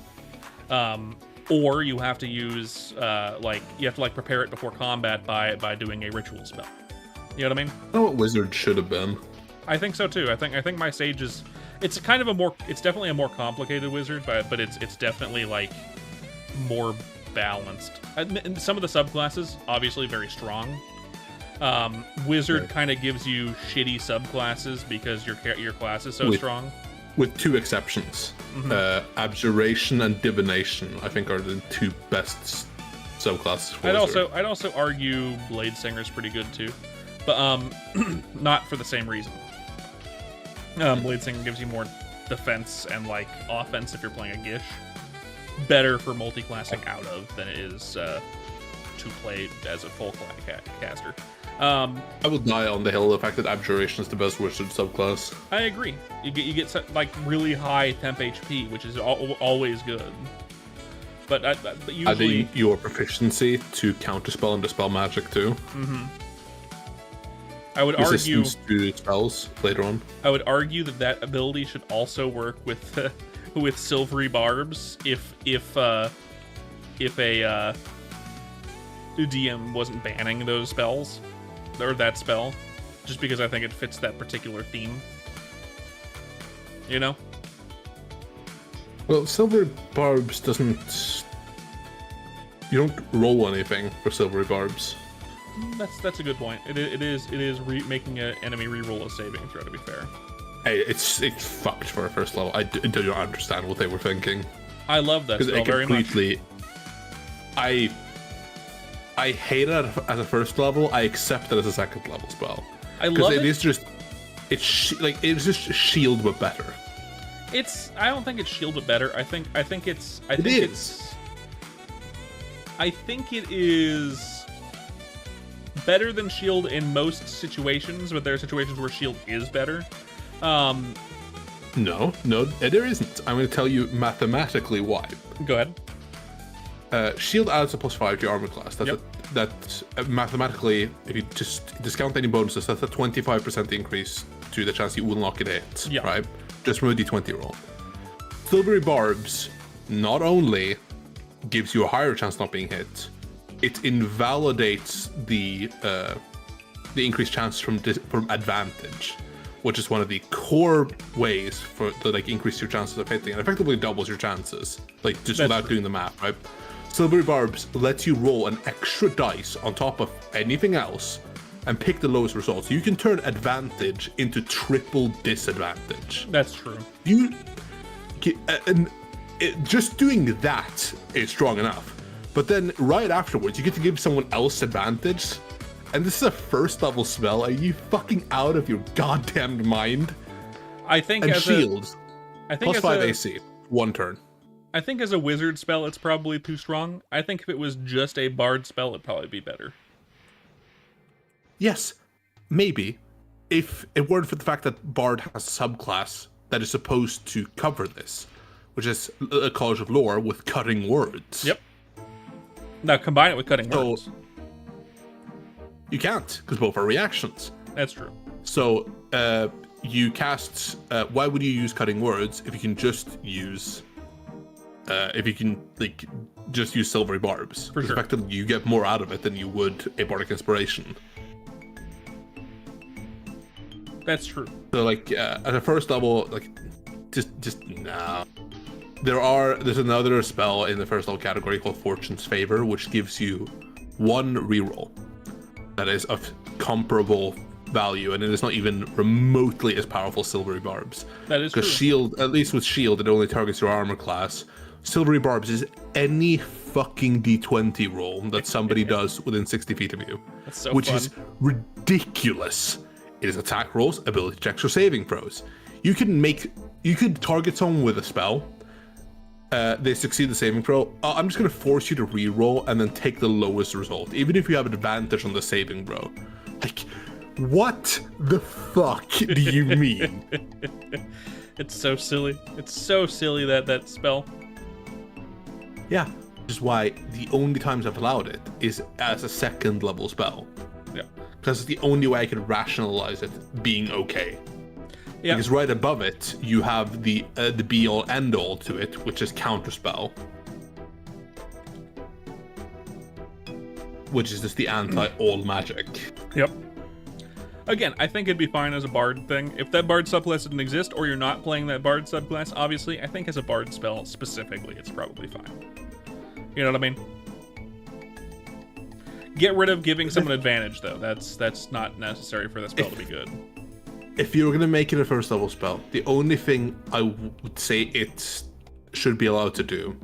Or you have to use you have to prepare it before combat by doing a ritual spell. You know what I mean? I know what Wizard should have been. I think so too. I think my Sage is... It's definitely a more complicated wizard, but it's definitely like more balanced. And some of the subclasses obviously very strong. Wizard kind of gives you shitty subclasses because your class is so strong. With 2 exceptions, Abjuration and Divination, I think, are the 2 best subclasses for Wizard. I'd also argue Blade Singer's pretty good too, but not for the same reason. Blade Singer gives you more defense and like offense if you're playing a Gish. Better for multi-classing out of than it is to play as a full caster. I will die on the hill of the fact that Abjuration is the best wizard subclass. I agree. You get like really high temp HP, which is always good. But usually adding your proficiency to counterspell and dispel magic too. Mm-hmm. I would Resistance to spells later on. I would argue that ability should also work with with silvery barbs if a DM wasn't banning those spells or that spell, just because I think it fits that particular theme. You know? Well, silvery barbs doesn't. You don't roll anything for silvery barbs. That's a good point. It is making an enemy reroll a saving throw, to be fair. Hey, it's fucked for a first level. I do not understand what they were thinking. I love that spell very much. I hate it as a first level. I accept it as a second level spell. I love it. It's just shield but better. I don't think it's shielded better. I think it is better than shield in most situations, but there are situations where shield is better. No, there isn't. I'm going to tell you mathematically why. Go ahead. Shield adds a +5 to your armor class. That's mathematically, if you just discount any bonuses, that's a 25% increase to the chance you will not get hit. Yeah. Right? Just from a d20 roll. Silvery Barbs not only gives you a higher chance not being hit, it invalidates the increased chance from advantage, which is one of the core ways to like increase your chances of hitting, and effectively doubles your chances, like just without doing the math, right? Silvery Barbs lets you roll an extra dice on top of anything else and pick the lowest result. So you can turn advantage into triple disadvantage. That's true. Just doing that is strong enough. But then right afterwards, you get to give someone else advantage. And this is a first level spell. Are you fucking out of your goddamn mind? I think and as shields. I think +5 AC, 1 turn. I think as a wizard spell, it's probably too strong. I think if it was just a bard spell, it'd probably be better. Yes, maybe. If it weren't for the fact that Bard has a subclass that is supposed to cover this, which is a College of Lore with cutting words. Yep. Now combine it with cutting words. You can't, because both are reactions. That's true. So you cast. Why would you use cutting words if you can just use? If you can just use Silvery Barbs? For sure. Effectively, you get more out of it than you would a Bardic Inspiration. That's true. So at a first level, just no. There's another spell in the first level category called Fortune's Favor, which gives you 1 reroll that is of comparable value, and it is not even remotely as powerful as Silvery Barbs. That is true. Because shield, at least with shield, it only targets your armor class. Silvery Barbs is any fucking d20 roll that somebody does within 60 feet of you. That's so which fun. is ridiculous. It is attack rolls, ability checks, or saving throws. You could target someone with a spell. They succeed the saving throw. I'm just gonna force you to re-roll and then take the lowest result, even if you have an advantage on the saving throw. What the fuck do you mean? It's so silly. It's so silly that spell. Yeah, which is why the only times I've allowed it is as a second level spell. Yeah. Because it's the only way I could rationalize it being okay. Yeah. Because right above it, you have the be-all, end-all to it, which is Counterspell. Which is just the anti-all magic. Yep. Again, I think it'd be fine as a bard thing. If that bard subclass didn't exist, or you're not playing that bard subclass, obviously, I think as a bard spell specifically, it's probably fine. You know what I mean? Get rid of giving someone advantage, though. That's not necessary for the spell to be good. If you're going to make it a first level spell, the only thing I would say it should be allowed to do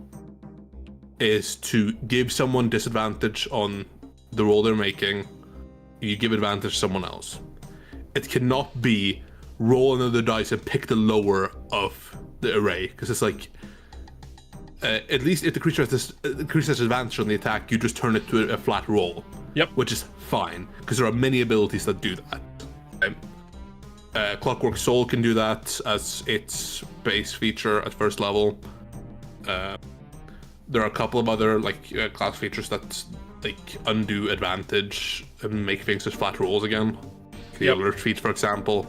is to give someone disadvantage on the roll they're making. You give advantage to someone else. It cannot be roll another dice and pick the lower of the array, because it's at least if the creature has advantage on the attack, you just turn it to a flat roll. Yep. Which is fine, because there are many abilities that do that. Clockwork Soul can do that as its base feature at first level. There are a couple of other class features that undo advantage and make things as flat rolls again. The alert feat, for example.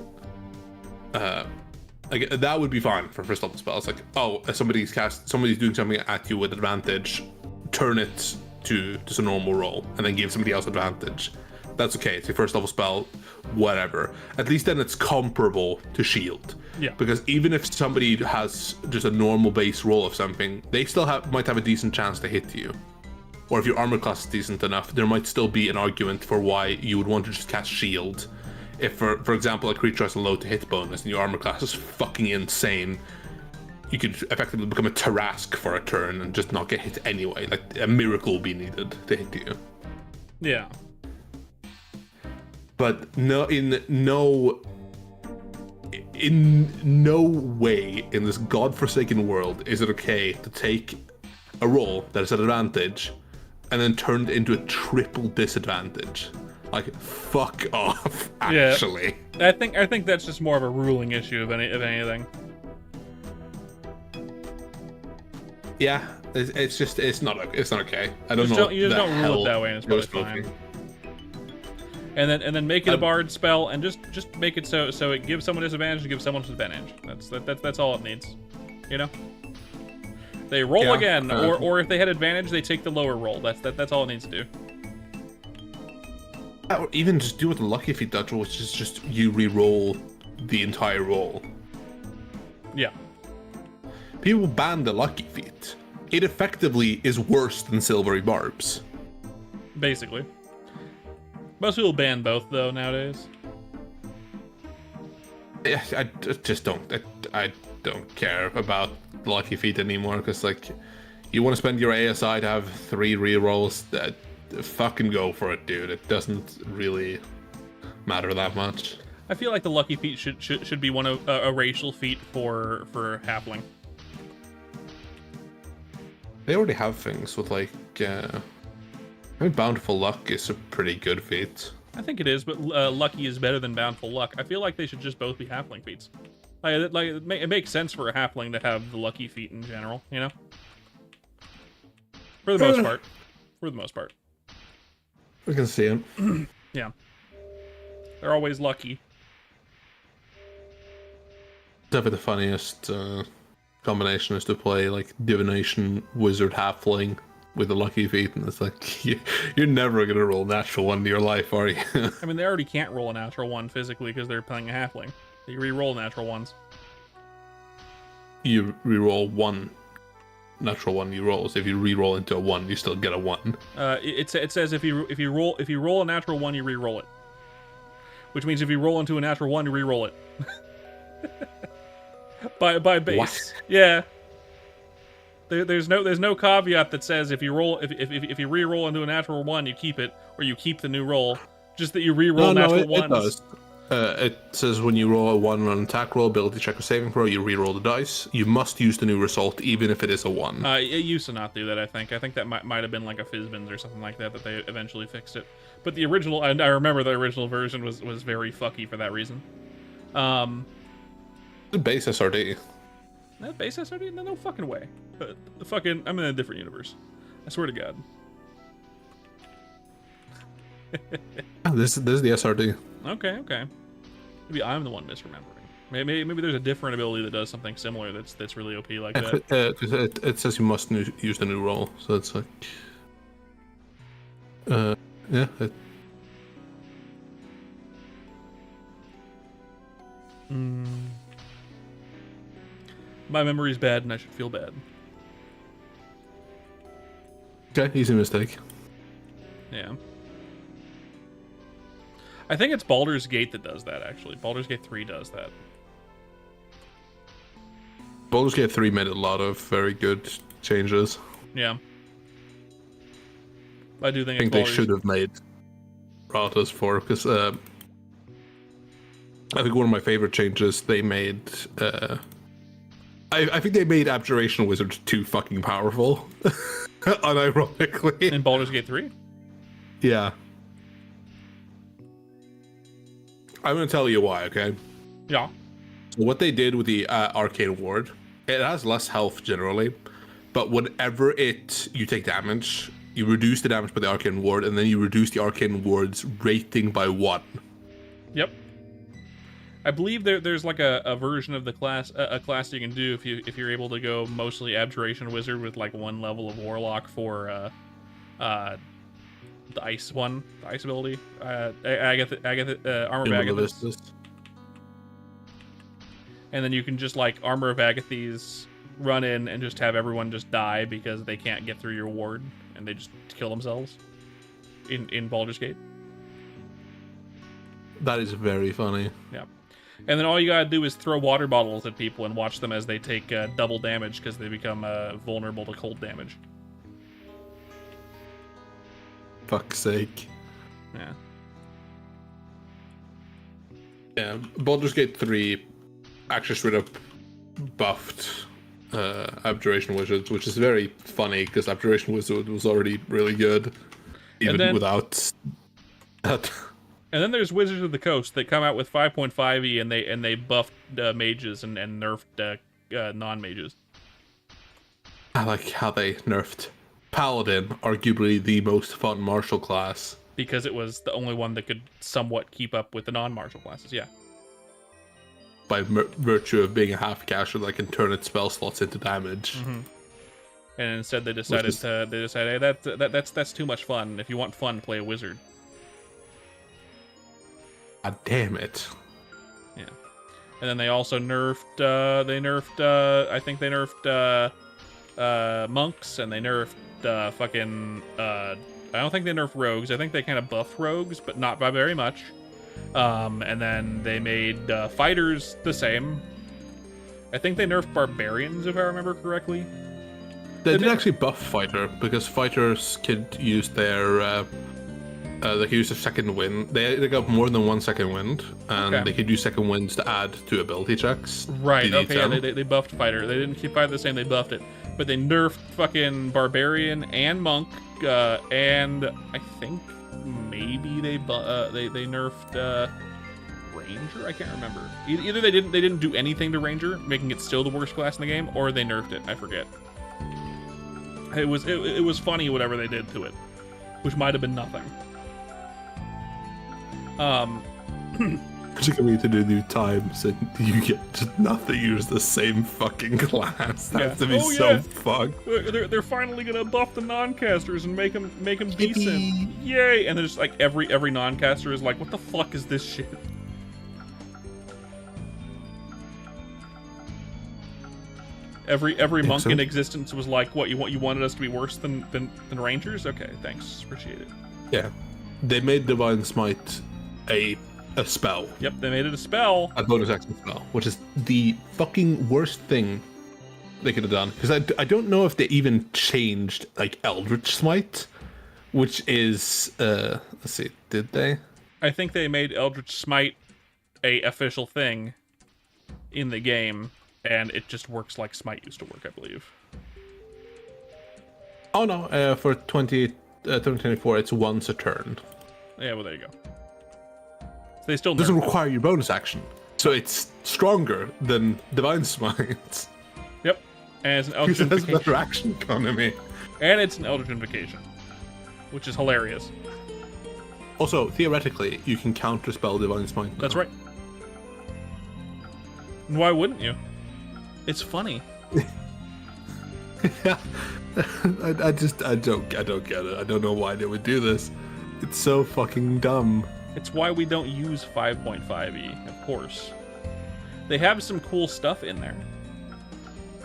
That would be fine for first level spells. Somebody's doing something at you with advantage, turn it to just a normal roll, and then give somebody else advantage. That's okay. It's your first level spell, whatever. At least then it's comparable to shield. Yeah. Because even if somebody has just a normal base roll of something, they still might have a decent chance to hit you. Or if your armor class is decent enough, there might still be an argument for why you would want to just cast shield. If, for example, a creature has a low to hit bonus and your armor class is fucking insane, you could effectively become a Tarask for a turn and just not get hit anyway. A miracle will be needed to hit you. Yeah. But in in no way in this godforsaken world is it okay to take a roll that is at advantage and then turn it into a triple disadvantage. Like, fuck off, actually. Yeah. I think that's just more of a ruling issue of anything. Yeah, it's not okay. I don't Just know. you just the don't rule hell it that way, and it's probably goes smoking. fine. And then make it a bard spell, and just make it so it gives someone disadvantage and gives someone disadvantage. That's all it needs, you know. They roll Yeah, again, or if they had advantage, they take the lower roll. That's all it needs to do. Or even just do what the lucky feat does, which is just you re-roll the entire roll. Yeah. People ban the lucky feat. It effectively is worse than silvery barbs. Basically. Most people ban both though nowadays. Yeah, I just don't. I don't care about lucky feat anymore because, like, you want to spend your ASI to have 3 rerolls. That fucking go for it, dude. It doesn't really matter that much. I feel like the lucky feat should be one of a racial feat for halfling. They already have things with like. I mean, Bountiful Luck is a pretty good feat. I think it is, but lucky is better than bountiful luck. I feel like they should just both be halfling feats. Like it makes sense for a halfling to have the lucky feat in general, you know. For the most part. For the most part. We can see it. Yeah. They're always lucky. Definitely the funniest combination is to play like Divination Wizard Halfling with a lucky feat, and it's like you're never gonna roll natural one in your life, are you? I mean, they already can't roll a natural one physically because they're playing a halfling. They re-roll natural ones. You re-roll one natural one you roll. So if you re-roll into a 1, you still get a 1. It says if you roll a natural one, you re-roll it. Which means if you roll into a natural one, you re-roll it. by base. What? Yeah. There's no caveat that says if you re-roll into a natural one, you keep it, or you keep the new roll. Just that you re-roll natural ones. It does. It says when you roll a 1 on an attack roll, ability check, or saving throw, you re-roll the dice. You must use the new result, even if it is a 1. It used to not do that, I think. I think that might have been like a Fizzbins or something like that they eventually fixed it. But the original, and I remember the original version was very fucky for that reason. The base SRD. That base SRD? No fucking way. I'm in a different universe. I swear to God. This is the SRD. Okay. Maybe I'm the one misremembering. Maybe there's a different ability that does something similar that's really OP like that. It says you must use the new roll, so it's like, yeah. My memory's bad, and I should feel bad. Okay, easy mistake. Yeah. I think it's Baldur's Gate that does that, actually. Baldur's Gate 3 does that. Baldur's Gate 3 made a lot of very good changes. Yeah. I do think I think they should have made Ratas for, because I think one of my favorite changes they made, I think they made Abjuration Wizard too fucking powerful, unironically. In Baldur's Gate 3? Yeah. I'm going to tell you why, okay? Yeah. So what they did with the Arcane Ward, it has less health generally, but whenever you take damage, you reduce the damage by the Arcane Ward, and then you reduce the Arcane Ward's rating by 1. Yep. I believe there's like a version of the class, a class you can do if you're able to go mostly Abjuration Wizard with like 1 level of Warlock for the ice ability. Agatha, Armor of Agathis. And then you can just like Armor of Agathis, run in and just have everyone just die because they can't get through your ward and they just kill themselves in Baldur's Gate. That is very funny. Yeah. And then all you gotta do is throw water bottles at people and watch them as they take double damage because they become vulnerable to cold damage. Fuck's sake. Yeah. Yeah, Baldur's Gate 3 actually straight up buffed Abjuration Wizard, which is very funny because Abjuration Wizard was already really good, even without that. And then there's Wizards of the Coast that come out with 5.5e and they buffed mages and nerfed non-mages. I like how they nerfed Paladin, arguably the most fun martial class. Because it was the only one that could somewhat keep up with the non-martial classes, yeah. By virtue of being a half caster that can turn its spell slots into damage. Mm-hmm. And instead they decided hey, that's too much fun. If you want fun, play a wizard. God damn it. Yeah. And then they also nerfed I think they nerfed monks, and they nerfed fucking I don't think they nerfed rogues. I think they kind of buffed rogues, but not by very much. And then they made fighters the same. I think they nerfed barbarians, if I remember correctly. They did actually buff fighter, because fighters could use their they could use a second wind. They got more than 1 second wind, and they could use second winds to add to ability checks. Right. Okay. Yeah, they buffed fighter. They didn't keep fighter the same. They buffed it, but they nerfed fucking barbarian and monk, and I think maybe they nerfed ranger. I can't remember. Either they didn't do anything to ranger, making it still the worst class in the game, or they nerfed it. I forget. It was funny whatever they did to it, which might have been nothing. Particularly to the new times, and you get just nothing. Use the same fucking class. That has to be so fucked. They're finally gonna buff the non-casters and make them decent. Yay! And there's like every non-caster is like, what the fuck is this shit? Every monk in existence was like, what, you wanted us to be worse than rangers? Okay, thanks, appreciate it. Yeah, they made Divine Smite a spell. Yep, they made it a spell. A bonus action spell, which is the fucking worst thing they could have done. Because I don't know if they even changed like Eldritch Smite, which is let's see, did they? I think they made Eldritch Smite a official thing in the game, and it just works like Smite used to work, I believe. Oh no, for 2024, it's once a turn. Yeah, well there you go. They still doesn't require your bonus action, so it's stronger than Divine Smite. Yep, and it's an Eldritch Invocation. It has better Invocation. action economy. And it's an Eldritch Invocation, which is hilarious. Also, theoretically, you can counterspell Divine Smite now. That's right. And why wouldn't you? It's funny. Yeah, I don't get it. I don't know why they would do this. It's so fucking dumb. It's why we don't use 5.5e, of course. They have some cool stuff in there.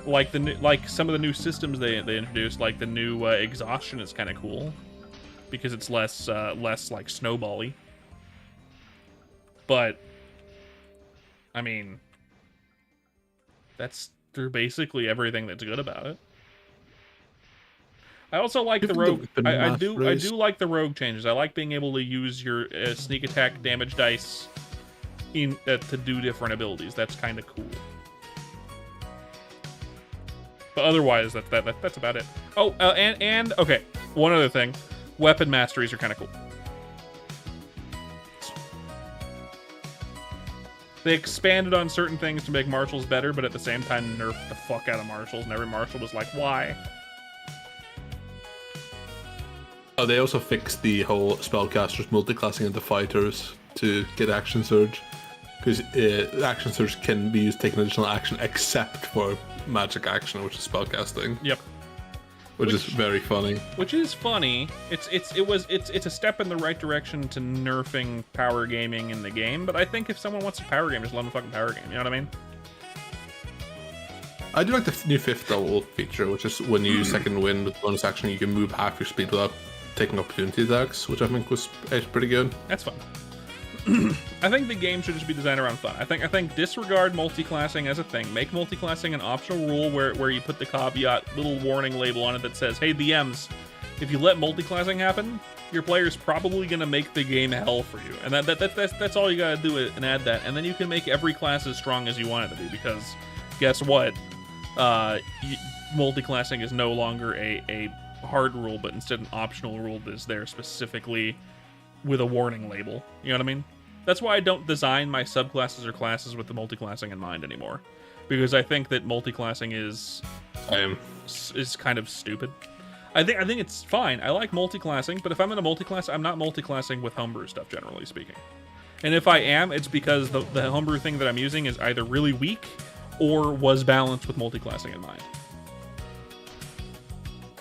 Like some of the new systems they introduced, like the new exhaustion is kind of cool because it's less like snowbally. But I mean, that's through basically everything that's good about it. I also like the rogue. I do like the rogue changes. I like being able to use your sneak attack damage dice to do different abilities. That's kind of cool. But otherwise, that's about it. Oh, and okay, one other thing, weapon masteries are kind of cool. They expanded on certain things to make martials better, but at the same time nerfed the fuck out of martials, and every martial was like, why? Oh, they also fixed the whole spellcasters multiclassing into fighters to get action surge, because action surge can be used to take an additional action except for magic action, which is spellcasting. Yep. Which is very funny. Which is funny. It's a step in the right direction to nerfing power gaming in the game, but I think if someone wants a power game, just let them fucking power game. You know what I mean? I do like the new 5th level feature, which is when you use second wind with bonus action, you can move half your speed without taking opportunity attacks, which I think was pretty good. That's fun. I think the game should just be designed around fun. I think disregard multi-classing as a thing. Make multi-classing an optional rule where you put the caveat little warning label on it that says, hey, DMs, If you let multi-classing happen, your player's probably gonna make the game hell for you, and that's all you gotta do and add that, and then you can make every class as strong as you want it to be. Because guess what? Multi-classing is no longer a hard rule, but instead an optional rule that is there specifically with a warning label. You know what I mean? That's why I don't design my subclasses or classes with the multi-classing in mind anymore, because I think that multi-classing is kind of stupid. I think it's fine. I like multi-classing, but if I'm in a multi-class, I'm not multi-classing with homebrew stuff, generally speaking. And if I am, it's because the homebrew thing that I'm using is either really weak or was balanced with multi-classing in mind.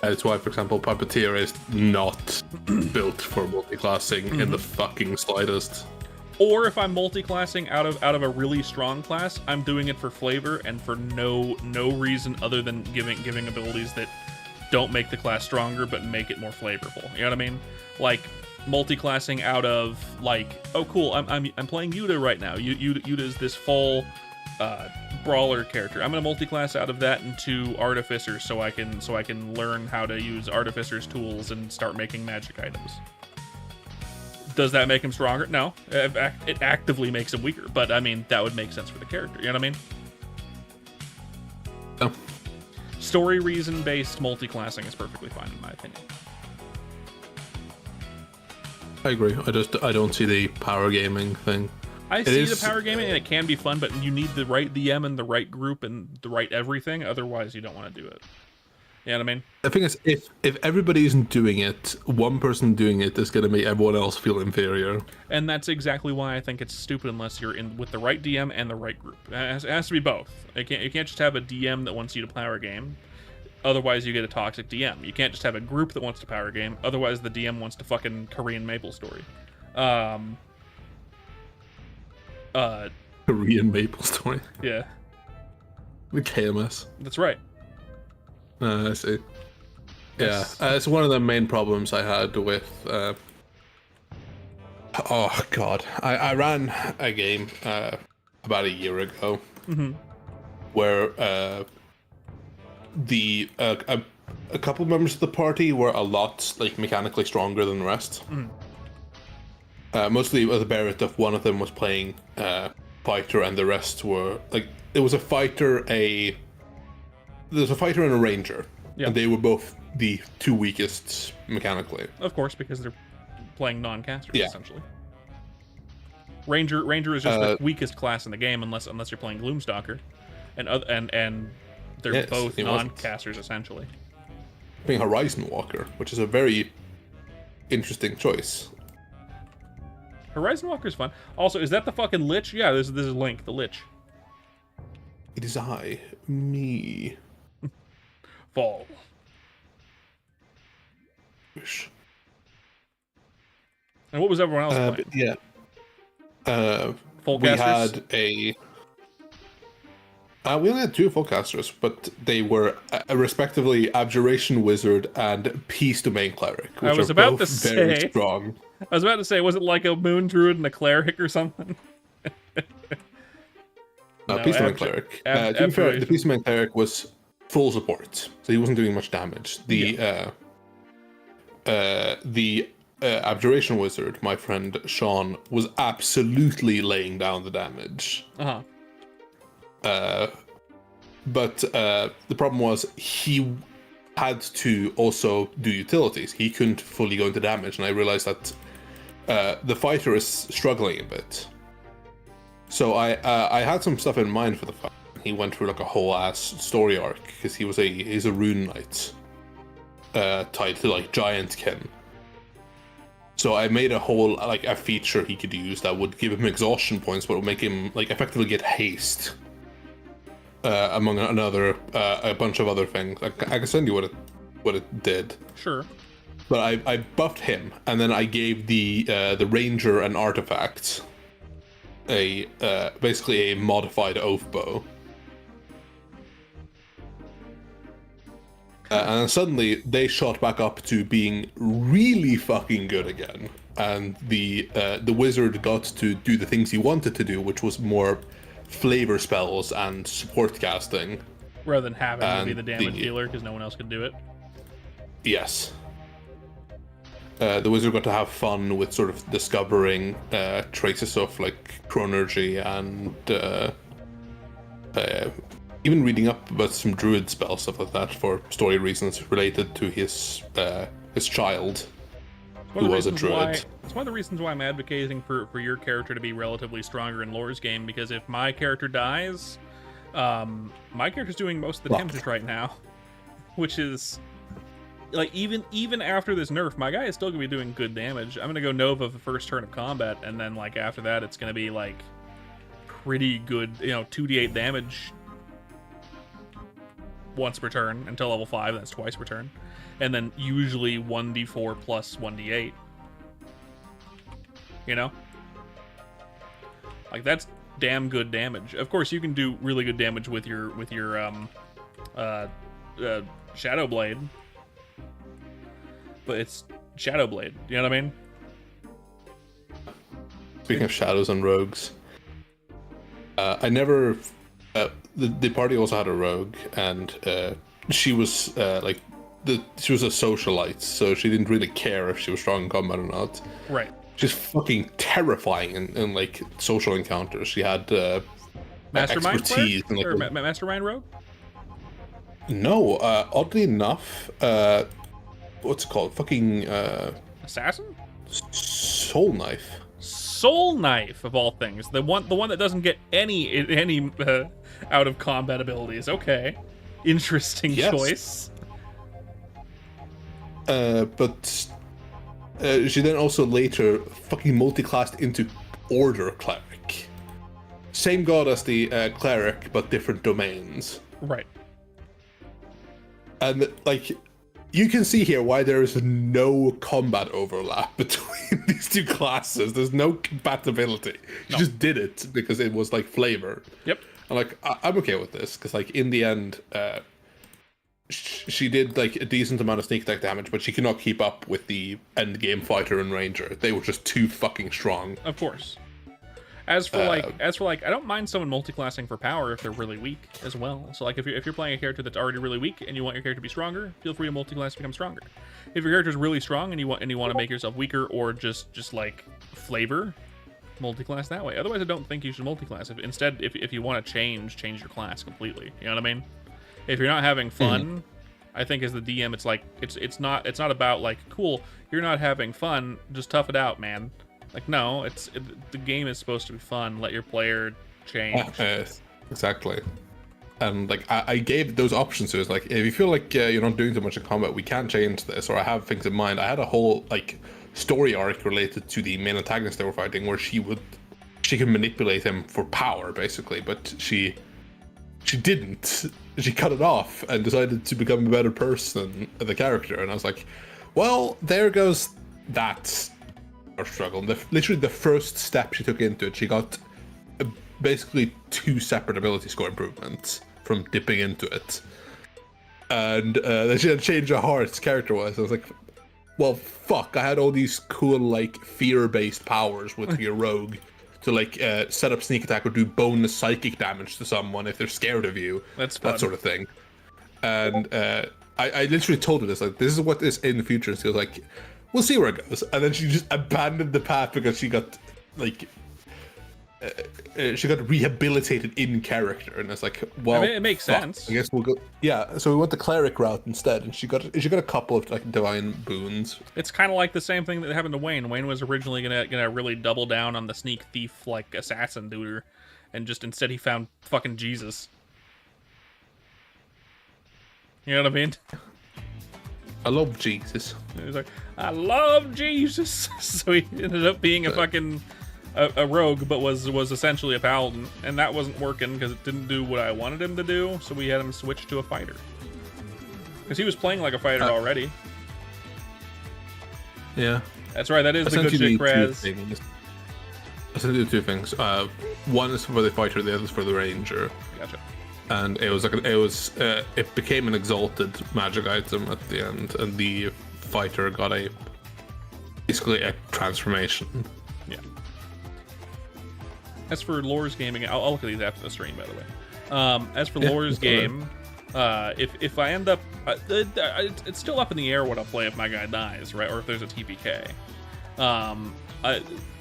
That's why, for example, Puppeteer is not built for multi-classing in the fucking slightest. Or if I'm multi-classing out of a really strong class, I'm doing it for flavor and for no reason other than giving abilities that don't make the class stronger but make it more flavorful. You know what I mean? Like multi-classing out of like, oh cool, I'm playing Yuta right now. Yuta is this full brawler character. I'm gonna multi-class out of that into Artificer so I can learn how to use Artificer's tools and start making magic items. Does that make him stronger? No. It actively makes him weaker, but I mean, that would make sense for the character. You know what I mean? No. Story reason-based multi-classing is perfectly fine, in my opinion. I agree. I don't see the power gaming thing. I see the power gaming, and it can be fun, but you need the right DM and the right group and the right everything. Otherwise, you don't want to do it. You know what I mean? The thing is, if everybody isn't doing it, one person doing it is going to make everyone else feel inferior. And that's exactly why I think it's stupid unless you're in with the right DM and the right group. It has to be both. You can't just have a DM that wants you to power game. Otherwise, you get a toxic DM. You can't just have a group that wants to power game. Otherwise, the DM wants to fucking Korean Maple Story. Korean Maple Story. Yeah. The KMS. That's right. I see. Yeah, it's one of the main problems I had with. Oh God, I ran a game about a year ago where a couple of members of the party were a lot like mechanically stronger than the rest. Mostly with the Barrett, of one of them was playing fighter, and the rest were like there was a fighter, there's a fighter and a ranger, and they were both the two weakest mechanically. Of course, because they're playing non-casters essentially. Ranger is just the weakest class in the game, unless you're playing Gloomstalker, and they're both non-casters essentially. Playing Horizon Walker, which is a very interesting choice. Horizon Walker's fun. Also, is that the fucking Lich? Yeah, this is Link, the Lich. It is me. Fall. Wish. And what was everyone else playing? Yeah. Full we casters? We only had two full casters, but they were respectively Abjuration Wizard and Peace Domain Cleric, which I was are about both to very say. strong. I was about to say, was it like a Moon Druid and a Cleric or something? No, Peace Domain Cleric. To be fair, the Peace Domain Cleric was full support, so he wasn't doing much damage. The Abjuration Wizard, my friend Sean, was absolutely laying down the damage. But the problem was he had to also do utilities. He couldn't fully go into damage, and I realized that the fighter is struggling a bit. So I had some stuff in mind for the fight. He went through like a whole ass story arc because he's a rune knight tied to like Giantkin. So I made a whole like a feature he could use that would give him exhaustion points, but would make him like effectively get haste. Among a bunch of other things. I can send you what it did. Sure. But I buffed him, and then I gave the ranger an artifact, basically a modified oath bow. And then suddenly they shot back up to being really fucking good again, and the wizard got to do the things he wanted to do, which was more flavor spells and support casting, rather than having to be the damage dealer because no one else could do it. Yes. the wizard got to have fun with sort of discovering traces of like chronergy and even reading up about some druid spell stuff like that for story reasons related to his child, who was a druid. It's one of the reasons why I'm advocating for your character to be relatively stronger in Lore's game, because if my character dies, my character's doing most of the damage right now, which is like even after this nerf, my guy is still gonna be doing good damage. I'm gonna go Nova the first turn of combat, and then like after that, it's gonna be like pretty good, 2d8 damage once per turn until level 5. That's twice per turn, and then usually 1d4 plus 1d8. Like that's damn good damage. Of course, you can do really good damage with your Shadow Blade, but it's Shadow Blade. You know what I mean? Speaking of shadows and rogues, I never. The party also had a rogue, and she was she was a socialite, so she didn't really care if she was strong in combat or not. Right. She's fucking terrifying in like social encounters. She had Mastermind expertise cleric? in, like, Or Mastermind Rogue? No, oddly enough, what's it called? Fucking Assassin? Soul Knife. Soul Knife of all things. The one that doesn't get any out of combat abilities. Okay. Interesting choice. But she then also later fucking multi-classed into Order Cleric. Same god as the cleric, but different domains. Right. And like, you can see here why there is no combat overlap between these two classes. There's no compatibility. She just did it because it was like flavor. Yep. And like, I'm okay with this because like in the end, she did like a decent amount of sneak attack damage, but she could not keep up with the end game fighter and ranger. They were just too fucking strong. Of course. As for like, I don't mind someone multi-classing for power if they're really weak as well. So like, if you're playing a character that's already really weak and you want your character to be stronger, feel free to multi-class to become stronger. If your character's really strong and you want to make yourself weaker or just like flavor, multi-class that way. Otherwise, I don't think you should multi-class. If you want to change your class completely. You know what I mean? If you're not having fun, I think as the DM, it's like it's not about like, cool, you're not having fun, just tough it out, man. Like, no, the game is supposed to be fun. Let your player change. Exactly. And like, I gave those options to us. Like, if you feel like you're not doing too much in combat, we can change this, or I have things in mind. I had a whole like story arc related to the main antagonist they were fighting, where she can manipulate him for power, basically, but she didn't. She cut it off and decided to become a better person, the character. And I was like, well, there goes that struggle. Literally the first step she took into it, she got basically 2 separate ability score improvements from dipping into it. And then she had changed her hearts character-wise. I was like, well, fuck, I had all these cool, like, fear-based powers with your rogue to like set up sneak attack or do bonus psychic damage to someone if they're scared of you. That's fun. That sort of thing. And I literally told her this, like, this is what is in the future. And she was like, we'll see where it goes. And then she just abandoned the path because she got like she got rehabilitated in character. And it's like, well, I mean, it makes sense. I guess we'll go. Yeah, so we went the cleric route instead, and she got a couple of like divine boons. It's kind of like the same thing that happened to Wayne. Wayne was originally gonna really double down on the sneak thief like assassin duder, and just instead he found fucking Jesus. You know what I mean? I love Jesus. He's like, I love Jesus. So he ended up being a fucking a rogue, but was essentially a paladin, and that wasn't working because it didn't do what I wanted him to do. So we had him switch to a fighter because he was playing like a fighter already. Yeah, that's right. That is the good shit, Kraz. I said do 2 things. One is for the fighter, the other is for the ranger. Gotcha. And it was like it became an exalted magic item at the end, and the fighter got basically a transformation. Yeah. As for Lore's gaming, I'll look at these after the stream, by the way. As for Lore's game, If I end up, it's still up in the air what I'll play if my guy dies, right? Or if there's a TPK.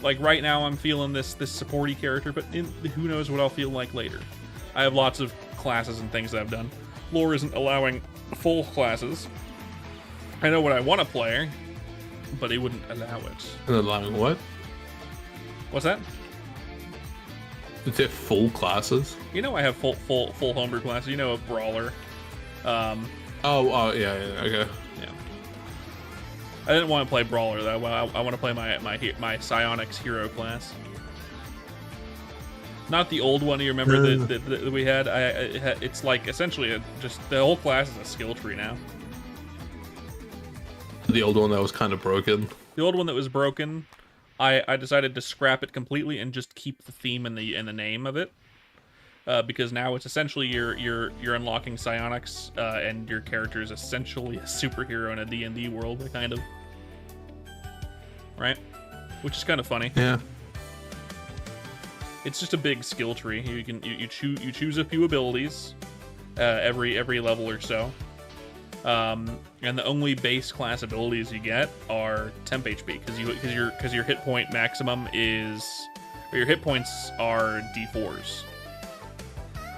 Like right now, I'm feeling this supporty character, but who knows what I'll feel like later. I have lots of classes and things that I've done. Lore isn't allowing full classes. I know what I want to play, but it wouldn't allow it. Allowing what? What's that? Is it full classes? You know I have full homebrew classes. You know a brawler. Yeah, okay. Yeah. I didn't want to play brawler though. I want to play my psionics hero class. Not the old one. You remember that we had? It's like essentially just the whole class is a skill tree now. The old one that was kind of broken. The old one that was broken, I decided to scrap it completely and just keep the theme and the name of it, because now it's essentially you're unlocking psionics, and your character is essentially a superhero in a D&D world, kind of, right? Which is kind of funny. Yeah. It's just a big skill tree. You choose a few abilities, every level or so. And the only base class abilities you get are temp HP because your hit point maximum is, or your hit points are D4s,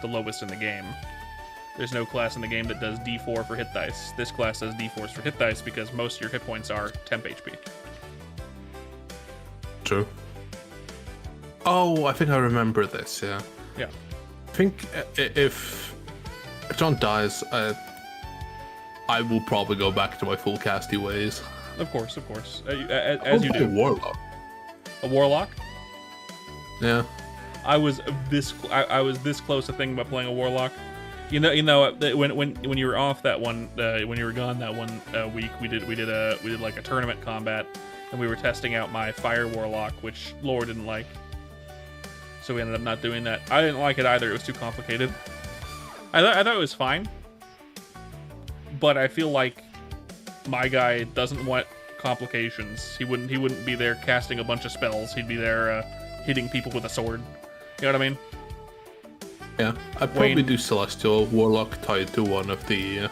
the lowest in the game. There's no class in the game that does D4 for hit dice. This class does D4s for hit dice because most of your hit points are temp HP. True. Oh, I think I remember this. Yeah. Yeah. I think if John dies, I will probably go back to my full casty ways. Of course. As you do. A warlock. A warlock? Yeah. I was this close to thinking about playing a warlock. You know, when you were off that one, when you were gone that one week, we did like a tournament combat, and we were testing out my fire warlock, which Laura didn't like. So we ended up not doing that. I didn't like it either. It was too complicated. I thought it was fine, but I feel like my guy doesn't want complications. He wouldn't be there casting a bunch of spells. He'd be there hitting people with a sword. You know what I mean? Yeah, I'd probably do Celestial Warlock tied to one of the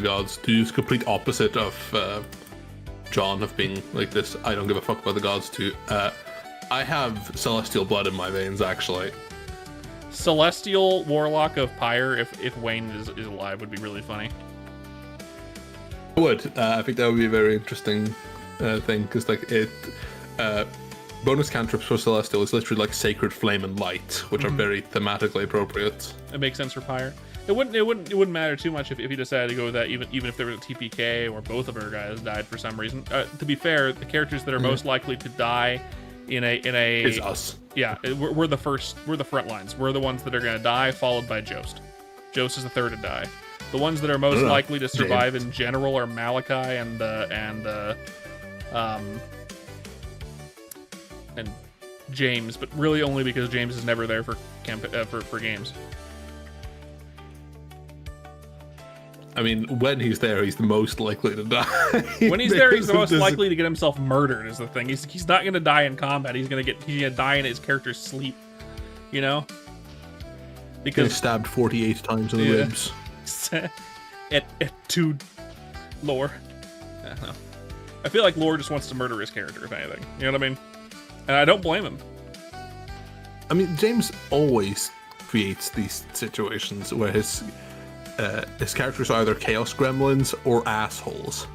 gods to use complete opposite of John of being like this. I don't give a fuck about the gods too. I have Celestial blood in my veins, actually. Celestial Warlock of Pyre, if Wayne is alive, would be really funny. I would. I think that would be a very interesting thing, because like bonus cantrips for Celestial is literally like Sacred Flame and Light, which are very thematically appropriate. It makes sense for Pyre. It wouldn't matter too much if he decided to go with that, even if there was a TPK or both of our guys died for some reason. To be fair, the characters that are most likely to die in a is us. Yeah, we're the front lines. We're the ones that are gonna die, followed by Jost. Jost is the third to die. The ones that are most likely to survive in general are Malachi and James, but really only because James is never there for games. I mean, when he's there, he's the most likely to die. When he's there, he's the most likely to get himself murdered. Is the thing. He's not gonna die in combat. He's gonna die in his character's sleep. You know, because he's stabbed 48 times in the ribs. at 2 lore. I don't know. I feel like lore just wants to murder his character, if anything. You know what I mean? And I don't blame him. I mean, James always creates these situations where his characters are either chaos gremlins or assholes,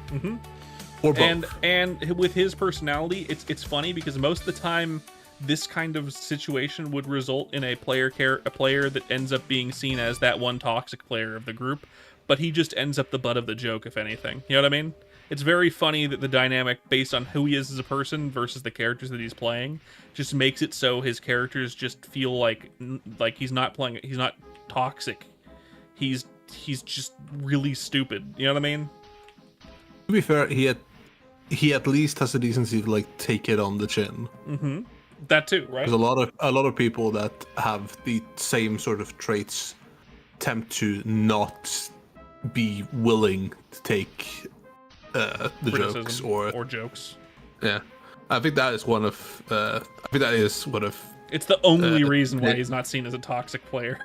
or both. And with his personality, it's funny because most of the time, this kind of situation would result in a player that ends up being seen as that one toxic player of the group, but he just ends up the butt of the joke, if anything. You know what I mean? It's very funny that the dynamic based on who he is as a person versus the characters that he's playing just makes it so his characters just feel like he's not toxic. He's just really stupid. You know what I mean? To be fair, he at least has the decency to like take it on the chin. Mm-hmm. That too, right? Because a lot of people that have the same sort of traits tend to not be willing to take the jokes or jokes. Yeah, I think that is one of. It's the only reason why he's not seen as a toxic player.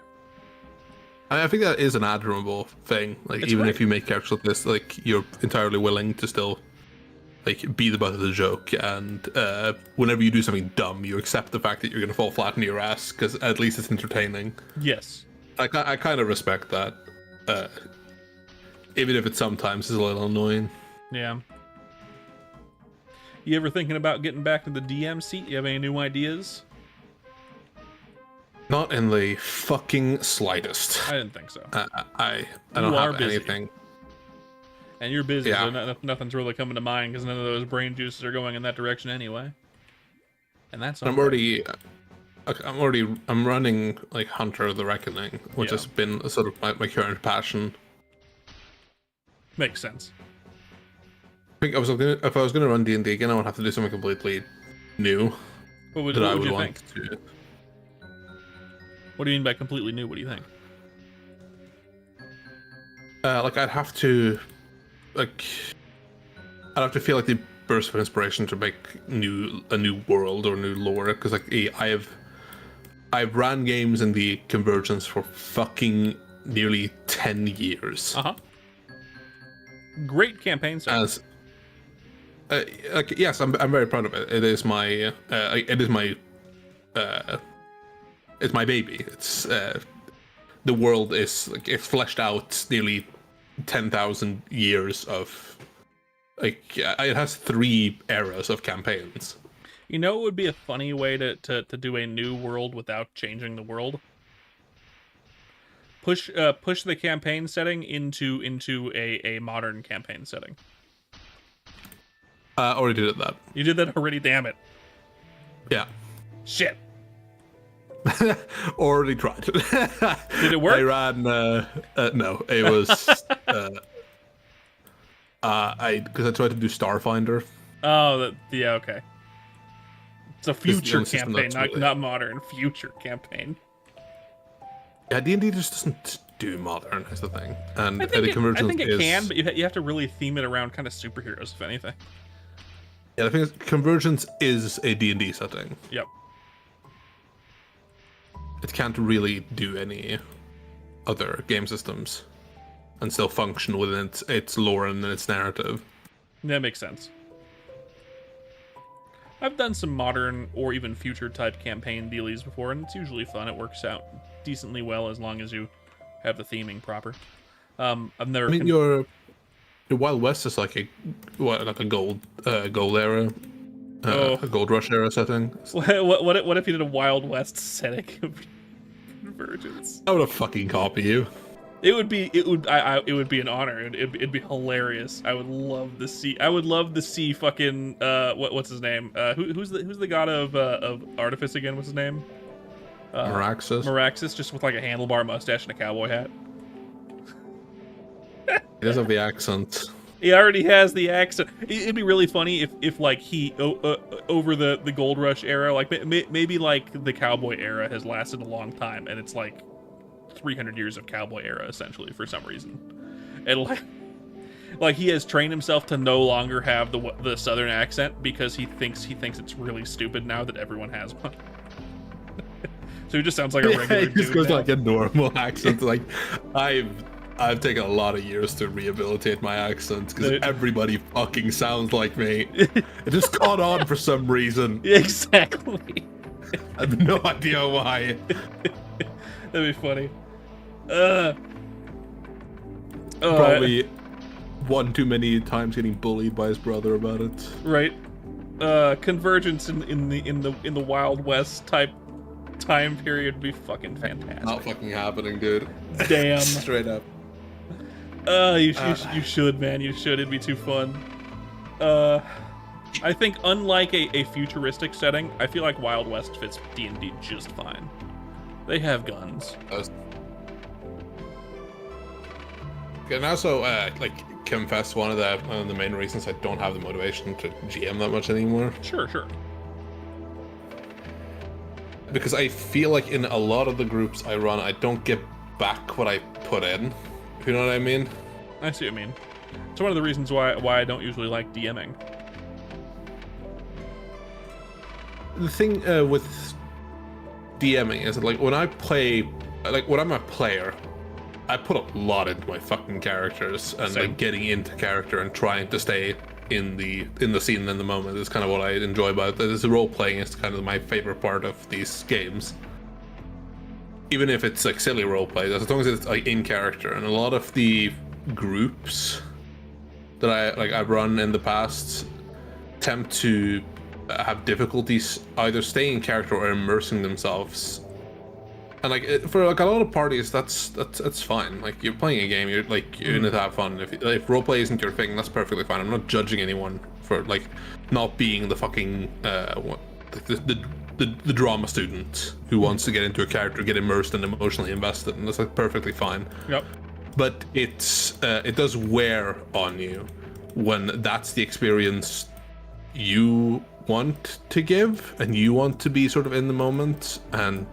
I think that is an admirable thing. Like, It's even great. if you make characters like this, like, you're entirely willing to still, like, be the butt of the joke. And whenever you do something dumb, you accept the fact that you're going to fall flat on your ass, because at least it's entertaining. Yes. I kind of respect that. Even if it sometimes is a little annoying. Yeah. You ever thinking about getting back to the DM seat? You have any new ideas? Not in the fucking slightest. I didn't think so. I don't are have busy. anything. And you're busy, Yeah. so nothing's really coming to mind because none of those brain juices are going in that direction anyway. And that's I'm running like Hunter of the Reckoning, which Yeah. has been sort of my current passion. Makes sense. I think if I was gonna run D&D again, I would have to do something completely new What would, that what I would would you want think? to. What do you mean by completely new? What do you think? Like I'd have to feel like the burst of inspiration to make a new world or new lore, because like I've ran games in the Convergence for fucking nearly 10 years. Uh-huh. Great campaign start. As like, yes, I'm very proud of it. It is my it's my baby. It's the world is like, it's fleshed out nearly 10,000 years of, like, it has 3 eras of campaigns. You know, it would be a funny way to do a new world without changing the world. Push the campaign setting into a modern campaign setting. Already did that. You did that already, damn it. Yeah. Shit. Already tried. Did it work? I ran no, it was because I tried to do Starfinder. Oh, yeah, okay. It's a the future only system campaign, that's really- not modern. Future campaign. Yeah, D&D just doesn't do modern, is the thing. And I the think Convergence it is, can, but you have to really theme it around kind of superheroes, if anything. yeah, I think Convergence is a D&D setting. Yep. It can't really do any other game systems and still function within its lore and its narrative. That makes sense. I've done some modern or even future type campaign dealies before, and it's usually fun. It works out decently well as long as you have the theming proper. I've never. I mean, your Wild West is like a gold era, a gold rush era setting. What if you did a Wild West setting of Convergence? I would have fucking copy you. It would be an honor. It'd be hilarious. I would love to see fucking what's his name? Who's the god of artifice again? What's his name? Meraxis. Just with like a handlebar mustache and a cowboy hat. He does have the accent. He already has the accent. It'd be really funny if like he over the Gold Rush era, like maybe like the cowboy era has lasted a long time, and it's like 300 years of cowboy era essentially for some reason, and like he has trained himself to no longer have the southern accent because he thinks it's really stupid now that everyone has one. So he just sounds like a regular He just dude goes now. like a normal accent. Like I've taken a lot of years to rehabilitate my accent because everybody fucking sounds like me. It just caught on for some reason. Exactly. I have no idea why. That'd be funny. Probably one too many times getting bullied by his brother about it. Right. Convergence in the Wild West type time period would be fucking fantastic. Not fucking happening, dude. Damn. Straight up. You should, man. You should. It'd be too fun. I think unlike a futuristic setting, I feel like Wild West fits D&D just fine. They have guns. And also, like, confess one of the main reasons I don't have the motivation to GM that much anymore. Sure. Because I feel like in a lot of the groups I run, I don't get back what I put in. If you know what I mean? I see what you mean. It's one of the reasons why I don't usually like DMing. The thing with DMing is that, like, when I play, like, when I'm a player, I put a lot into my fucking characters and Same. like getting into character and trying to stay in the scene in the moment is kind of what I enjoy about it. This role playing is kind of my favorite part of these games. Even if it's like silly role play, as long as it's like in character. And a lot of the groups that I've run in the past tend to have difficulties either staying in character or immersing themselves. And like for like a lot of parties, that's fine. Like you're playing a game, you're in it to have fun. If roleplay isn't your thing, that's perfectly fine. I'm not judging anyone for like not being the fucking the drama student who wants to get into a character, get immersed and emotionally invested, and that's like perfectly fine. Yep. But it does wear on you when that's the experience you want to give and you want to be sort of in the moment, and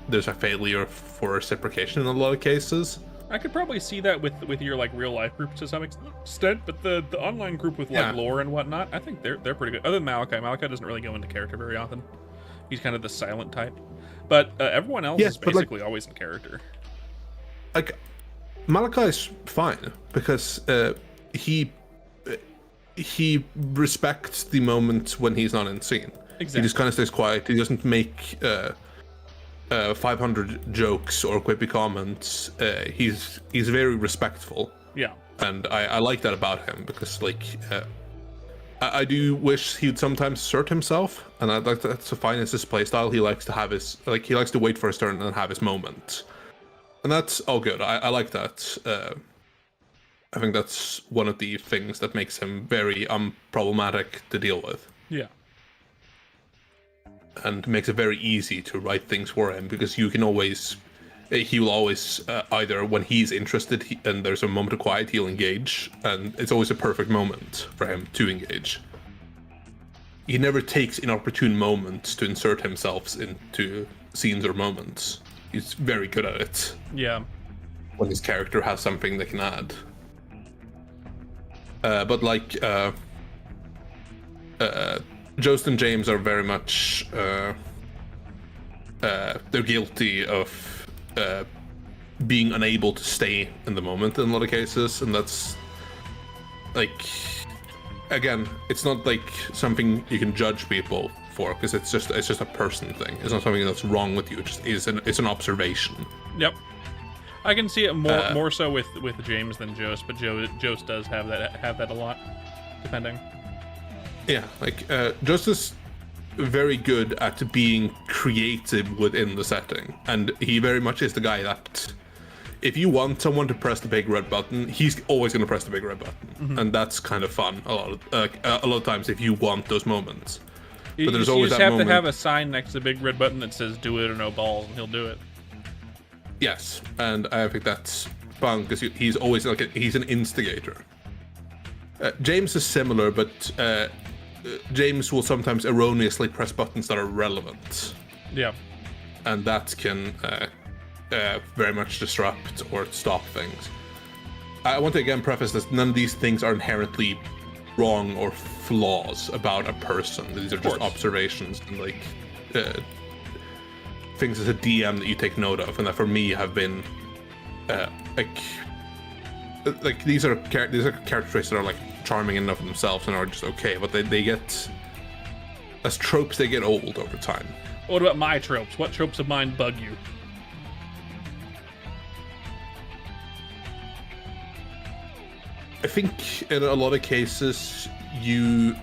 there's a failure for reciprocation in a lot of cases. I could probably see that with your like real life group to some extent, but the online group with like lore and whatnot, I think they're pretty good. Other than Malachi doesn't really go into character very often. He's kind of the silent type, but everyone else is basically always in character. Like Malachi's fine because he respects the moment when he's not in scene. Exactly. He just kind of stays quiet. He doesn't make 500 jokes or quippy comments. He's very respectful. Yeah. And I like that about him because like I do wish he'd sometimes assert himself, and I'd like that's fine. It's his play style. He likes to have his he likes to wait for his turn and have his moment, and that's all good. I like that. I think that's one of the things that makes him very unproblematic to deal with. Yeah. And makes it very easy to write things for him because you can always, he will always either when he's interested and there's a moment of quiet, he'll engage, and it's always a perfect moment for him to engage. He never takes inopportune moments to insert himself into scenes or moments. He's very good at it. Yeah. When his character has something they can add. But like Jost and James are very much they're guilty of being unable to stay in the moment in a lot of cases, and that's like, again, it's not like something you can judge people for because it's just a person thing. It's not something that's wrong with you. It just it's an observation. Yep. I can see it more so with James than Jost, but Jost does have that a lot, depending. Yeah, like Jost is very good at being creative within the setting, and he very much is the guy that if you want someone to press the big red button, he's always going to press the big red button, and that's kind of fun a lot of times if you want those moments. But there's always you just that have moment. to have a sign next to the big red button that says "Do it or no balls," and he'll do it. Yes, and I think that's fun because he's always like he's an instigator. James is similar, but James will sometimes erroneously press buttons that are relevant. Yeah. And that can very much disrupt or stop things. I want to again preface this: none of these things are inherently wrong or flaws about a person. These are just observations and like things as a DM that you take note of, and that for me have been like these are character traits that are like charming enough of themselves and are just okay, but they get as tropes, they get old over time. What about my tropes? What tropes of mine bug you? I think in a lot of cases, you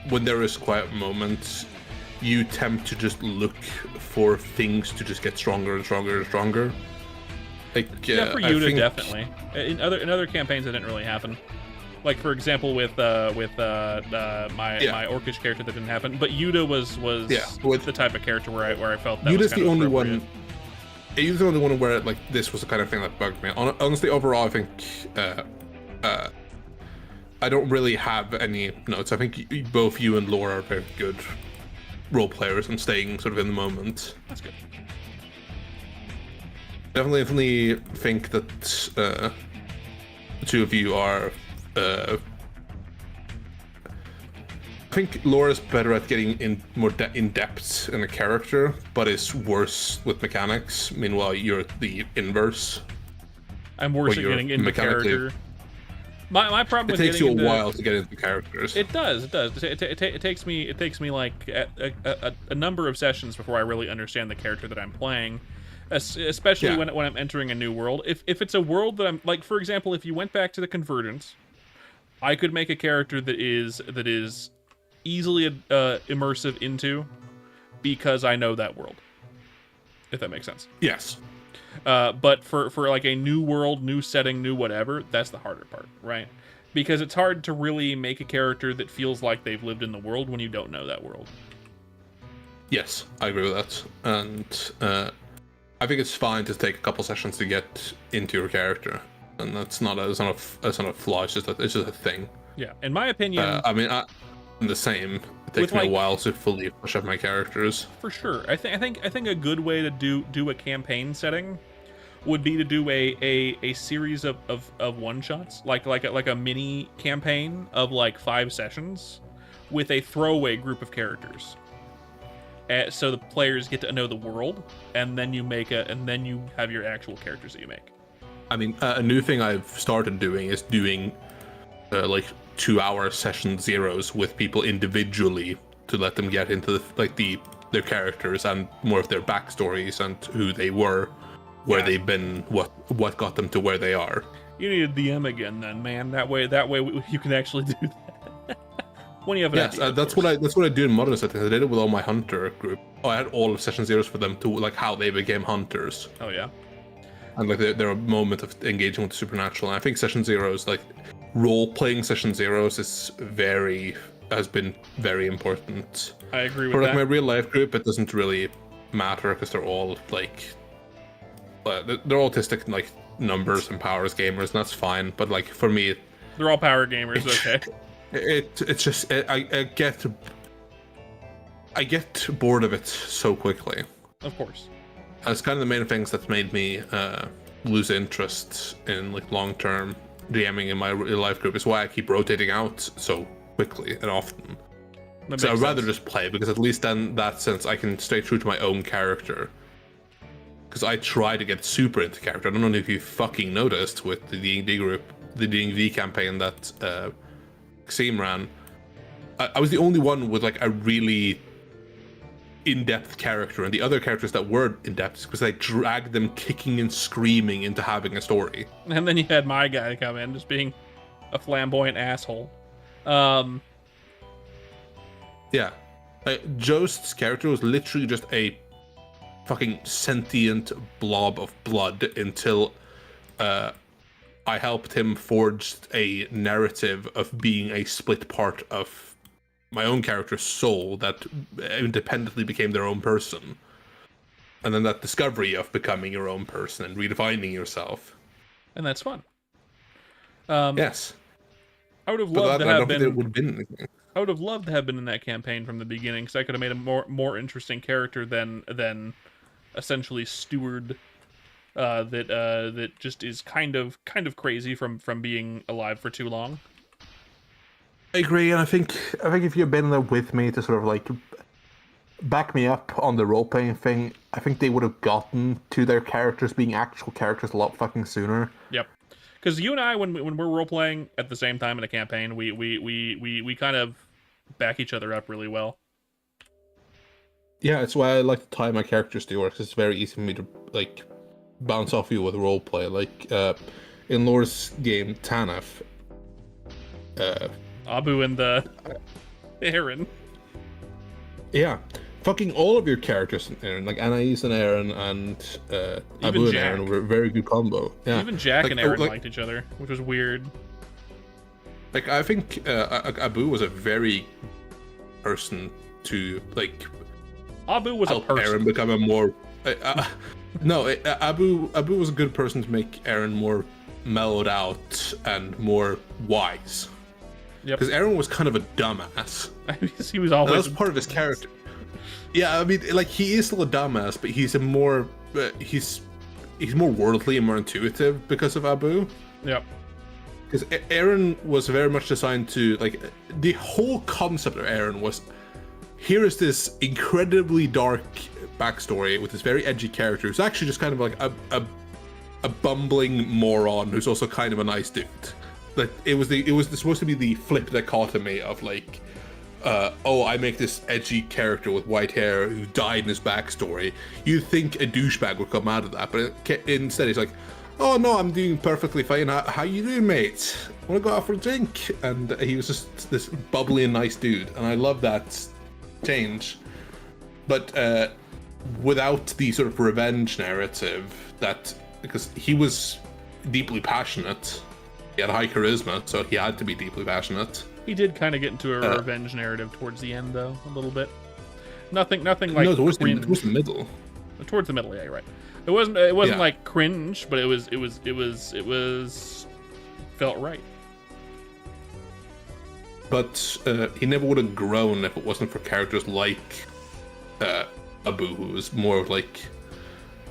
when there is quiet moments, you tend to just look for things to just get stronger and stronger and stronger. Like yeah, for Yuta, definitely. In other campaigns, that didn't really happen. Like for example, with my orcish character, that didn't happen. But Yuta was the type of character where I felt that Yuta's was kind the of only one. Yuta's the only one where like this was the kind of thing that bugged me. Honestly, overall, I think I don't really have any notes. I think both you and Laura are very good role players and staying sort of in the moment. That's good. Definitely think that the two of you are. I think Laura's better at getting in more in depth in a character, but is worse with mechanics. Meanwhile, you're the inverse. I'm worse Well, at you're getting into mechanically- character. My problem It with takes you getting a into, while to get into characters. It does. It takes me like a number of sessions before I really understand the character that I'm playing, especially Yeah. when I'm entering a new world. If it's a world that I'm like, for example, if you went back to the Convergence, I could make a character that is easily immersive into, because I know that world. If that makes sense. Yes. But for like a new world, new setting, new whatever, that's the harder part, right? Because it's hard to really make a character that feels like they've lived in the world when you don't know that world. Yes, I agree with that. And I think it's fine to take a couple sessions to get into your character, and that's not a flaw. It's just a thing. Yeah, in my opinion, I mean, I'm the same. It takes me a while to fully push up my characters. for sure. I think a good way to do a campaign setting would be to do a series of one shots, like a mini campaign of like 5 sessions with a throwaway group of characters. So the players get to know the world, and then you have your actual characters that you make. I mean, a new thing I've started doing is doing like 2-hour session zeros with people individually to let them get into their characters and more of their backstories and who they were, where they've been, what got them to where they are. You need a DM again, then, man. That way you can actually do that. When you have an Yes, idea, of that's course. what I do in modern settings. I did it with all my hunter group. I had all of session zeros for them to like how they became hunters, Oh yeah. and like their moment of engaging with the supernatural. And I think session zeros, like role playing session zeros, has been very important. I agree with For like that. my real life group, it doesn't really matter because they're all like they're autistic like numbers and powers gamers, and that's fine. But like for me, They're all power gamers, okay. it's just I get bored of it so quickly. Of course. It's kind of the main things that's made me lose interest in like long-term DMing in my real life group. Is why I keep rotating out so quickly and often. That So I'd makes rather sense. just play, because at least then in that sense I can stay true to my own character. Because I try to get super into character. I don't know if you fucking noticed with the D&D group, the D&D campaign that Xeem ran. I was the only one with like a really in-depth character, and the other characters that were in-depth because I dragged them kicking and screaming into having a story. And then you had my guy come in just being a flamboyant asshole. Yeah. Jost's character was literally just a fucking sentient blob of blood until I helped him forge a narrative of being a split part of my own character's soul that independently became their own person. And then that discovery of becoming your own person and redefining yourself. And that's fun. Yes. I would have But loved that, to I have don't think it been. would have been anything. I would have loved to have been in that campaign from the beginning, because I could have made a more interesting character than essentially Steward, that just is kind of crazy from being alive for too long. I agree, and I think if you'd been there with me to sort of like back me up on the role playing thing, I think they would have gotten to their characters being actual characters a lot fucking sooner. Yep. Because you and I, when we're role playing at the same time in a campaign, we kind of back each other up really well. Yeah, it's why I like to tie my characters to yours. It's very easy for me to like bounce off you with roleplay. Like in Laura's game, Tanaf. Abu and the Aaron. Yeah, fucking all of your characters in Aaron, like Anais and Aaron and Abu and Jack. Aaron were a very good combo. Yeah, Even Jack Like, and Aaron like- liked each other, which was weird. Like I think Abu was a very person to like Abu was a help person. Aaron become a more. No, Abu was a good person to make Aaron more mellowed out and more wise. Yep. Because Aaron was kind of a dumbass. He was And always. that's part of his character. Yeah, I mean, like he is still a dumbass, but he's a more he's more worldly and more intuitive because of Abu. Yep. Because Aaron was very much designed to like the whole concept of Aaron was here is this incredibly dark backstory with this very edgy character who's actually just kind of like a bumbling moron who's also kind of a nice dude. Like it was supposed to be the flip dichotomy of like, oh, I make this edgy character with white hair who died in his backstory. You'd think a douchebag would come out of that, but instead he's like, oh no, I'm doing perfectly fine. How you doing, mate? Want to go out for a drink? And he was just this bubbly and nice dude, and I love that change. But without the sort of revenge narrative, that because he was deeply passionate, he had high charisma, so he had to be deeply passionate. He did kind of get into a revenge narrative towards the end, though, a little bit. Nothing like no, towards the middle. Towards the middle, yeah, you're right. It wasn't like cringe, but it was felt right. But he never would have grown if it wasn't for characters like Abu, who was more like,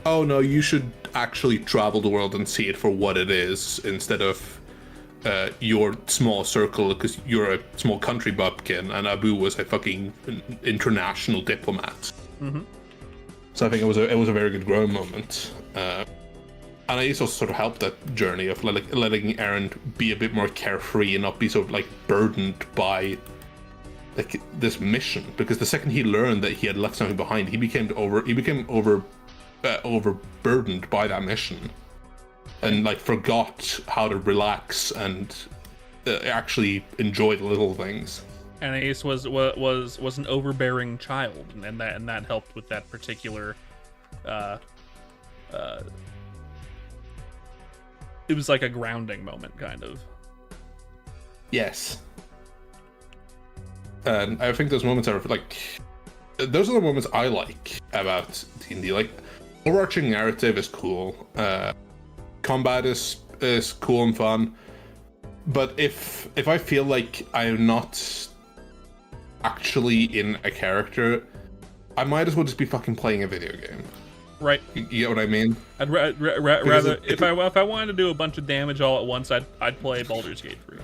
oh no, you should actually travel the world and see it for what it is, instead of your small circle, because you're a small country bumpkin, and Abu was a fucking international diplomat. Mm-hmm. So I think it was a very good growing moment, and it also sort of helped that journey of letting Eren be a bit more carefree and not be sort of like burdened by like this mission. Because the second he learned that he had left something behind, he became overburdened by that mission, and like forgot how to relax and actually enjoy the little things. And Ace was an overbearing child, and that helped with that particular. It was like a grounding moment, kind of. Yes. And I think those moments are like, those are the moments I like about D&D. Like, overarching narrative is cool. Combat is cool and fun. But if I feel like I'm not actually in a character, I might as well just be fucking playing a video game. Right. You get what I mean? I'd rather if I wanted to do a bunch of damage all at once, I'd play Baldur's Gate 3.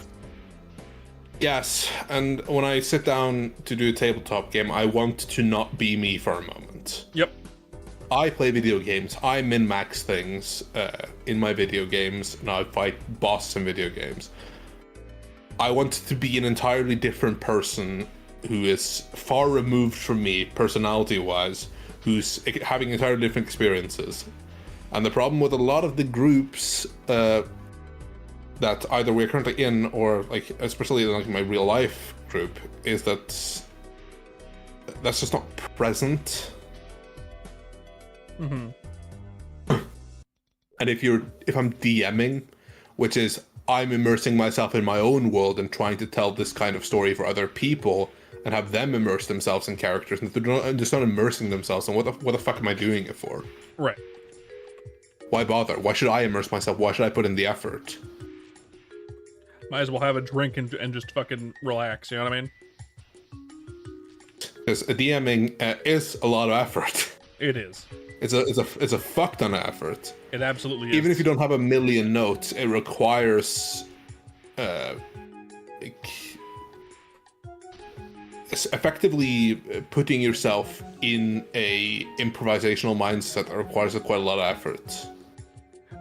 Yes, and when I sit down to do a tabletop game, I want to not be me for a moment. Yep. I play video games. I min-max things in my video games, and I fight bosses in video games. I want to be an entirely different person who is far removed from me, personality-wise, who's having entirely different experiences. And the problem with a lot of the groups that either we're currently in, or like especially like my real life group, is that that's just not present. Mm-hmm. And if I'm DMing, which is I'm immersing myself in my own world and trying to tell this kind of story for other people and have them immerse themselves in characters, and they're just not immersing themselves, and what the fuck am I doing it for? Right. Why bother? Why should I immerse myself? Why should I put in the effort? Might as well have a drink and just fucking relax, you know what I mean? Because DMing is a lot of effort. It is. It's a fuck ton of effort. It absolutely is. Even if you don't have a million notes, it requires effectively putting yourself in a improvisational mindset that requires quite a lot of effort.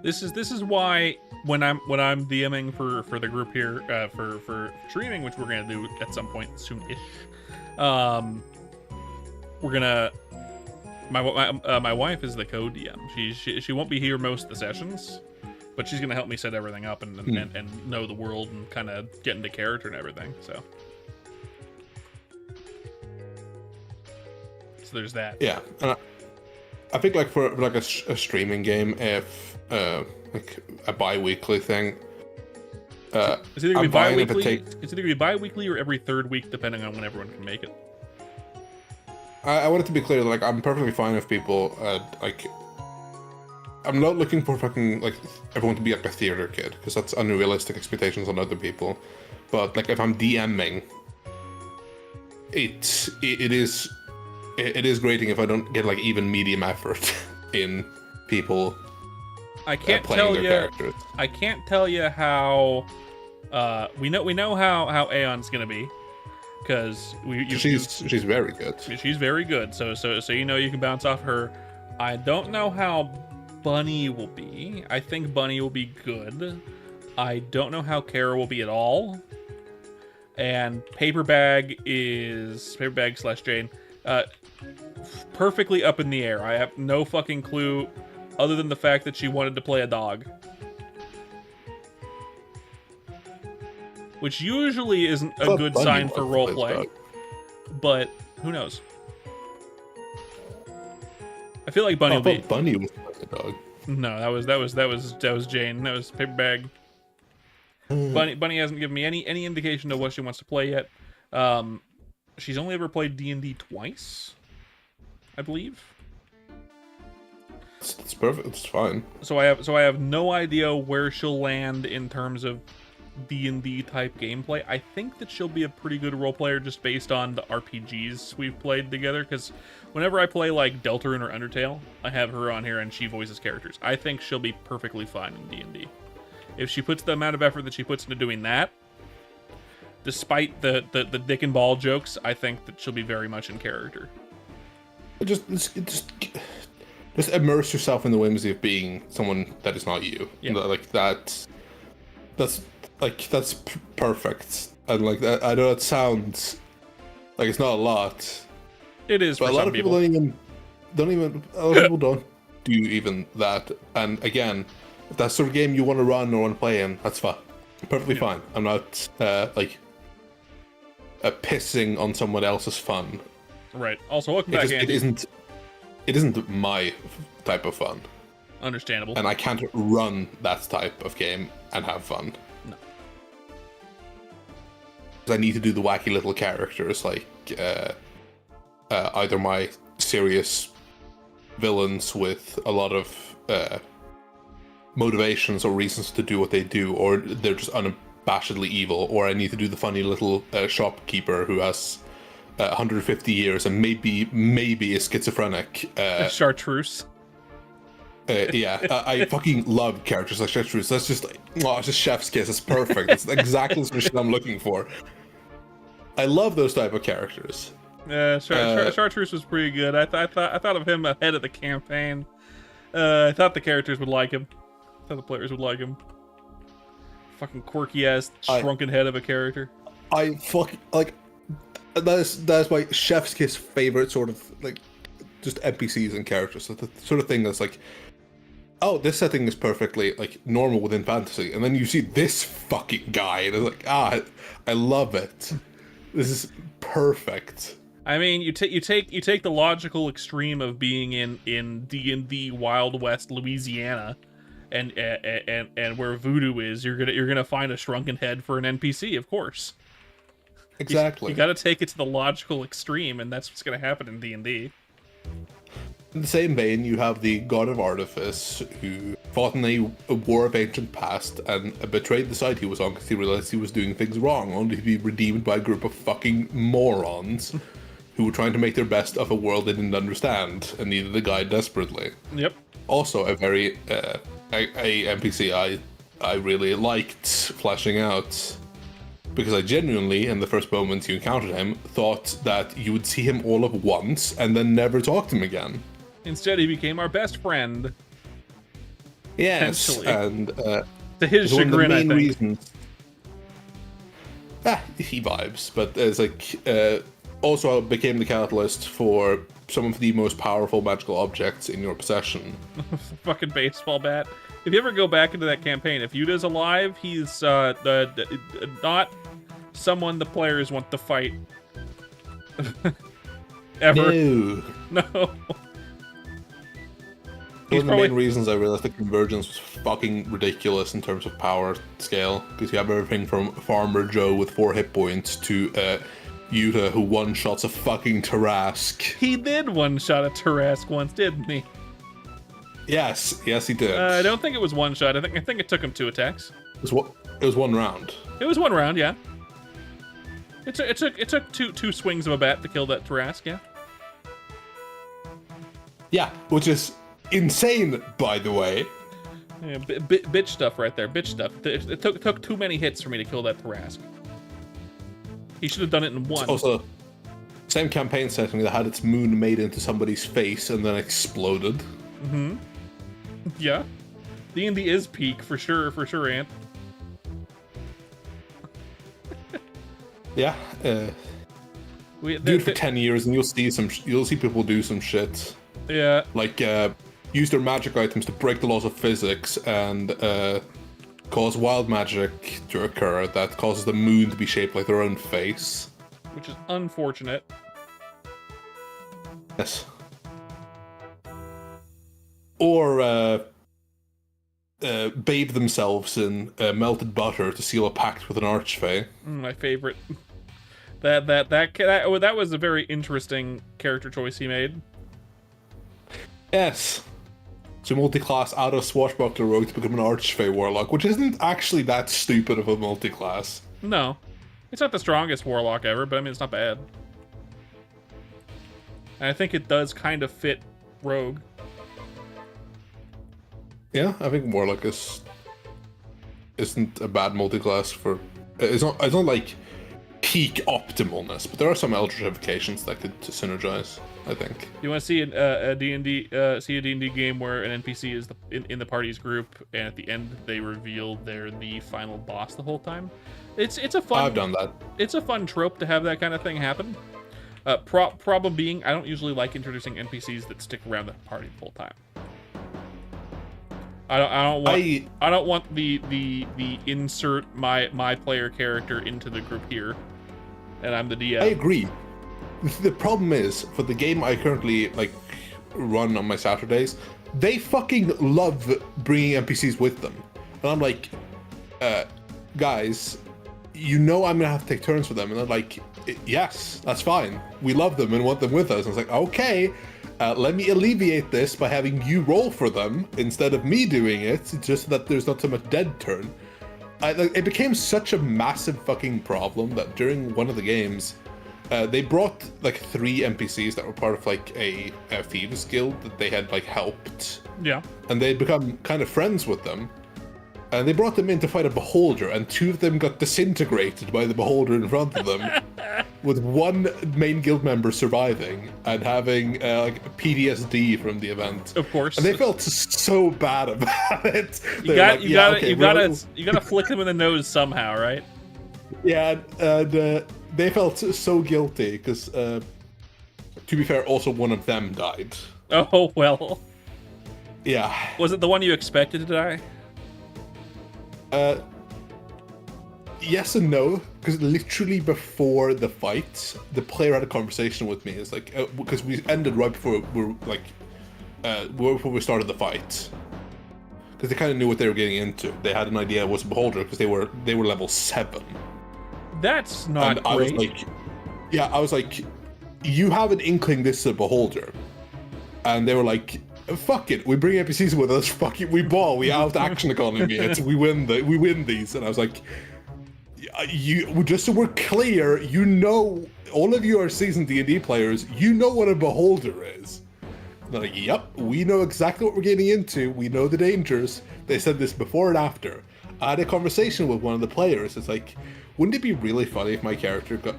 This is why when I'm DMing for the group here for streaming, which we're gonna do at some point soon-ish, we're gonna. My wife is the co-DM. She won't be here most of the sessions, but she's gonna help me set everything up and know the world and kind of get into character and everything. So there's that. Yeah, and I think like for like a streaming game, if like a bi-weekly thing, it's either gonna be bi-weekly. It's either gonna be bi-weekly or every third week, depending on when everyone can make it. I want it to be clear that like I'm perfectly fine if people like. I'm not looking for fucking like everyone to be like a theater kid, because that's unrealistic expectations on other people. But like if I'm DMing, it is grating if I don't get like even medium effort in people. I can't playing tell their you. characters. I can't tell you how. We know how Aeon's gonna be, because she's very good. She's very good. So you know you can bounce off her. I don't know how Bunny will be. I think Bunny will be good. I don't know how Kara will be at all. And Paperbag / Jane. Perfectly up in the air. I have no fucking clue other than the fact that she wanted to play a dog. Which usually isn't a good sign for roleplay. But who knows? I feel like Bunny will be. Bunny was like a dog. No, that was Jane. That was Paperbag. Bunny hasn't given me any indication of what she wants to play yet. She's only ever played D&D twice, I believe. It's perfect. It's fine. So I have no idea where she'll land in terms of D&D type gameplay. I think that she'll be a pretty good role player just based on the RPGs we've played together, because whenever I play like Deltarune or Undertale, I have her on here and she voices characters. I think she'll be perfectly fine in D&D. If she puts the amount of effort that she puts into doing that, despite the dick and ball jokes, I think that she'll be very much in character. Just immerse yourself in the whimsy of being someone that is not you. Yeah. Like that's perfect. And like that, I know that sounds like it's not a lot. It is, but for a lot some of people don't even. A lot of people don't do even that. And again, if that's sort of game you want to run or want to play in, that's fine. Perfectly fine. I'm not pissing on someone else's fun. Right. Also, welcome back, Andy. It isn't my type of fun. Understandable. And I can't run that type of game and have fun. No. I need to do the wacky little characters, like either my serious villains with a lot of motivations or reasons to do what they do, or they're just unabashedly evil, or I need to do the funny little shopkeeper who has 150 years and maybe is schizophrenic. Chartreuse. I fucking love characters like Chartreuse. That's just like, it's just chef's kiss. It's perfect. It's exactly the shit I'm looking for. I love those type of characters. Yeah, Chartreuse was pretty good. I thought of him ahead of the campaign. I thought the characters would like him. I thought the players would like him. Fucking quirky ass shrunken head of a character. I fucking like. That's my chef's kiss favorite sort of like just NPCs and characters. So the sort of thing that's like, oh, this setting is perfectly like normal within fantasy, and then you see this fucking guy, and it's like, I love it. This is perfect. I mean, you take the logical extreme of being in D&D Wild West Louisiana, and where voodoo is, you're gonna find a shrunken head for an NPC, of course. Exactly. You got to take it to the logical extreme, and that's what's gonna happen in D&D. In the same vein, you have the God of Artifice, who fought in a war of ancient past and betrayed the side he was on because he realized he was doing things wrong, only to be redeemed by a group of fucking morons who were trying to make their best of a world they didn't understand and needed a guide desperately. Yep. Also, a very a NPC I really liked fleshing out, because I genuinely, in the first moments you encountered him, thought that you would see him all at once and then never talk to him again. Instead, he became our best friend. Yes, and to his one of the chagrin, I main think. reasons. He vibes, but it's like also became the catalyst for some of the most powerful magical objects in your possession. Fucking baseball bat. If you ever go back into that campaign, if Yuta's alive, he's not someone the players want to fight. Ever. No. One of the main reasons I realized the convergence was fucking ridiculous in terms of power scale, because you have everything from Farmer Joe with 4 hit points to Yuta who one-shots a fucking Tarask. He did one-shot a Tarask once, didn't he? Yes, he did. I don't think it was one shot. I think it took him 2 attacks. It was one round. It was 1 round, yeah. It took two swings of a bat to kill that Tarask, yeah. Yeah, which is insane, by the way. Yeah, bitch stuff right there. Bitch stuff. It took too many hits for me to kill that Tarask. He should have done it in 1. Also, same campaign setting that had its moon made into somebody's face and then exploded. Mm-hmm. Yeah. D&D is peak for sure, Ant. Yeah. We, Do it for 10 years and you'll see people do some shit. Yeah. Like use their magic items to break the laws of physics and cause wild magic to occur that causes the moon to be shaped like their own face. Which is unfortunate. Yes. Or bathe themselves in melted butter to seal a pact with an archfey. My favorite. That was a very interesting character choice he made. Yes. So multi-class out of swashbuckler rogue to become an archfey warlock, which isn't actually that stupid of a multi-class. No. It's not the strongest warlock ever, but I mean, it's not bad. And I think it does kind of fit rogue. Yeah, I think warlock isn't a bad multi-class for. It's not like peak optimalness, but there are some eldritchifications that could synergize. I think. You want to see a D&D game where an NPC is in the party's group, and at the end they reveal they're the final boss the whole time. It's a fun. I've done that. It's a fun trope to have that kind of thing happen. Problem being, I don't usually like introducing NPCs that stick around the party the whole time. I don't want the insert my player character into the group here, and I'm the DM. I agree. The problem is, for the game I currently run on my Saturdays, they fucking love bringing NPCs with them, and I'm like, guys, you know I'm gonna have to take turns with them, and they're like, yes, that's fine. We love them and want them with us. And I was like, okay. Let me alleviate this by having you roll for them instead of me doing it, just so that there's not so much dead turn. It became such a massive fucking problem that during one of the games, they brought 3 NPCs that were part of a thieves guild that they had helped. Yeah. And they'd become kind of friends with them. And they brought them in to fight a beholder, and 2 of them got disintegrated by the beholder in front of them, with 1 main guild member surviving and having PTSD from the event. Of course. And they felt so bad about it. You gotta flick them in the nose somehow, right? Yeah, and they felt so guilty because, to be fair, also one of them died. Oh well. Yeah. Was it the one you expected to die? Yes and no, because literally before the fight, the player had a conversation with me. It's because we ended right before before we started the fight, because they kind of knew what they were getting into. They had an idea it was a beholder because they were level 7. That's not and great. I was like, you have an inkling this is a beholder, and they were like, fuck it, we bring NPCs with us, fuck it, we ball, we out action economy it, we win these. And I was like, you just so we're clear, you know, all of you are seasoned D&D players, you know what a beholder is. And they're like, yep, we know exactly what we're getting into, we know the dangers. They said this before and after. I had a conversation with one of the players. It's like, wouldn't it be really funny if my character got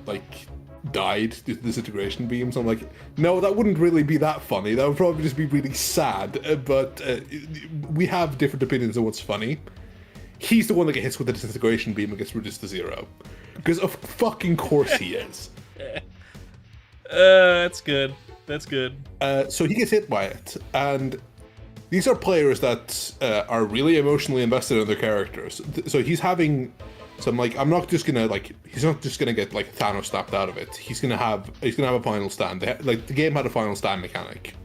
died due to disintegration beams? I'm like, no, that wouldn't really be that funny. That would probably just be really sad. But we have different opinions on what's funny. He's the one that gets hit with the disintegration beam and gets reduced to 0. Because of fucking course he is. That's good. That's good. So he gets hit by it. And these are players that are really emotionally invested in their characters. So he's having... So I'm like, I'm not just gonna he's not just gonna get Thanos snapped out of it. He's gonna have a final stand. The game had a final stand mechanic,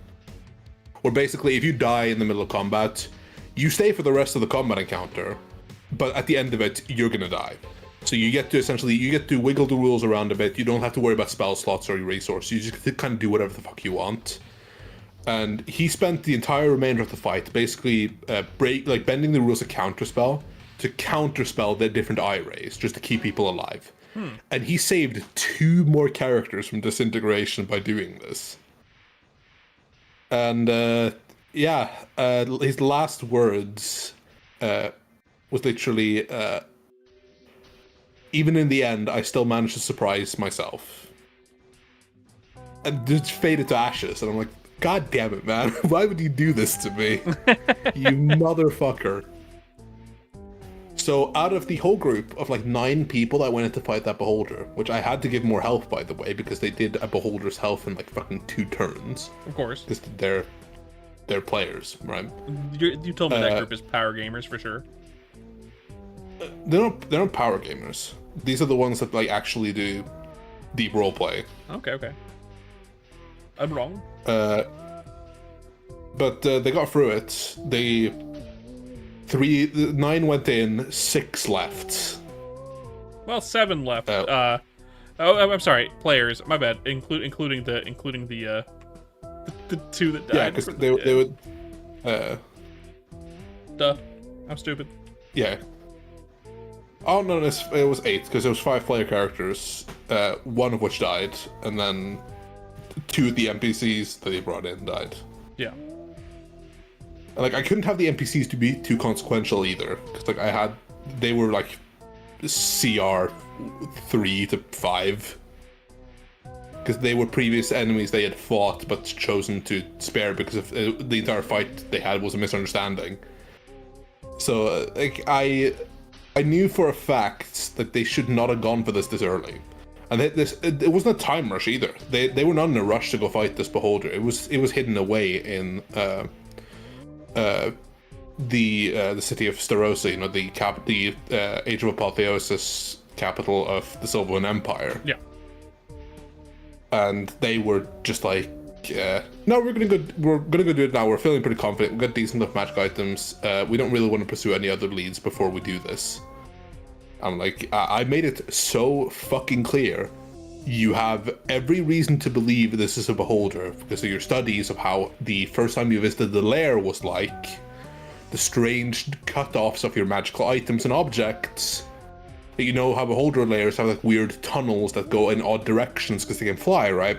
where basically if you die in the middle of combat, you stay for the rest of the combat encounter, but at the end of it, you're gonna die. So you get to wiggle the rules around a bit. You don't have to worry about spell slots or your resources. You just kind of do whatever the fuck you want. And he spent the entire remainder of the fight basically bending the rules of counterspell to counterspell their different eye rays, just to keep people alive. And he saved 2 more characters from disintegration by doing this. And his last words was literally, even in the end, I still managed to surprise myself. And just faded to ashes, and I'm like, God damn it, man. Why would you do this to me? You motherfucker. So out of the whole group of like 9 people that went in to fight that beholder, which I had to give more health, by the way, because they did a beholder's health in like fucking 2 turns. Of course. Because they're players, right? You told me that group is power gamers for sure. They're not power gamers. These are the ones that like actually do deep roleplay. Okay. I'm wrong. But they got through it. 9 went in, 6 left. Well, 7 left. I'm sorry, players. My bad. Including the 2 that died. Yeah, because they would. Duh. I'm stupid. Yeah. Oh no, it was 8 because there was 5 player characters, 1 of which died, and then 2 of the NPCs that they brought in died. Yeah. Like I couldn't have the NPCs to be too consequential either, because like they were like CR 3 to 5, because they were previous enemies they had fought but chosen to spare because of the entire fight they had was a misunderstanding. So like I knew for a fact that they should not have gone for this early, and it wasn't a time rush either. They were not in a rush to go fight this beholder. It was hidden away in the city of Starosa, you know, the Age of Apotheosis capital of the Sylvan Empire. Yeah. And they were just like, no, we're gonna go do it now. We're feeling pretty confident. We've got decent enough magic items. We don't really want to pursue any other leads before we do this. I'm like, I made it so fucking clear. You have every reason to believe this is a beholder because of your studies of how the first time you visited the lair was like, the strange cut-offs of your magical items and objects. You know how beholder lairs have like weird tunnels that go in odd directions because they can fly, right?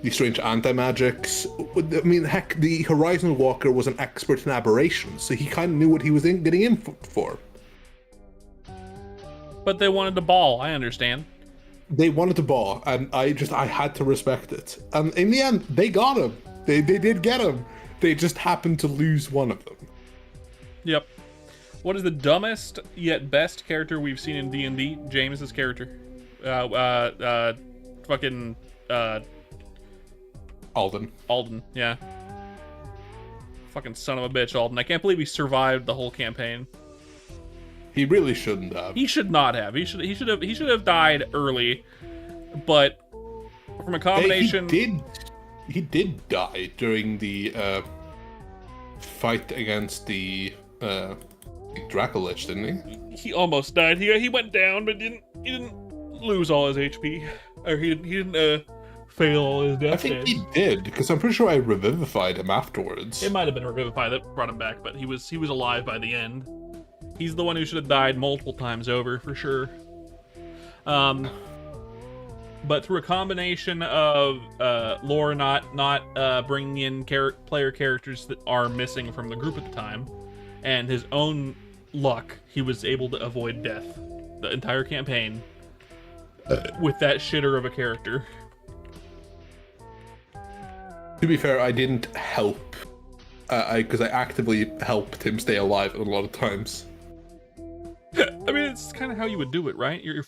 These strange anti-magics. I mean, heck, the Horizon Walker was an expert in aberrations, so he kind of knew what he was getting in for. But they wanted the ball, I understand. They wanted the ball, and I had to respect it. And in the end, they got him. They did get him. They just happened to lose one of them. Yep. What is the dumbest yet best character we've seen in D&D? James's character. Fucking Alden, yeah. Fucking son of a bitch, Alden. I can't believe he survived the whole campaign. He really shouldn't have. He should not have. He should have died early. But from a combination, he did die during the fight against the Dracolich, didn't he? He almost died. He went down, but he didn't lose all his HP, or he didn't fail all his death. I think he did, because I'm pretty sure I revivified him afterwards. It might have been Revivify that brought him back, but he was alive by the end. He's the one who should have died multiple times over, for sure. But through a combination of lore not bringing in player characters that are missing from the group at the time, and his own luck, he was able to avoid death the entire campaign with that shitter of a character. To be fair, I didn't help, because I actively helped him stay alive a lot of times. I mean, it's kind of how you would do it, right? Your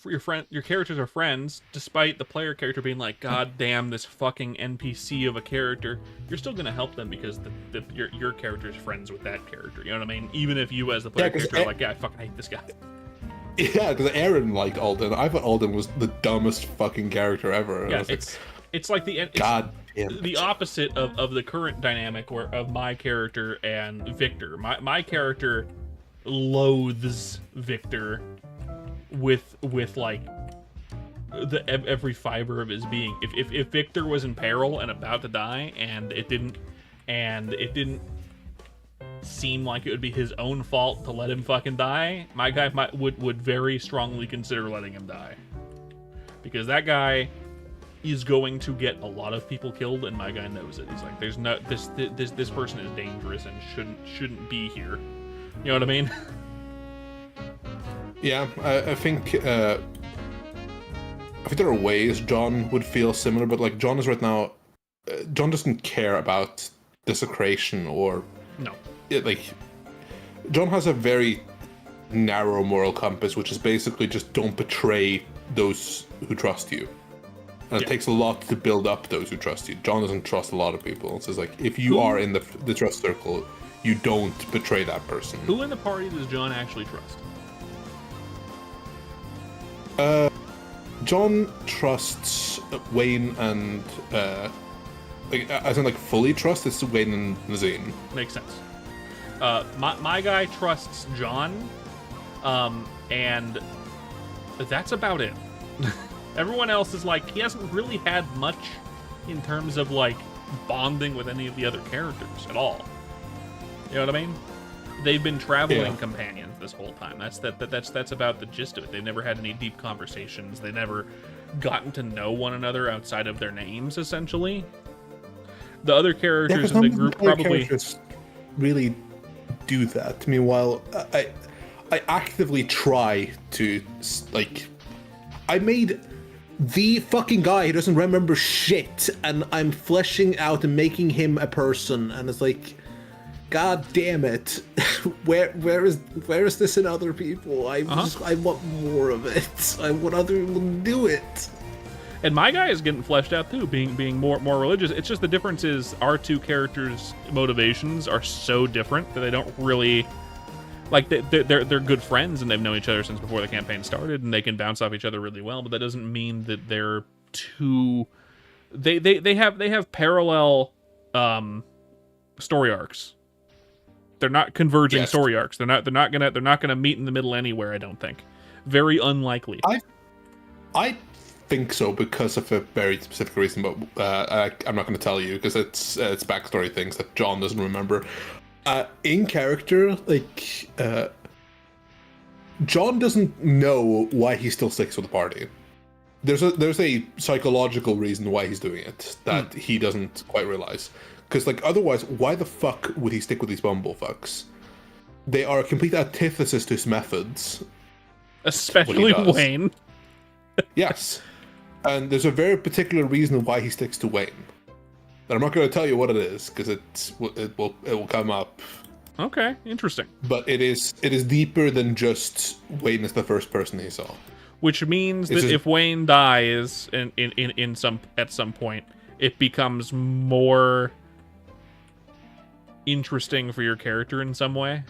characters are friends, despite the player character being like, "God damn, this fucking NPC of a character." You're still gonna help them because your character is friends with that character. You know what I mean? Even if you, as the player character, are like, "Yeah, I fucking hate this guy." Yeah, because Aaron liked Alden. I thought Alden was the dumbest fucking character ever. Yeah, it's like the opposite of the current dynamic of my character and Victor. My character loathes Victor with like every fiber of his being. If Victor was in peril and about to die, and it didn't seem like it would be his own fault to let him fucking die, my guy would very strongly consider letting him die, because that guy is going to get a lot of people killed, and my guy knows it. He's like, there's no this person is dangerous and shouldn't be here. You know what I mean? Yeah, I think there are ways John would feel similar, but like John is right now John doesn't care about desecration or No. John has a very narrow moral compass, which is basically just don't betray those who trust you. And it takes a lot to build up those who trust you. John doesn't trust a lot of people. It's just like, if you are in the trust circle, you don't betray that person. Who in the party does John actually trust? John trusts Wayne and as in fully trust, it's Wayne and Nazine. Makes sense. My guy trusts John, and that's about it. Everyone else is he hasn't really had much in terms of bonding with any of the other characters at all. You know what I mean? They've been traveling companions this whole time. That's about the gist of it. They've never had any deep conversations. They've never gotten to know one another outside of their names, essentially. The other characters in the group probably really do that. Meanwhile, I actively try to I made the fucking guy who doesn't remember shit, and I'm fleshing out and making him a person, and it's God damn it! where is this in other people? I want more of it. I want other people to do it. And my guy is getting fleshed out too, being more religious. It's just the difference is our two characters' motivations are so different that they don't really they're good friends and they've known each other since before the campaign started, and they can bounce off each other really well. But that doesn't mean that they're too. They have parallel story arcs. They're not converging story arcs. They're not gonna meet in the middle anywhere. I don't think. Very unlikely. I think so because of a very specific reason, but I'm not going to tell you because it's backstory things that John doesn't remember. In character, John doesn't know why he still sticks with the party. There's a psychological reason why he's doing it that he doesn't quite realize. Because otherwise, why the fuck would he stick with these bumblefucks? They are a complete antithesis to his methods. Especially Wayne. Yes. And there's a very particular reason why he sticks to Wayne. And I'm not going to tell you what it is, because it will come up. Okay, interesting. But it is deeper than just Wayne is the first person he saw. Which means that if Wayne dies at some point, it becomes more interesting for your character in some way.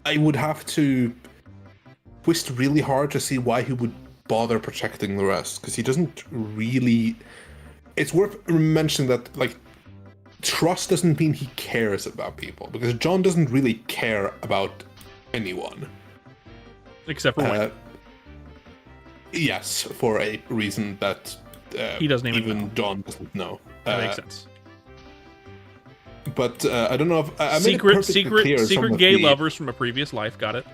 I would have to twist really hard to see why he would bother protecting the rest, because he doesn't really. It's worth mentioning that trust doesn't mean he cares about people, because John doesn't really care about anyone except for Wayne. Yes, for a reason that he doesn't even know. John doesn't know. That makes sense. But I don't know if I secret gay lovers from a previous life. Got it.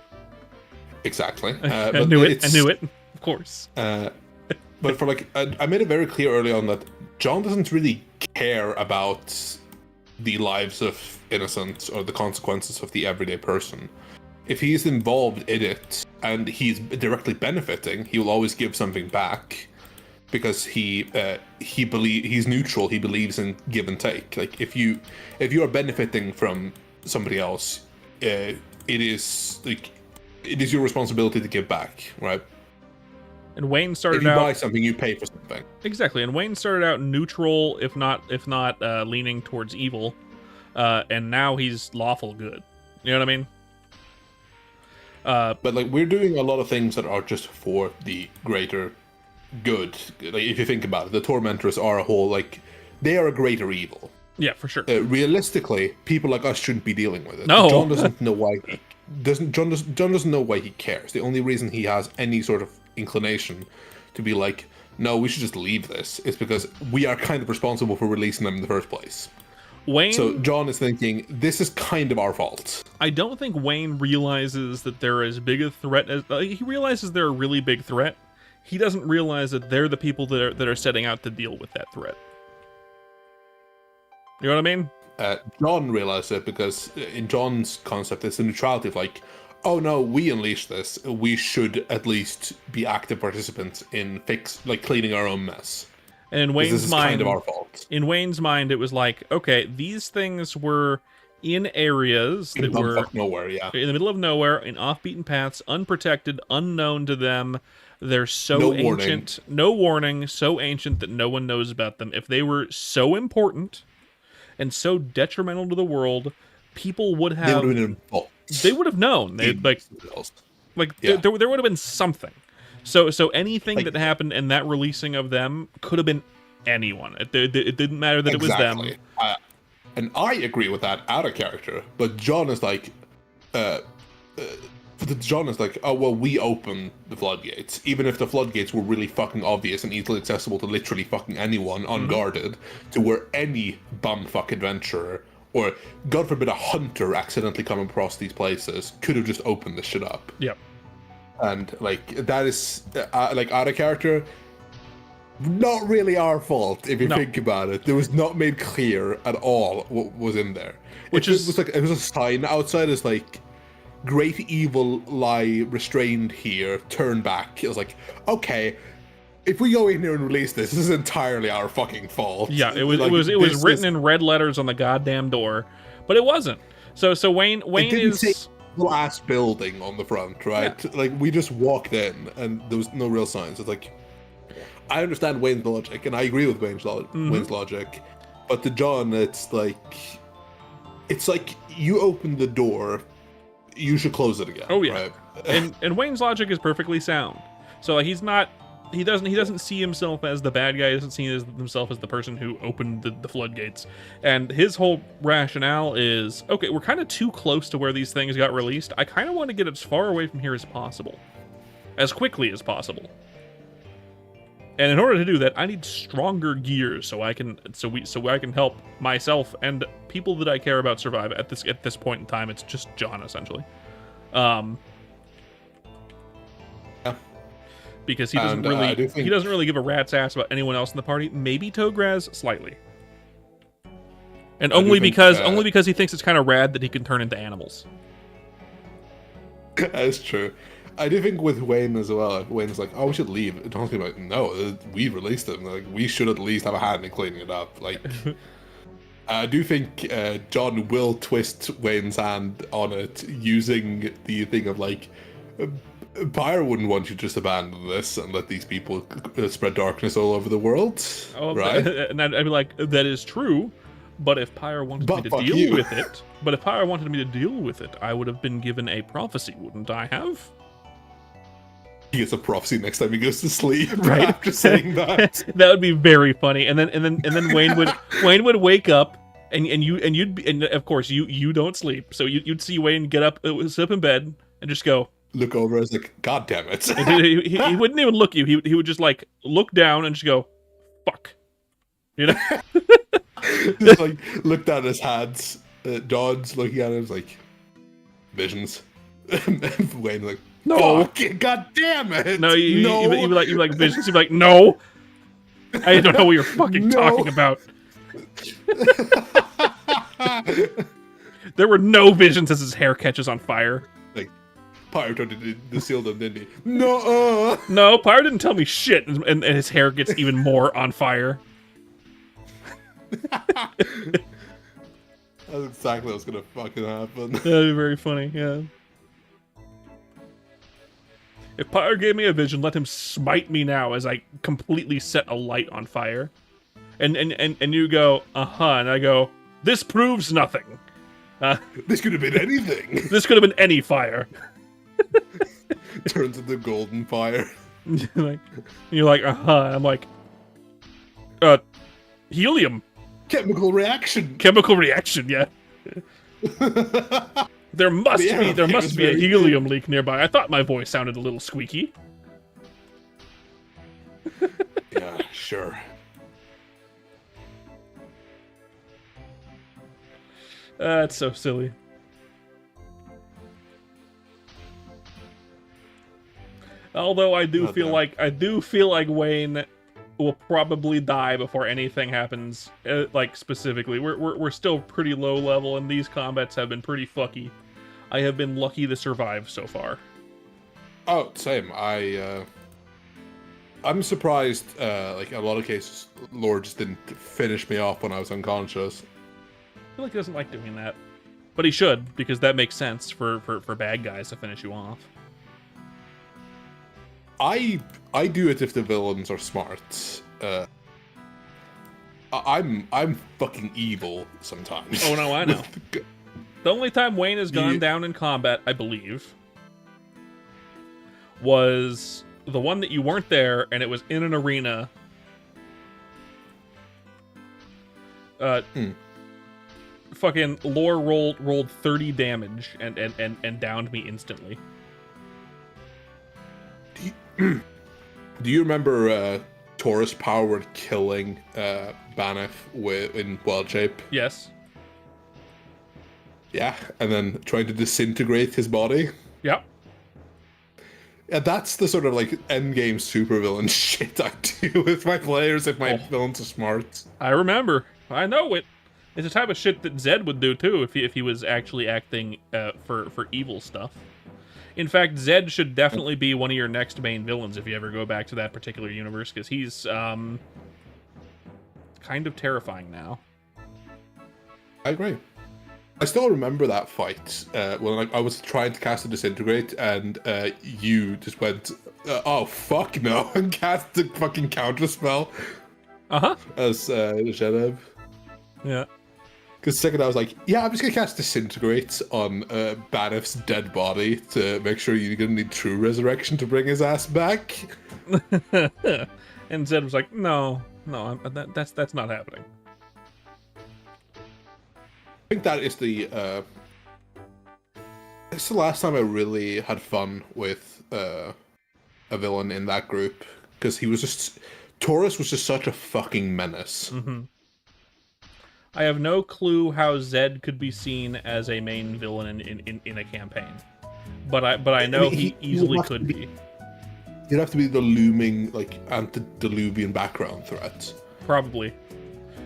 Exactly. I knew it. Of course. But for I made it very clear early on that John doesn't really care about the lives of innocents or the consequences of the everyday person. If he's involved in it and he's directly benefiting, he will always give something back, because he's neutral. He believes in give and take. If you are benefiting from somebody else, it is your responsibility to give back, right? And Wayne started if you out buy something, you pay for something. Exactly. And Wayne started out neutral, if not leaning towards evil, and now he's lawful good. You know what I mean? But we're doing a lot of things that are just for the greater good. If you think about it, the Tormentors are a whole they are a greater evil. Yeah, for sure. Realistically, people like us shouldn't be dealing with it. No. John doesn't know why. John doesn't know why he cares. The only reason he has any sort of inclination to be no, we should just leave this, is because we are kind of responsible for releasing them in the first place. Wayne. So John is thinking, this is kind of our fault. I don't think Wayne realizes that they're as big a threat as he realizes they're a really big threat. He doesn't realize that they're the people that are setting out to deal with that threat. You know what I mean? John realized it because in John's concept, it's the neutrality of oh no, we unleashed this. We should at least be active participants in cleaning our own mess. And in 'Cause Wayne's this is mind, kind of our fault. in Wayne's mind, it was like, okay, these things were in areas that were Bumfuck nowhere, yeah. in the middle of nowhere, in off-beaten paths, unprotected, unknown to them. They're so No ancient, no warning, so ancient that no one knows about them. If they were so important and so detrimental to the world, people would They have. would have been involved. They would have known. They'd Yeah. there would have been something. So anything Like- that happened in that releasing of them could have been anyone. It didn't matter that it was them. And I agree with that out of character, but John is like, John is like, oh well, we open the floodgates, even if the floodgates were really fucking obvious and easily accessible to literally fucking anyone unguarded, to where any bumfuck adventurer or God forbid a hunter accidentally coming across these places could have just opened this shit up. Yep. And like that is like out of character. Not really our fault if you No. think about it. It was not made clear at all what was in there. Which it is- was like it was a sign outside. It's like great evil lie restrained here. Turn back. It was like okay, if we go in here and release this, this is entirely our fucking fault. Yeah, it was Like, it was this written is- in red letters on the goddamn door, but it wasn't. So Wayne It didn't is say glass building on the front, right? Like we just walked in and there was no real signs. It's like I understand Wayne's logic and I agree with Wayne's logic, but to John, it's like you open the door, you should close it again. Oh, yeah. right? and Wayne's logic is perfectly sound. So like he doesn't see himself as the bad guy. He doesn't see himself as the person who opened the floodgates. And his whole rationale is, okay, we're kind of too close to where these things got released. I kind of want to get as far away from here as possible, as quickly as possible. And in order to do that, I need stronger gear so I can help myself and people that I care about survive. At this point in time, it's just John essentially. Because he doesn't And, I do really think- he doesn't really give a rat's ass about anyone else in the party. Maybe Tograz slightly, and I do only think, because he thinks it's kind of rad that he can turn into animals. That's true. I do think with Wayne as well. Wayne's like, "Oh, we should leave." And John's like, "No, we released them. Like, we should at least have a hand in cleaning it up." Like, I do think John will twist Wayne's hand on it using the thing of like, Pyre wouldn't want you to just abandon this and let these people spread darkness all over the world, right? And I'd be like, that is true, but if Pyre wanted But me to fuck deal you. with it, I would have been given a prophecy, wouldn't I have? He gets a prophecy next time he goes to sleep. Right. After saying that, That would be very funny. And then Wayne would wake up and of course you don't sleep, so you'd see Wayne get up, sit up in bed and just go. look over. It's like, God damn it! He wouldn't even look you. He would just like look down and just go, fuck, you know. Just like looked at his hands. John's looking at him. It's like visions. And Wayne like, No. fuck, God damn it! No, you'd no. be like visions. You'd be like, no, I don't know what you're fucking No. talking about. There were no visions as his hair catches on fire. Like, Pyre tried to seal them, didn't he? No. No, Pyre didn't tell me shit, and his hair gets even more on fire. That's exactly what's gonna fucking happen. That'd be very funny, yeah. If Pyre gave me a vision, let him smite me now as I completely set a light on fire. And you go, uh-huh, and I go, this proves nothing. This could have been anything. This could have been any fire. Turns into golden fire. You're like, uh-huh. I'm like, helium. Chemical reaction. Chemical reaction, yeah. There must be a helium leak nearby. I thought my voice sounded a little squeaky. Yeah, sure. It's so silly. Although I do feel like Wayne will probably die before anything happens. Like specifically, we're still pretty low level, and these combats have been pretty fucky. I have been lucky to survive so far. Oh, same. I'm surprised. Like in a lot of cases, lore just didn't finish me off when I was unconscious. I feel like he doesn't like doing that. But he should, because that makes sense for bad guys to finish you off. I do it if the villains are smart. I'm fucking evil sometimes. Oh, no, I know. The only time Wayne has gone down in combat, I believe, was the one that you weren't there, and it was in an arena. Fucking lore rolled 30 damage and downed me instantly. Do you remember Taurus Power killing Banff in Wild Shape? Yes. Yeah, and then trying to disintegrate his body? Yep. Yeah, that's the sort of like endgame supervillain shit I do with my players if my villains are smart. I remember. I know it. It's the type of shit that Zed would do too if he was actually acting for evil stuff. In fact, Zed should definitely be one of your next main villains if you ever go back to that particular universe, because he's kind of terrifying now. I agree. I still remember that fight when I was trying to cast a disintegrate, and you just went, "Oh fuck no!" and cast the fucking counter spell. As Zheneb. Yeah. Because second I was like, yeah, I'm just gonna cast disintegrate on Baneff's dead body to make sure you're gonna need true resurrection to bring his ass back. And Zed was like, no, that's not happening. I think that is it's the last time I really had fun with a villain in that group, because Taurus was just such a fucking menace. Mm-hmm. I have no clue how Zed could be seen as a main villain in a campaign, but I know he easily could be. You'd have to be the looming like antediluvian background threat. Probably.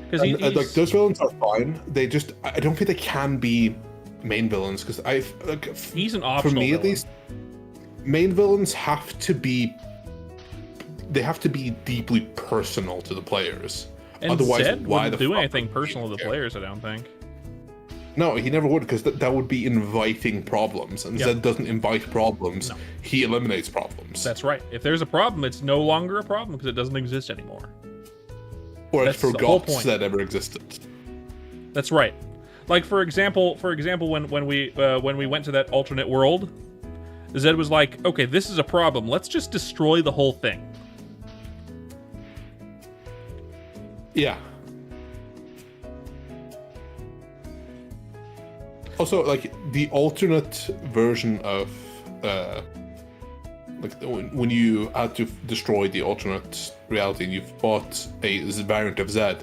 Because like those villains are fine. I don't think they can be main villains, because he's an optional. For me, villain. at least, main villains have to be deeply personal to the players. And otherwise, Zed why wouldn't the do fuck anything would personal to the care? players, I don't think. No, he never would, because that would be inviting problems, and Zed doesn't invite problems. No. He eliminates problems. That's right. If there's a problem, it's no longer a problem because it doesn't exist anymore. Or it's forgot that ever existed. That's right. Like for example, when we went to that alternate world, Zed was like, "Okay, this is a problem. Let's just destroy the whole thing." Yeah. Also, like the alternate version of like when you had to destroy the alternate reality and you fought a variant of Zed,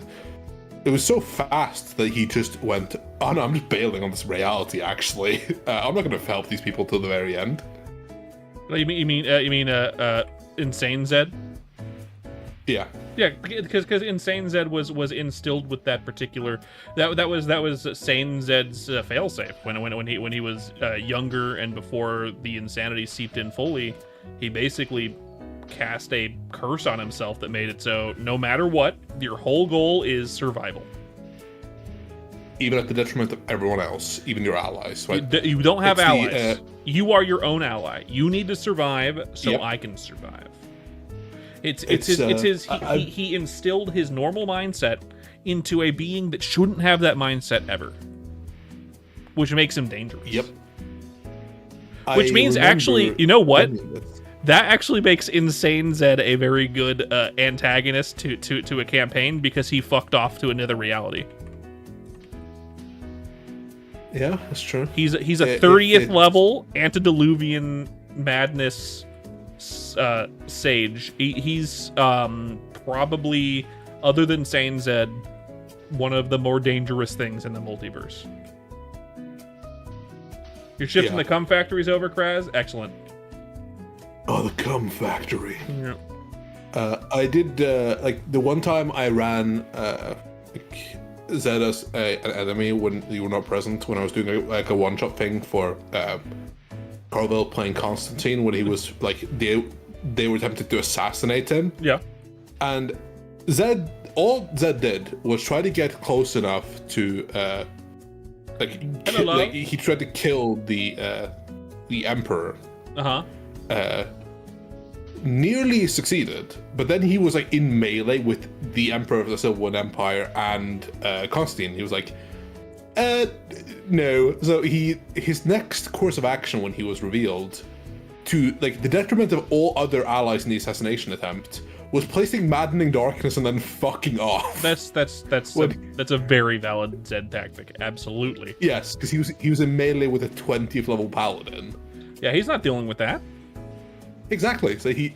it was so fast that he just went, "Oh no, I'm just bailing on this reality. Actually, I'm not going to help these people till the very end." You mean Insane Zed? Yeah. Yeah, because Insane Zed was instilled with that particular that was Sane Zed's failsafe when he was younger and before the insanity seeped in fully. He basically cast a curse on himself that made it so no matter what, your whole goal is survival. Even at the detriment of everyone else, even your allies. Right? You don't have allies. You are your own ally. You need to survive so I can survive. He instilled his normal mindset into a being that shouldn't have that mindset ever, which makes him dangerous. Yep. Which means actually, you know what? That actually makes Insane Zed a very good antagonist to a campaign, because he fucked off to another reality. Yeah, that's true. He's a 30th level antediluvian madness sage. He's probably, other than Sane Zed, one of the more dangerous things in the multiverse. You're shifting the cum factories over, Kraz? Excellent. Oh, the cum factory. Yeah. I did like the one time I ran like Zed as an enemy when you were not present, when I was doing like a one-shot thing for Carvel playing Constantine, when he was like they were attempting to assassinate him. Yeah. And all Zed did was try to get close enough to he tried to kill the Emperor. Nearly succeeded, but then he was like in melee with the Emperor of the Silver One Empire and Constantine. He was like, no. So his next course of action when he was revealed, to like the detriment of all other allies in the assassination attempt, was placing Maddening Darkness and then fucking off. That's a very valid Zed tactic. Absolutely. Yes, because he was in melee with a 20th level paladin. Yeah, he's not dealing with that. Exactly. So he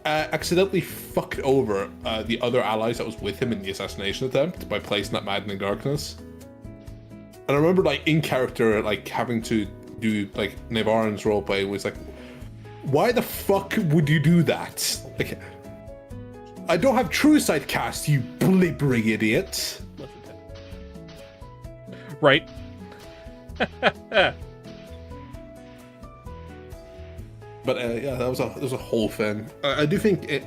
accidentally fucked over the other allies that was with him in the assassination attempt by placing that Maddening Darkness. And I remember, like, in character, like, having to do, like, Nevarin's roleplay, it was like, why the fuck would you do that? Like, I don't have True Sight cast, you blibbering idiot. Right. But yeah, that was a whole thing. I do think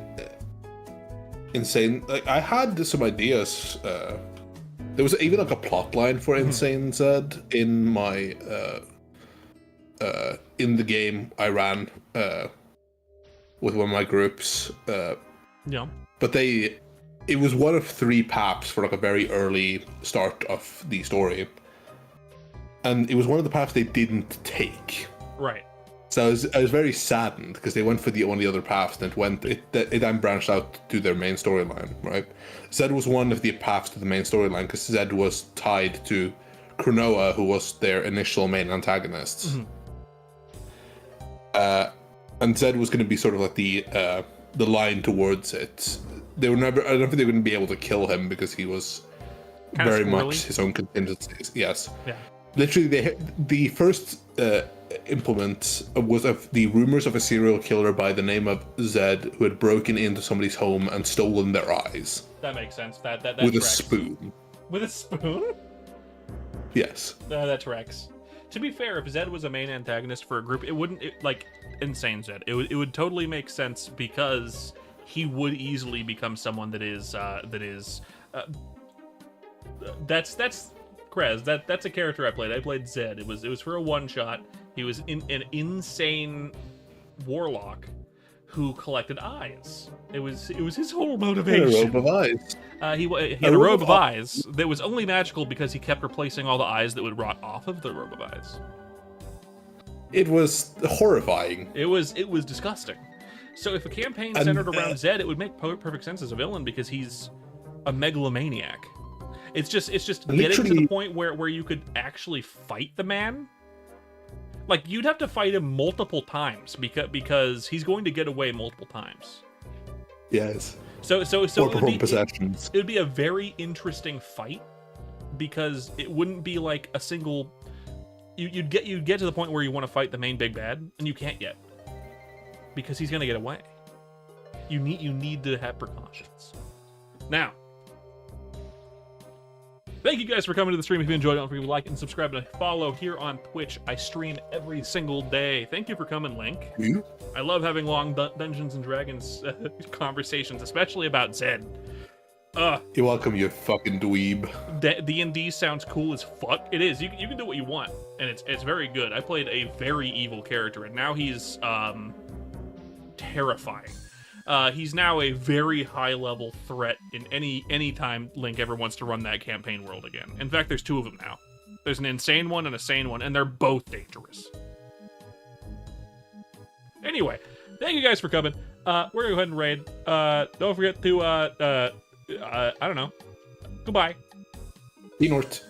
Insane. Like, I had some ideas. There was even like a plot line for Insane Zed in my in the game I ran with one of my groups. Yeah. But it was one of 3 paths for like a very early start of the story, and it was one of the paths they didn't take. Right. So I was very saddened because they went for one of the other paths, and it then branched out to their main storyline, right? Zed was one of the paths to the main storyline because Zed was tied to Cronoa, who was their initial main antagonist. And Zed was going to be sort of like the line towards it. I don't think they were going to be able to kill him because he was Kinda very squirrely. much his own contingencies. Yes. Yeah. Literally, the first implement was of the rumors of a serial killer by the name of Zed who had broken into somebody's home and stolen their eyes. That makes sense. That with tracks. a spoon. With a spoon? Yes. That tracks. To be fair, if Zed was a main antagonist for a group, it wouldn't like Insane Zed. It would totally make sense because he would easily become someone that's Krez. That's a character I played. I played Zed. It was for a one shot. He was an insane warlock who collected eyes. It was his whole motivation. A robe of eyes. He had a robe of eyes that was only magical because he kept replacing all the eyes that would rot off of the robe of eyes. It was horrifying. It was disgusting. So if a campaign centered around Zed, it would make perfect sense as a villain because he's a megalomaniac. It's just getting to the point where you could actually fight the man. Like, you'd have to fight him multiple times because he's going to get away multiple times. Yes. So or perform possessions. It would be a very interesting fight because it wouldn't be like a single. You'd get to the point where you want to fight the main big bad and you can't yet because he's gonna get away. You need to have precautions. Now, thank you guys for coming to the stream. If you enjoyed it, don't forget to like and subscribe and follow here on Twitch. I stream every single day. Thank you for coming, Link. You? I love having long Dungeons and Dragons conversations, especially about Zed. You're welcome, you fucking dweeb. D&D sounds cool as fuck. It is. You can do what you want, and it's very good. I played a very evil character, and now he's terrifying. He's now a very high-level threat in any time Link ever wants to run that campaign world again. In fact, there's 2 of them now. There's an insane one and a sane one, and they're both dangerous. Anyway, thank you guys for coming. We're gonna go ahead and raid. Don't forget to I don't know. Goodbye. Be North.